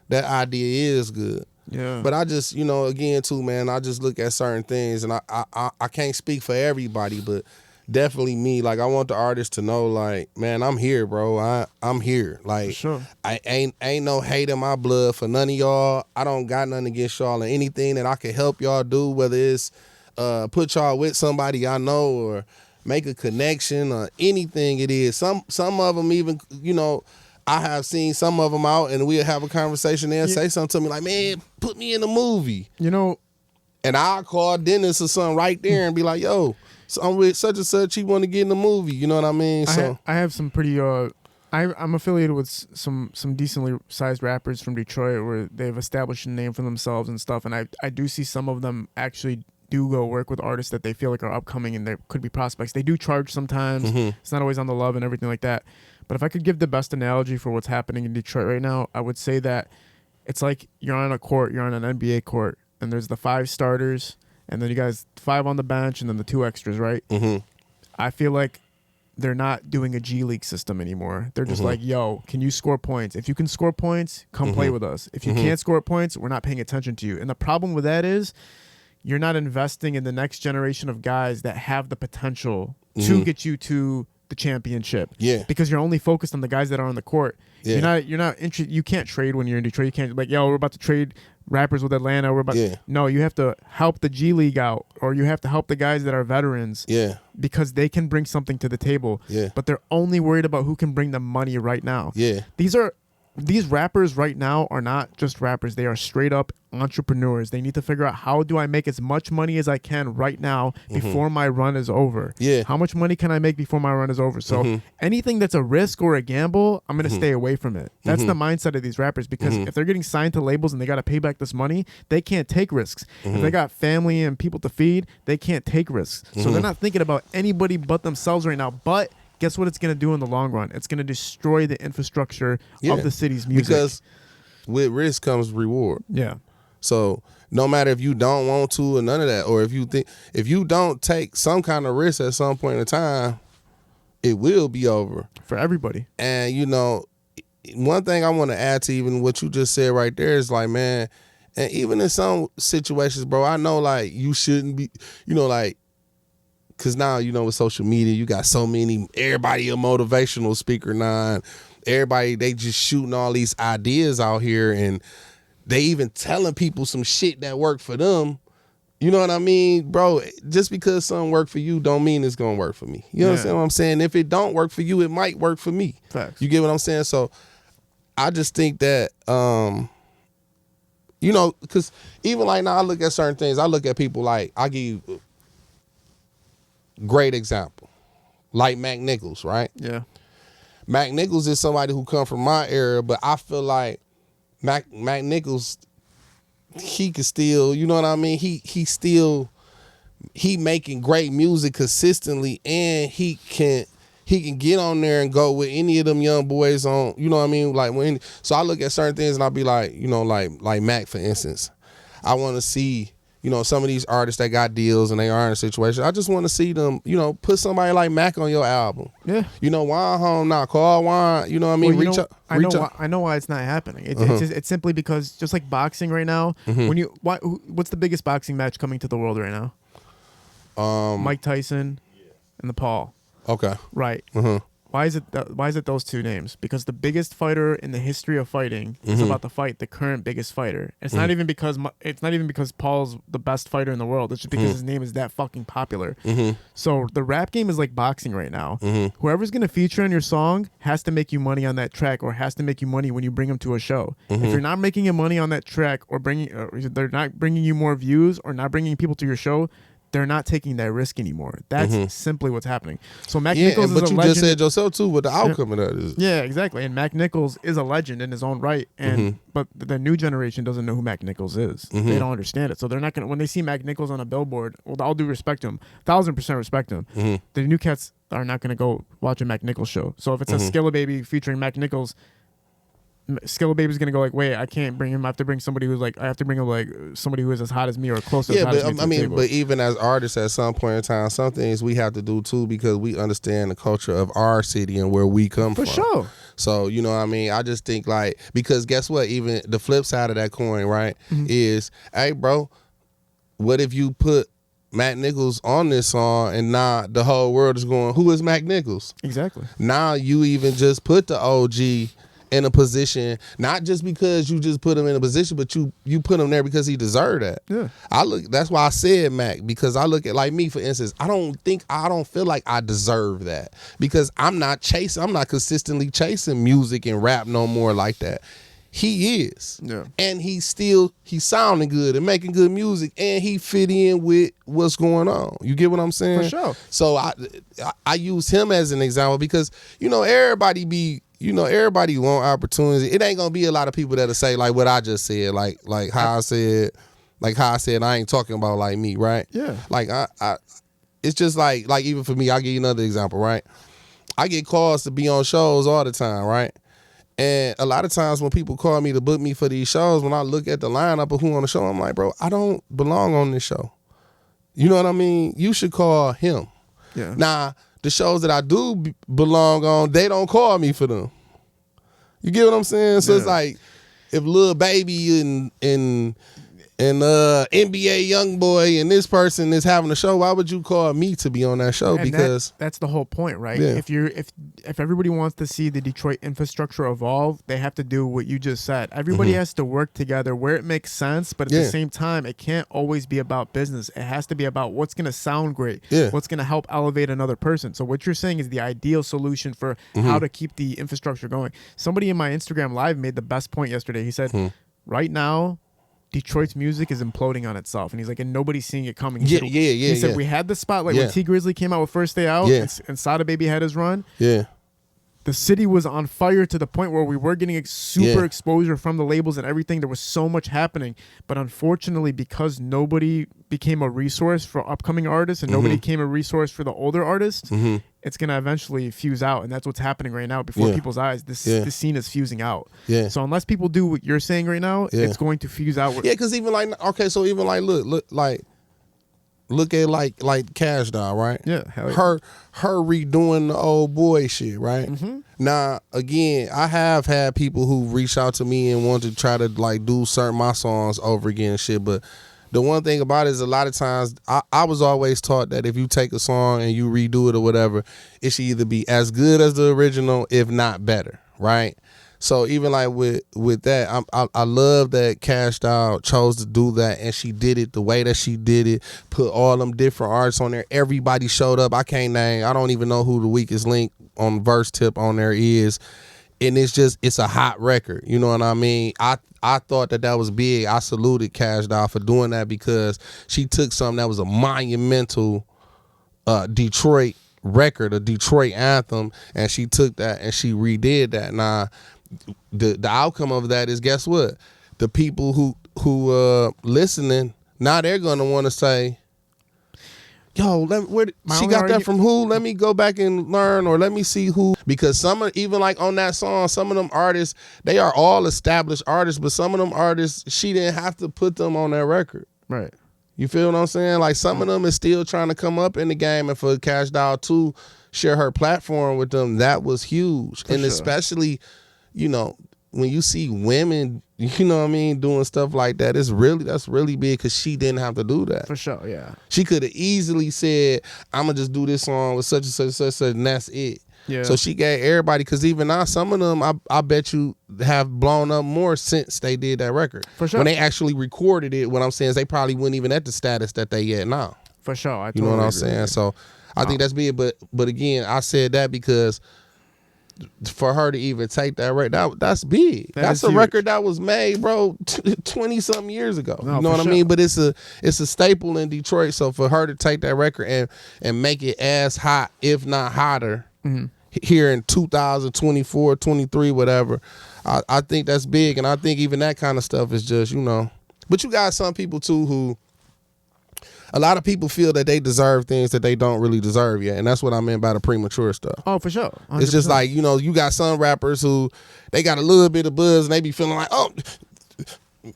that idea is good. Yeah. But I just, you know, again too, man, I just look at certain things, and I can't speak for everybody, but definitely me. Like, I want the artist to know, like, man, I'm here, bro. I'm here. Like, sure. I ain't no hate in my blood for none of y'all. I don't got nothing against y'all, and anything that I can help y'all do, whether it's put y'all with somebody I know or make a connection or anything it is. Some of them even, you know, I have seen some of them out, and we'll have a conversation there and say something to me like, man, put me in the movie. You know. And I'll call Dennis or something right there and be like, yo, so I'm with such and such, he want to get in the movie. You know what I mean? So I have some pretty I'm affiliated with some decently sized rappers from Detroit where they've established a name for themselves and stuff, and I do see some of them actually do go work with artists that they feel like are upcoming and there could be prospects. They do charge sometimes. It's not always on the love and everything like that. But if I could give the best analogy for what's happening in Detroit right now, I would say that it's like you're on a court, you're on an NBA court, and there's the 5 starters, and then you guys 5 on the bench, and then the 2 extras, right? I feel like they're not doing a G League system anymore. They're just like, yo, can you score points? If you can score points, come play with us. If you can't score points, we're not paying attention to you. And the problem with that is you're not investing in the next generation of guys that have the potential to get you to the championship. Yeah. Because you're only focused on the guys that are on the court. Yeah. You're not interested. You can't trade when you're in Detroit. You can't like, yo, we're about to trade rappers with Atlanta. No, you have to help the G League out, or you have to help the guys that are veterans. Yeah. Because they can bring something to the table. Yeah. But they're only worried about who can bring them money right now. Yeah. These rappers right now are not just rappers. They are straight up entrepreneurs. They need to figure out, how do I make as much money as I can right now before my run is over? Yeah. How much money can I make before my run is over? So anything that's a risk or a gamble, I'm going to stay away from it. That's the mindset of these rappers, because if they're getting signed to labels and they got to pay back this money, they can't take risks. If they got family and people to feed, they can't take risks. So they're not thinking about anybody but themselves right now. But guess what it's going to do in the long run? It's going to destroy the infrastructure of the city's music. Because with risk comes reward. Yeah. So no matter if you don't want to or none of that, or if you don't take some kind of risk at some point in time, it will be over. For everybody. And, you know, one thing I want to add to even what you just said right there is like, man, And even in some situations, bro, I know like you shouldn't be, you know, like, cause now, you know, with social media, you got so many, everybody a motivational speaker now, and everybody, they just shooting all these ideas out here, and they even telling people some shit that work for them. You know what I mean? Bro, just because something work for you don't mean it's gonna work for me. You understand what I'm saying? If it don't work for you, it might work for me. Facts. You get what I'm saying? So I just think that, you know, because even like now I look at certain things, I look at people like, I'll give you a great example. Like Mac Nichols, right? Yeah. Mac Nichols is somebody who come from my era, but I feel like Mac Nichols, he could still, you know what I mean? He making great music consistently, and he can get on there and go with any of them young boys on, you know what I mean? Like so I look at certain things and I'll be like, you know, like Mac, for instance. I want to see, you know, some of these artists that got deals and they are in a situation. I just want to see them, you know, put somebody like Mac on your album. Yeah. You know, Juan home now, call Juan, you know what I mean? Well, I know why it's not happening. It's simply because, just like boxing right now, what's the biggest boxing match coming to the world right now? Mike Tyson and the Paul. Okay. Right. Why is it those two names? Because the biggest fighter in the history of fighting is about to fight the current biggest fighter. It's not even because Paul's the best fighter in the world. It's just because his name is that fucking popular. So the rap game is like boxing right now. Whoever's gonna feature on your song has to make you money on that track, or has to make you money when you bring them to a show. If you're not making you money on that track, or they're not bringing you more views, or not bringing people to your show, they're not taking that risk anymore. That's simply what's happening. So Mac Nichols is a legend. But you just said yourself too what the outcome of that is. Yeah, exactly. And Mac Nichols is a legend in his own right. And but the new generation doesn't know who Mac Nichols is. They don't understand it. So they're not gonna, when they see Mac Nichols on a billboard, well, all due respect to him, 1000% respect to him. The new cats are not gonna go watch a Mac Nichols show. So if it's a Skilla Baby featuring Mac Nichols, Skilla Baby's gonna go like, wait, I can't bring him. I have to bring somebody who's like, I have to bring him like somebody who is as hot as me or close to as hot as me. Yeah, but I mean, but even as artists, at some point in time, some things we have to do too, because we understand the culture of our city and where we come from. For sure. So, you know what I mean? I just think like, because guess what? Even the flip side of that coin, right, is, hey, bro, what if you put Mac Nichols on this song and now the whole world is going, who is Mac Nichols? Exactly. Now you even just put the OG in a position, not just because you just put him in a position, but you put him there because he deserved that. Yeah. That's why I said Mac, because I look at, like me, for instance, I don't feel like I deserve that, because I'm not consistently chasing music and rap no more like that. He is. Yeah. And he's sounding good and making good music, and he fit in with what's going on. You get what I'm saying? For sure. So I use him as an example, because, you know, everybody want opportunities. It ain't gonna be a lot of people that'll say like what I just said, like how I said I ain't talking about like me, right? Yeah. Like I it's just like even for me, I'll give you another example, right? I get calls to be on shows all the time, right? And a lot of times when people call me to book me for these shows, when I look at the lineup of who on the show, I'm like, bro, I don't belong on this show. You know what I mean? You should call him. Yeah. Now, the shows that I do belong on, they don't call me for them. You get what I'm saying? So it's like, if Lil Baby and NBA Youngboy and this person is having a show, why would you call me to be on that show? And because that's the whole point, right? Yeah. If everybody wants to see the Detroit infrastructure evolve, they have to do what you just said. Everybody has to work together where it makes sense, but at the same time, it can't always be about business. It has to be about what's going to sound great, what's going to help elevate another person. So what you're saying is the ideal solution for how to keep the infrastructure going. Somebody in my Instagram Live made the best point yesterday. He said, right now, Detroit's music is imploding on itself, and he's like, and nobody's seeing it coming. He said we had the spotlight when T Grizzly came out with First Day Out, and Sada Baby had his run. Yeah, the city was on fire to the point where we were getting super exposure from the labels and everything. There was so much happening, but unfortunately, because nobody became a resource for upcoming artists and nobody became a resource for the older artists, it's gonna eventually fuse out, and that's what's happening right now before people's eyes. This scene is fusing out. Yeah. So unless people do what you're saying right now, it's going to fuse out. Yeah, because even like, okay, so even like look like look at like Cash Doll, right? Yeah, hell yeah. Her redoing the old boy shit, right? Mm-hmm. Now, again, I have had people who reach out to me and want to try to like do certain my songs over again and shit, but the one thing about it is a lot of times I was always taught that if you take a song and you redo it or whatever, it should either be as good as the original, if not better, right? So even like with that, I love that Cash Doll chose to do that, and she did it the way that she did it. Put all them different artists on there. Everybody showed up. I don't even know who the weakest link on verse tip on there is, and it's a hot record. You know what I mean? I thought that was big. I saluted Cash Doll for doing that because she took something that was a monumental Detroit record, a Detroit anthem, and she took that and she redid that. Now, the outcome of that is, guess what? The people who listening, now they're gonna want to say, yo, she got that from who? Let me go back and learn, or let me see who. Because even like on that song, some of them artists, they are all established artists, but some of them artists, she didn't have to put them on that record. Right. You feel what I'm saying? Like some of them is still trying to come up in the game, and for Cash Doll to share her platform with them, that was huge. And sure. Especially, you know, when you see women, you know what I mean, doing stuff like that, that's really big because she didn't have to do that. For sure, yeah. She could have easily said, I'm going to just do this song with such and such and such, and that's it. Yeah. So she gave everybody, because even now, some of them, I bet you have blown up more since they did that record. For sure. When they actually recorded it, what I'm saying is they probably weren't even at the status that they at now. For sure. You know what I'm saying? So I think that's big. But again, I said that because for her to even take that record, that's big. That's a record that was made, bro, 20-something years ago. No, you know what sure. I mean? But it's a staple in Detroit. So for her to take that record and make it as hot, if not hotter, here in 2024, 23, whatever, I think that's big. And I think even that kind of stuff is just, you know. But you got some people too who, a lot of people feel that they deserve things that they don't really deserve yet. And that's what I meant by the premature stuff. Oh, for sure. 100%. It's just like, you know, you got some rappers who, they got a little bit of buzz and they be feeling like, oh,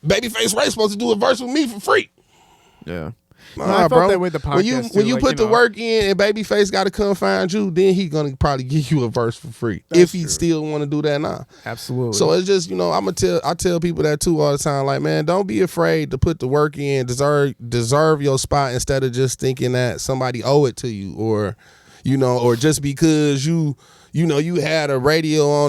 Babyface Ray's supposed to do a verse with me for free. Yeah. Nah, I felt bro. that with the podcast When you put the work in and Babyface got to come find you, then he gonna probably give you a verse for free. If he still want to do that now. Absolutely. So it's just, you know, I tell people that too all the time. Like, man, don't be afraid to put the work in, deserve your spot, instead of just thinking that somebody owe it to you, or, you know, or just because you had a radio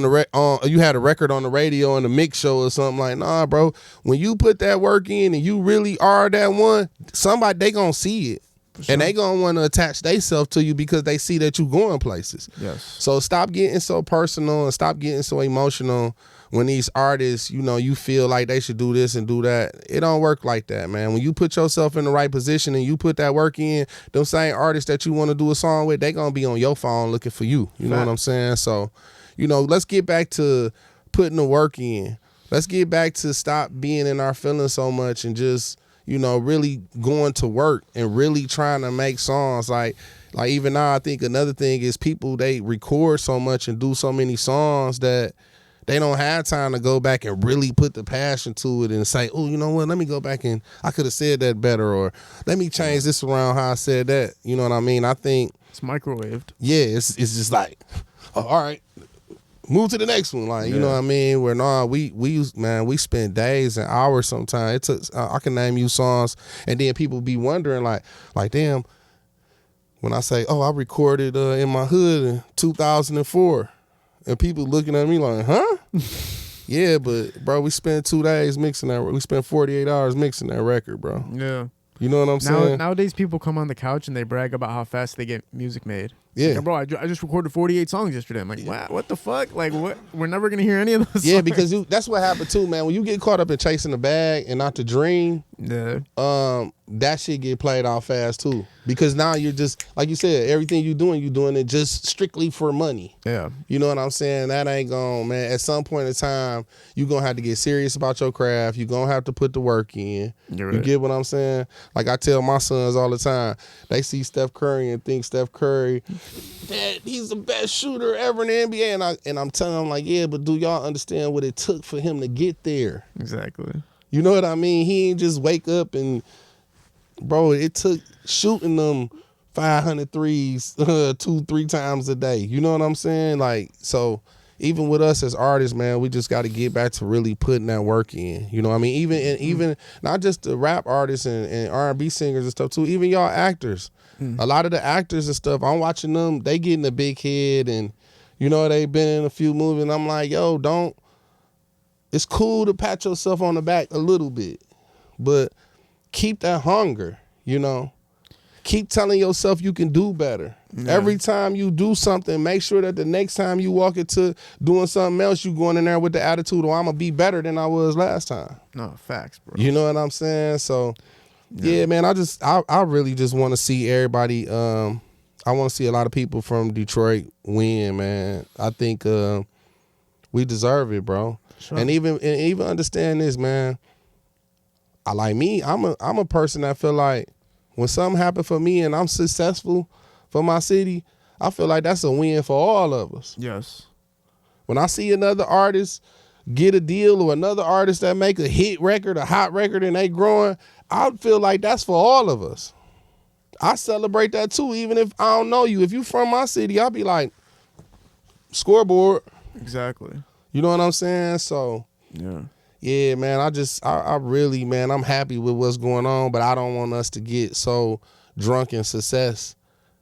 you had a record on the radio on the mix show or something. Like, nah, bro. When you put that work in and you really are that one, somebody, they gonna see it. Sure. And they gonna want to attach themselves to you because they see that you going places. Yes. So stop getting so personal and stop getting so emotional when these artists, you know, you feel like they should do this and do that. It don't work like that, man. When you put yourself in the right position and you put that work in, them same artists that you want to do a song with, they gonna be on your phone looking for you. You know what I'm saying? So, you know, let's get back to putting the work in. Let's get back to stop being in our feelings so much and just, you know, really going to work and really trying to make songs. Like even now, I think another thing is people, they record so much and do so many songs that they don't have time to go back and really put the passion to it and say, oh, you know what, let me go back and I could have said that better, or let me change this around how I said that. You know what I mean? I think it's microwaved. Yeah, it's just like, oh, all right, move to the next one. Like, you know what I mean? Where we spend days and hours sometimes. It took, I can name you songs, and then people be wondering like damn, when I say, oh, I recorded in my hood in 2004. And people looking at me like, huh? Yeah, but, bro, we spent 2 days mixing that. We spent 48 hours mixing that record, bro. Yeah. You know what I'm saying? Nowadays, people come on the couch and they brag about how fast they get music made. Yeah. Like, bro, I just recorded 48 songs yesterday. I'm like, wow, what the fuck? Like, what? We're never going to hear any of those songs. Because that's what happened, too, man. When you get caught up in chasing the bag and not the dream, that shit get played out fast, too. Because now you're just, like you said, everything you're doing it just strictly for money. Yeah. You know what I'm saying? That ain't gonna, man. At some point in time, you're going to have to get serious about your craft. You're going to have to put the work in. Right. You get what I'm saying? Like I tell my sons all the time, they see Steph Curry and think Steph Curry, Dad, he's the best shooter ever in the NBA. And I'm telling them, like, yeah, but do y'all understand what it took for him to get there? Exactly. You know what I mean? He ain't just wake up and, bro, it took shooting them 500 threes 2-3 times a day. You know what I'm saying? Like, so even with us as artists, man, we just got to get back to really putting that work in. You know what I mean? Even not just the rap artists and R&B singers and stuff too, even y'all actors. A lot of the actors and stuff, I'm watching them, they getting a big head and, you know, they been in a few movies and I'm like, yo, it's cool to pat yourself on the back a little bit, but keep that hunger, you know? Keep telling yourself you can do better. Yeah. Every time you do something, make sure that the next time you walk into doing something else, you going in there with the attitude, I'm going to be better than I was last time. No, facts, bro. You know what I'm saying? So, yeah man, I really just want to see everybody, I want to see a lot of people from Detroit win, man. I think we deserve it, bro. Sure. And even understand this, man. I'm a person that feel like when something happened for me and I'm successful for my city, I feel like that's a win for all of us. Yes. When I see another artist get a deal or another artist that make a hit record, a hot record, and they growing, I feel like that's for all of us. I celebrate that too, even if I don't know you. If you from my city, I'll be like, scoreboard. Exactly. You know what I'm saying? So, yeah, man, I really, man, I'm happy with what's going on, but I don't want us to get so drunk in success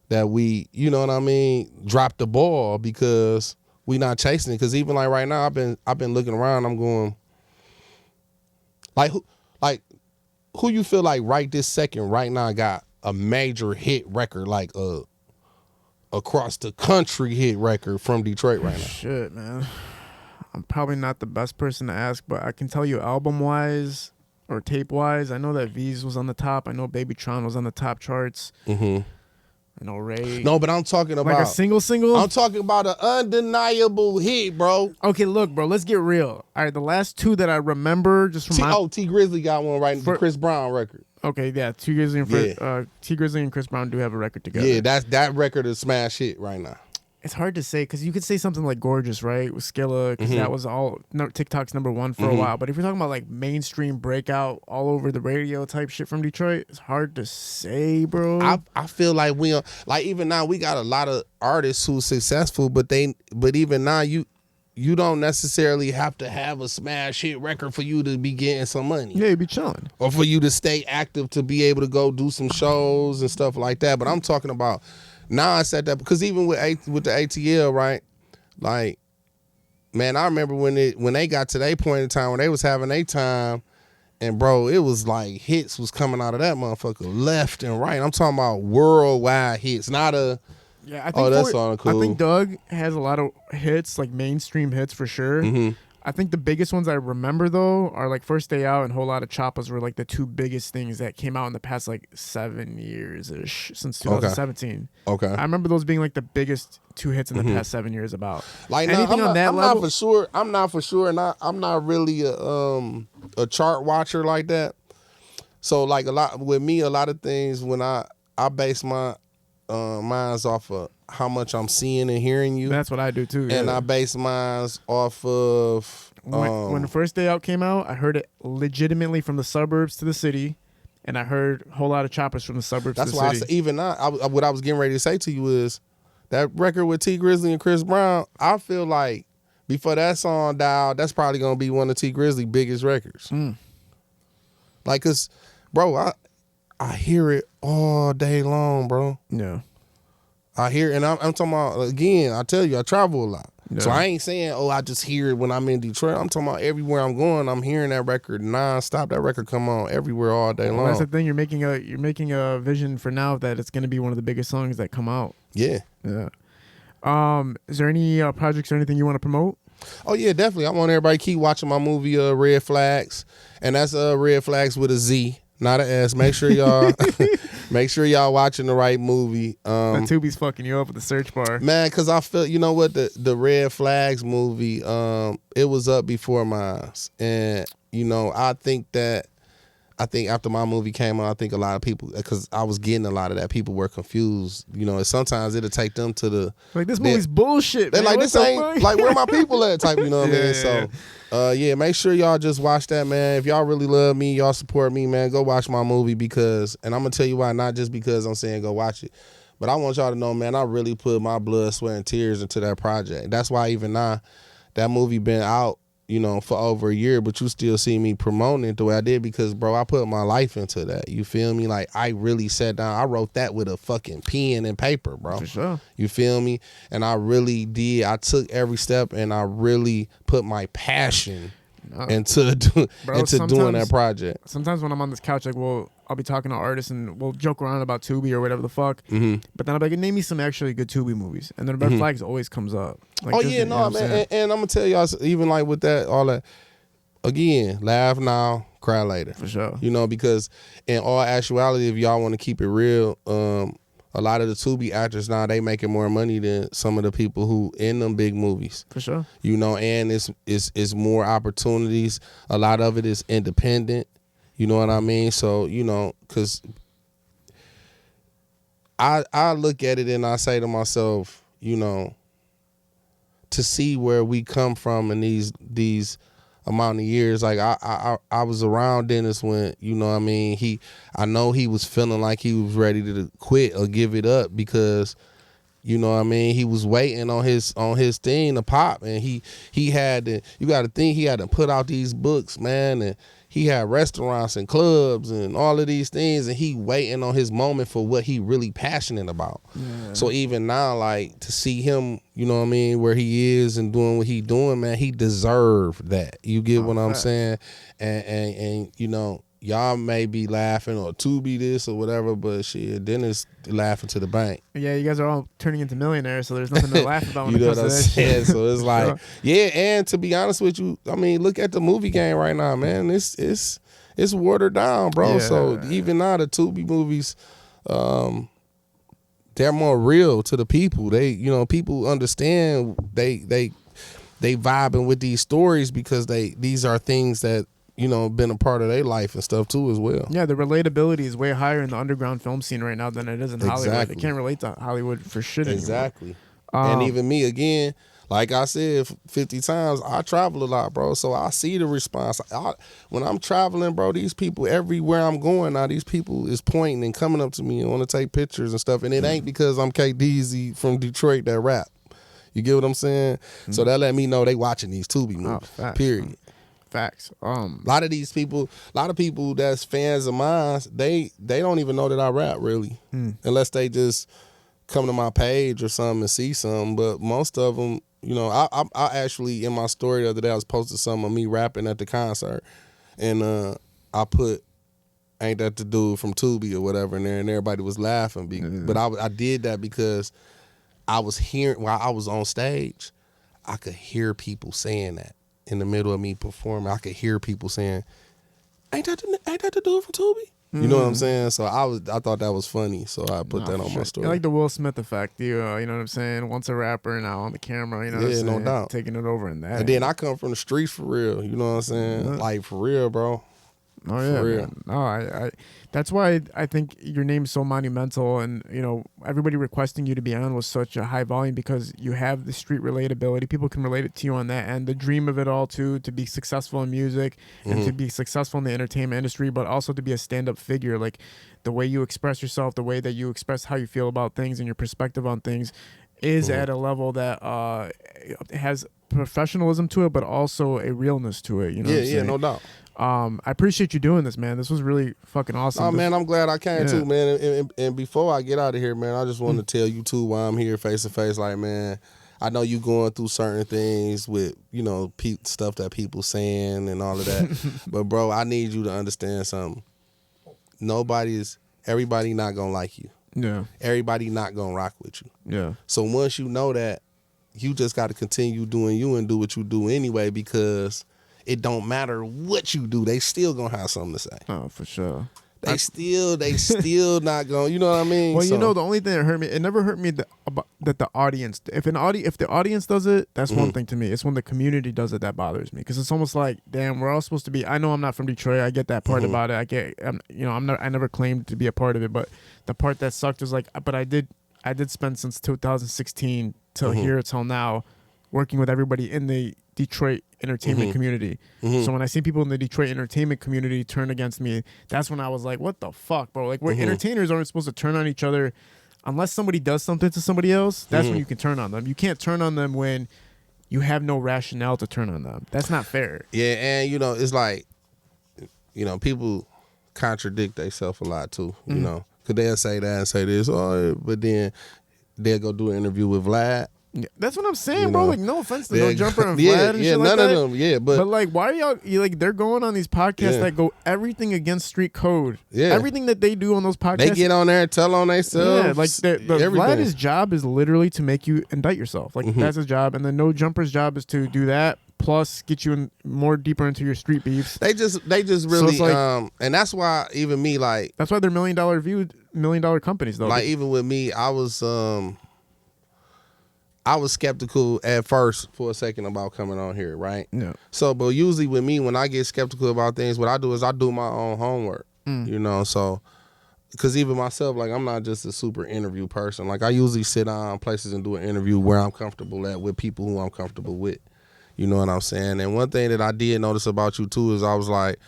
that we, you know what I mean, drop the ball because we not chasing it. Because even like right now, I've been looking around, I'm going, who you feel like right this second, right now, got a major hit record, like a across the country hit record from Detroit right now? Shit, man. I'm probably not the best person to ask, but I can tell you album-wise or tape-wise, I know that V's was on the top. I know Babytron was on the top charts. Mm-hmm. I know Ray. No, but I'm talking about... Like a single? I'm talking about an undeniable hit, bro. Okay, look, bro, let's get real. All right, the last two that I remember just from T Grizzly got one right, the Chris Brown record. Okay, yeah, T Grizzly and Chris Brown do have a record together. Yeah, that record is smash hit right now. It's hard to say because you could say something like Gorgeous, right? With Skilla, because that was TikTok's #1 for a while. But if you're talking about like mainstream breakout, all over the radio type shit from Detroit, it's hard to say, bro. I feel like even now we got a lot of artists who's successful, but even now you don't necessarily have to have a smash hit record for you to be getting some money. Yeah, you be chilling. Or for you to stay active to be able to go do some shows and stuff like that. But I'm talking about now I said that because even with the ATL, right? Like, man, I remember when they got to their point in time when they was having their time, and bro, it was like hits was coming out of that motherfucker left and right. I'm talking about worldwide hits, not a I think that's all cool. I think Doug has a lot of hits, like mainstream hits for sure. Mm-hmm. I think the biggest ones I remember though are like First Day Out and Whole Lotta Choppas were like the two biggest things that came out in the past like 7 years ish since 2017. Okay. I remember those being like the biggest two hits in the past 7 years about. Like anything on that level. I'm not for sure, and I'm not really a chart watcher like that. So like a lot of things when I base my mine's off of how much I'm seeing and hearing you. That's what I do too. And I base mine's off of when the First Day Out came out, I heard it legitimately from the suburbs to the city, and I heard a whole lot of choppers from the suburbs to the city. That's why even now, what I was getting ready to say to you is that record with T Grizzly and Chris Brown. I feel like before that song died, that's probably gonna be one of T Grizzly's biggest records. Like, cause, bro, I hear it all day long, bro. Yeah. I hear, and I'm talking about, again, I tell you, I travel a lot. Yeah. So I ain't saying, I just hear it when I'm in Detroit. I'm talking about everywhere I'm going, I'm hearing that record nonstop. That record come on everywhere all day long. That's the thing. You're making a vision for now that it's going to be one of the biggest songs that come out. Yeah. Yeah. Is there any projects or anything you want to promote? Oh, yeah, definitely. I want everybody to keep watching my movie, Red Flagz. And that's Red Flagz with a Z. Not an S. Make sure y'all watching the right movie. The Tubi's fucking you up with the search bar. Man, because I feel, you know what, the Red Flagz movie, it was up before mine. And, you know, I think that I think after my movie came out, I think a lot of people, because I was getting a lot of that, people were confused. You know, and sometimes it'll take them to the like this movie's bullshit. They're man. like, What this the ain't fuck? like where my people at type. You know what I mean? Yeah. So, yeah, make sure y'all just watch that, man. If y'all really love me, y'all support me, man. Go watch my movie because, and I'm gonna tell you why. Not just because I'm saying go watch it, but I want y'all to know, man. I really put my blood, sweat, and tears into that project. That's why even now, that movie been out, you know, for over a year, but you still see me promoting it the way I did because, bro, I put my life into that. You feel me? Like, I really sat down. I wrote that with a fucking pen and paper, bro. For sure. You feel me? And I really did. I took every step and I really put my passion into doing that project. Sometimes when I'm on this couch, like, I'll be talking to artists and we'll joke around about Tubi or whatever the fuck. Mm-hmm. But then I'll be like, name me some actually good Tubi movies. And then Red Flagz always comes up. Like, Oh, just, yeah, you know no, what I'm man. And I'm going to tell y'all, even like with that, all that, again, laugh now, cry later. For sure. You know, because in all actuality, if y'all want to keep it real, a lot of the Tubi actors now, they making more money than some of the people who in them big movies. For sure. You know, and it's more opportunities. A lot of it is independent. You know what I mean? So, you know, because I look at it and I say to myself, you know, to see where we come from in these amount of years, like I was around Dennis when, you know what I mean, I know he was feeling like he was ready to quit or give it up because, you know what I mean, he was waiting on his thing to pop, and he had to, you got to think, he had to put out these books, man, and he had restaurants and clubs and all of these things, and he waiting on his moment for what he really passionate about. Yeah. So even now, like, to see him, you know what I mean, where he is and doing what he doing, man, he deserved that. You get what I'm saying? And you know, y'all may be laughing or Tubi this or whatever, but shit, Dennis laughing to the bank. Yeah, you guys are all turning into millionaires, so there's nothing to laugh about when you it know comes what to I'm that saying? shit. So it's like, yeah, and to be honest with you, I mean, look at the movie game right now, man. It's watered down, bro. Yeah. So even now, the Tubi movies, they're more real to the people. They, you know, people understand they vibing with these stories because these are things that, you know, been a part of their life and stuff too as well. Yeah, the relatability is way higher in the underground film scene right now than it is in Hollywood. Exactly. They can't relate to Hollywood for shit anymore. Exactly. And even me, again, like I said 50 times, I travel a lot, bro. So I see the response. When I'm traveling, bro, these people, everywhere I'm going now, these people is pointing and coming up to me and want to take pictures and stuff. And it ain't because I'm Deezy from Detroit that rap. You get what I'm saying? Mm-hmm. So that let me know they watching these Tubi movies, period. Facts. A lot of people that's fans of mine, they don't even know that I rap really, unless they just come to my page or something and see something. But most of them, you know, I actually, in my story the other day, I was posting something of me rapping at the concert, and I put "Ain't that the dude from Tubi" or whatever in there, and everybody was laughing. But I did that because I was hearing, while I was on stage, I could hear people saying that. In the middle of me performing, I could hear people saying, ain't that the dude from Tubi? You know what I'm saying? So I thought that was funny, so I put that on my story. I like the Will Smith effect. You know what I'm saying? Once a rapper, now on the camera, you know what I'm saying? No doubt. Taking it over in that. And then I come from the streets for real, you know what I'm saying? Like, for real, bro. Oh, yeah, for real. Man. No, I that's why I think your name's so monumental, and, you know, everybody requesting you to be on was such a high volume because you have the street relatability. People can relate it to you on that end. The dream of it all, too, to be successful in music and to be successful in the entertainment industry, but also to be a stand-up figure. Like, the way you express yourself, the way that you express how you feel about things and your perspective on things is at a level that has professionalism to it, but also a realness to it. You know what I'm saying? No doubt. I appreciate you doing this, man. This was really fucking awesome. Oh, man, I'm glad I came too, man. And before I get out of here, man, I just want to tell you too why I'm here face to face. Like, man, I know you going through certain things with, you know, stuff that people saying and all of that. But, bro, I need you to understand something. Everybody not gonna like you. Yeah. Everybody not gonna rock with you. Yeah. So once you know that, you just got to continue doing you and do what you do anyway, because it don't matter what you do, they still gonna have something to say. Oh, for sure. They still not going. You know what I mean? Well, So, you know, the only thing that hurt me, it never hurt me that the audience. If the audience does it, that's one thing to me. It's when the community does it that bothers me, because it's almost like, damn, we're all supposed to be. I know I'm not from Detroit. I get that part about it. I never claimed to be a part of it, but the part that sucked was like, but I did spend since 2016 till here till now, working with everybody in the Detroit entertainment community. So when I see people in the Detroit entertainment community turn against me, that's when I was like, what the fuck, bro? Like, we're entertainers aren't supposed to turn on each other unless somebody does something to somebody else. That's when you can turn on them. You can't turn on them when you have no rationale to turn on them. That's not fair. Yeah, and it's like, people contradict themselves a lot too, you know, because they'll say that and say this, but then they'll go do an interview with Vlad. Yeah, that's what I'm saying, bro. Like, no offense to No Jumper and Vlad and shit none like that. of them. But like, why are y'all they're going on these podcasts that go everything against street code. Yeah, everything that they do on those podcasts. They get on there and tell on themselves. Yeah, like Vlad's job is literally to make you indict yourself. Like that's his job, and then No Jumper's job is to do that. Plus, get you in more deeper into your street beefs. They just really so and that's why even me, like, that's why they're $1 million companies though. Like, even with me, I was skeptical at first for a second about coming on here, right? Yeah. So, but usually with me, when I get skeptical about things, what I do is I do my own homework, so, because even myself, like, I'm not just a super interview person. Like, I usually sit on places and do an interview where I'm comfortable at with people who I'm comfortable with. You know what I'm saying? And one thing that I did notice about you too is I was like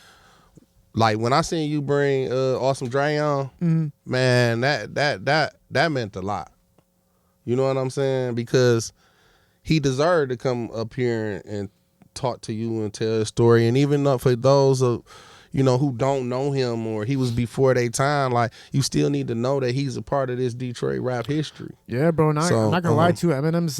when I seen you bring Awesome Dre on, man, that meant a lot. You know what I'm saying? Because he deserved to come up here and talk to you and tell his story. And even for those who don't know him or he was before their time, like, you still need to know that he's a part of this Detroit rap history. Yeah, bro. I'm not gonna lie to you. Eminem's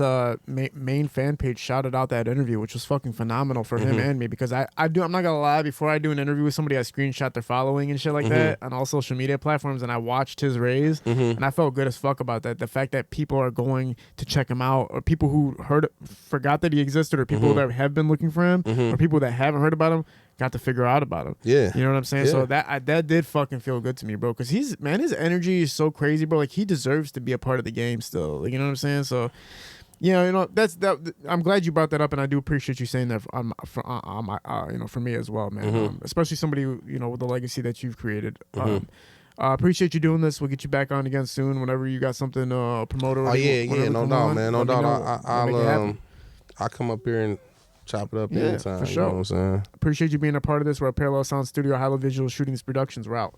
main fan page shouted out that interview, which was fucking phenomenal for him and me, because I'm not gonna lie, before I do an interview with somebody, I screenshot their following and shit like that on all social media platforms, and I watched his raise, and I felt good as fuck about that. The fact that people are going to check him out, or people who forgot that he existed, or people that have been looking for him, or people that haven't heard about him, got to figure out about him. Yeah. You know what I'm saying? Yeah. So that did fucking feel good to me, bro. Because his energy is so crazy, bro. Like, he deserves to be a part of the game still. Like, you know what I'm saying? So, that's that. I'm glad you brought that up, and I do appreciate you saying that for me as well, man. Especially somebody with the legacy that you've created. Appreciate you doing this. We'll get you back on again soon whenever you got something to promote. No doubt, man. No doubt. I'll come up here and chop it up anytime. For sure. You know what I'm saying? Appreciate you being a part of this. We're at Parallel Sound Studio, High Level Visual Shooting Productions. We're out.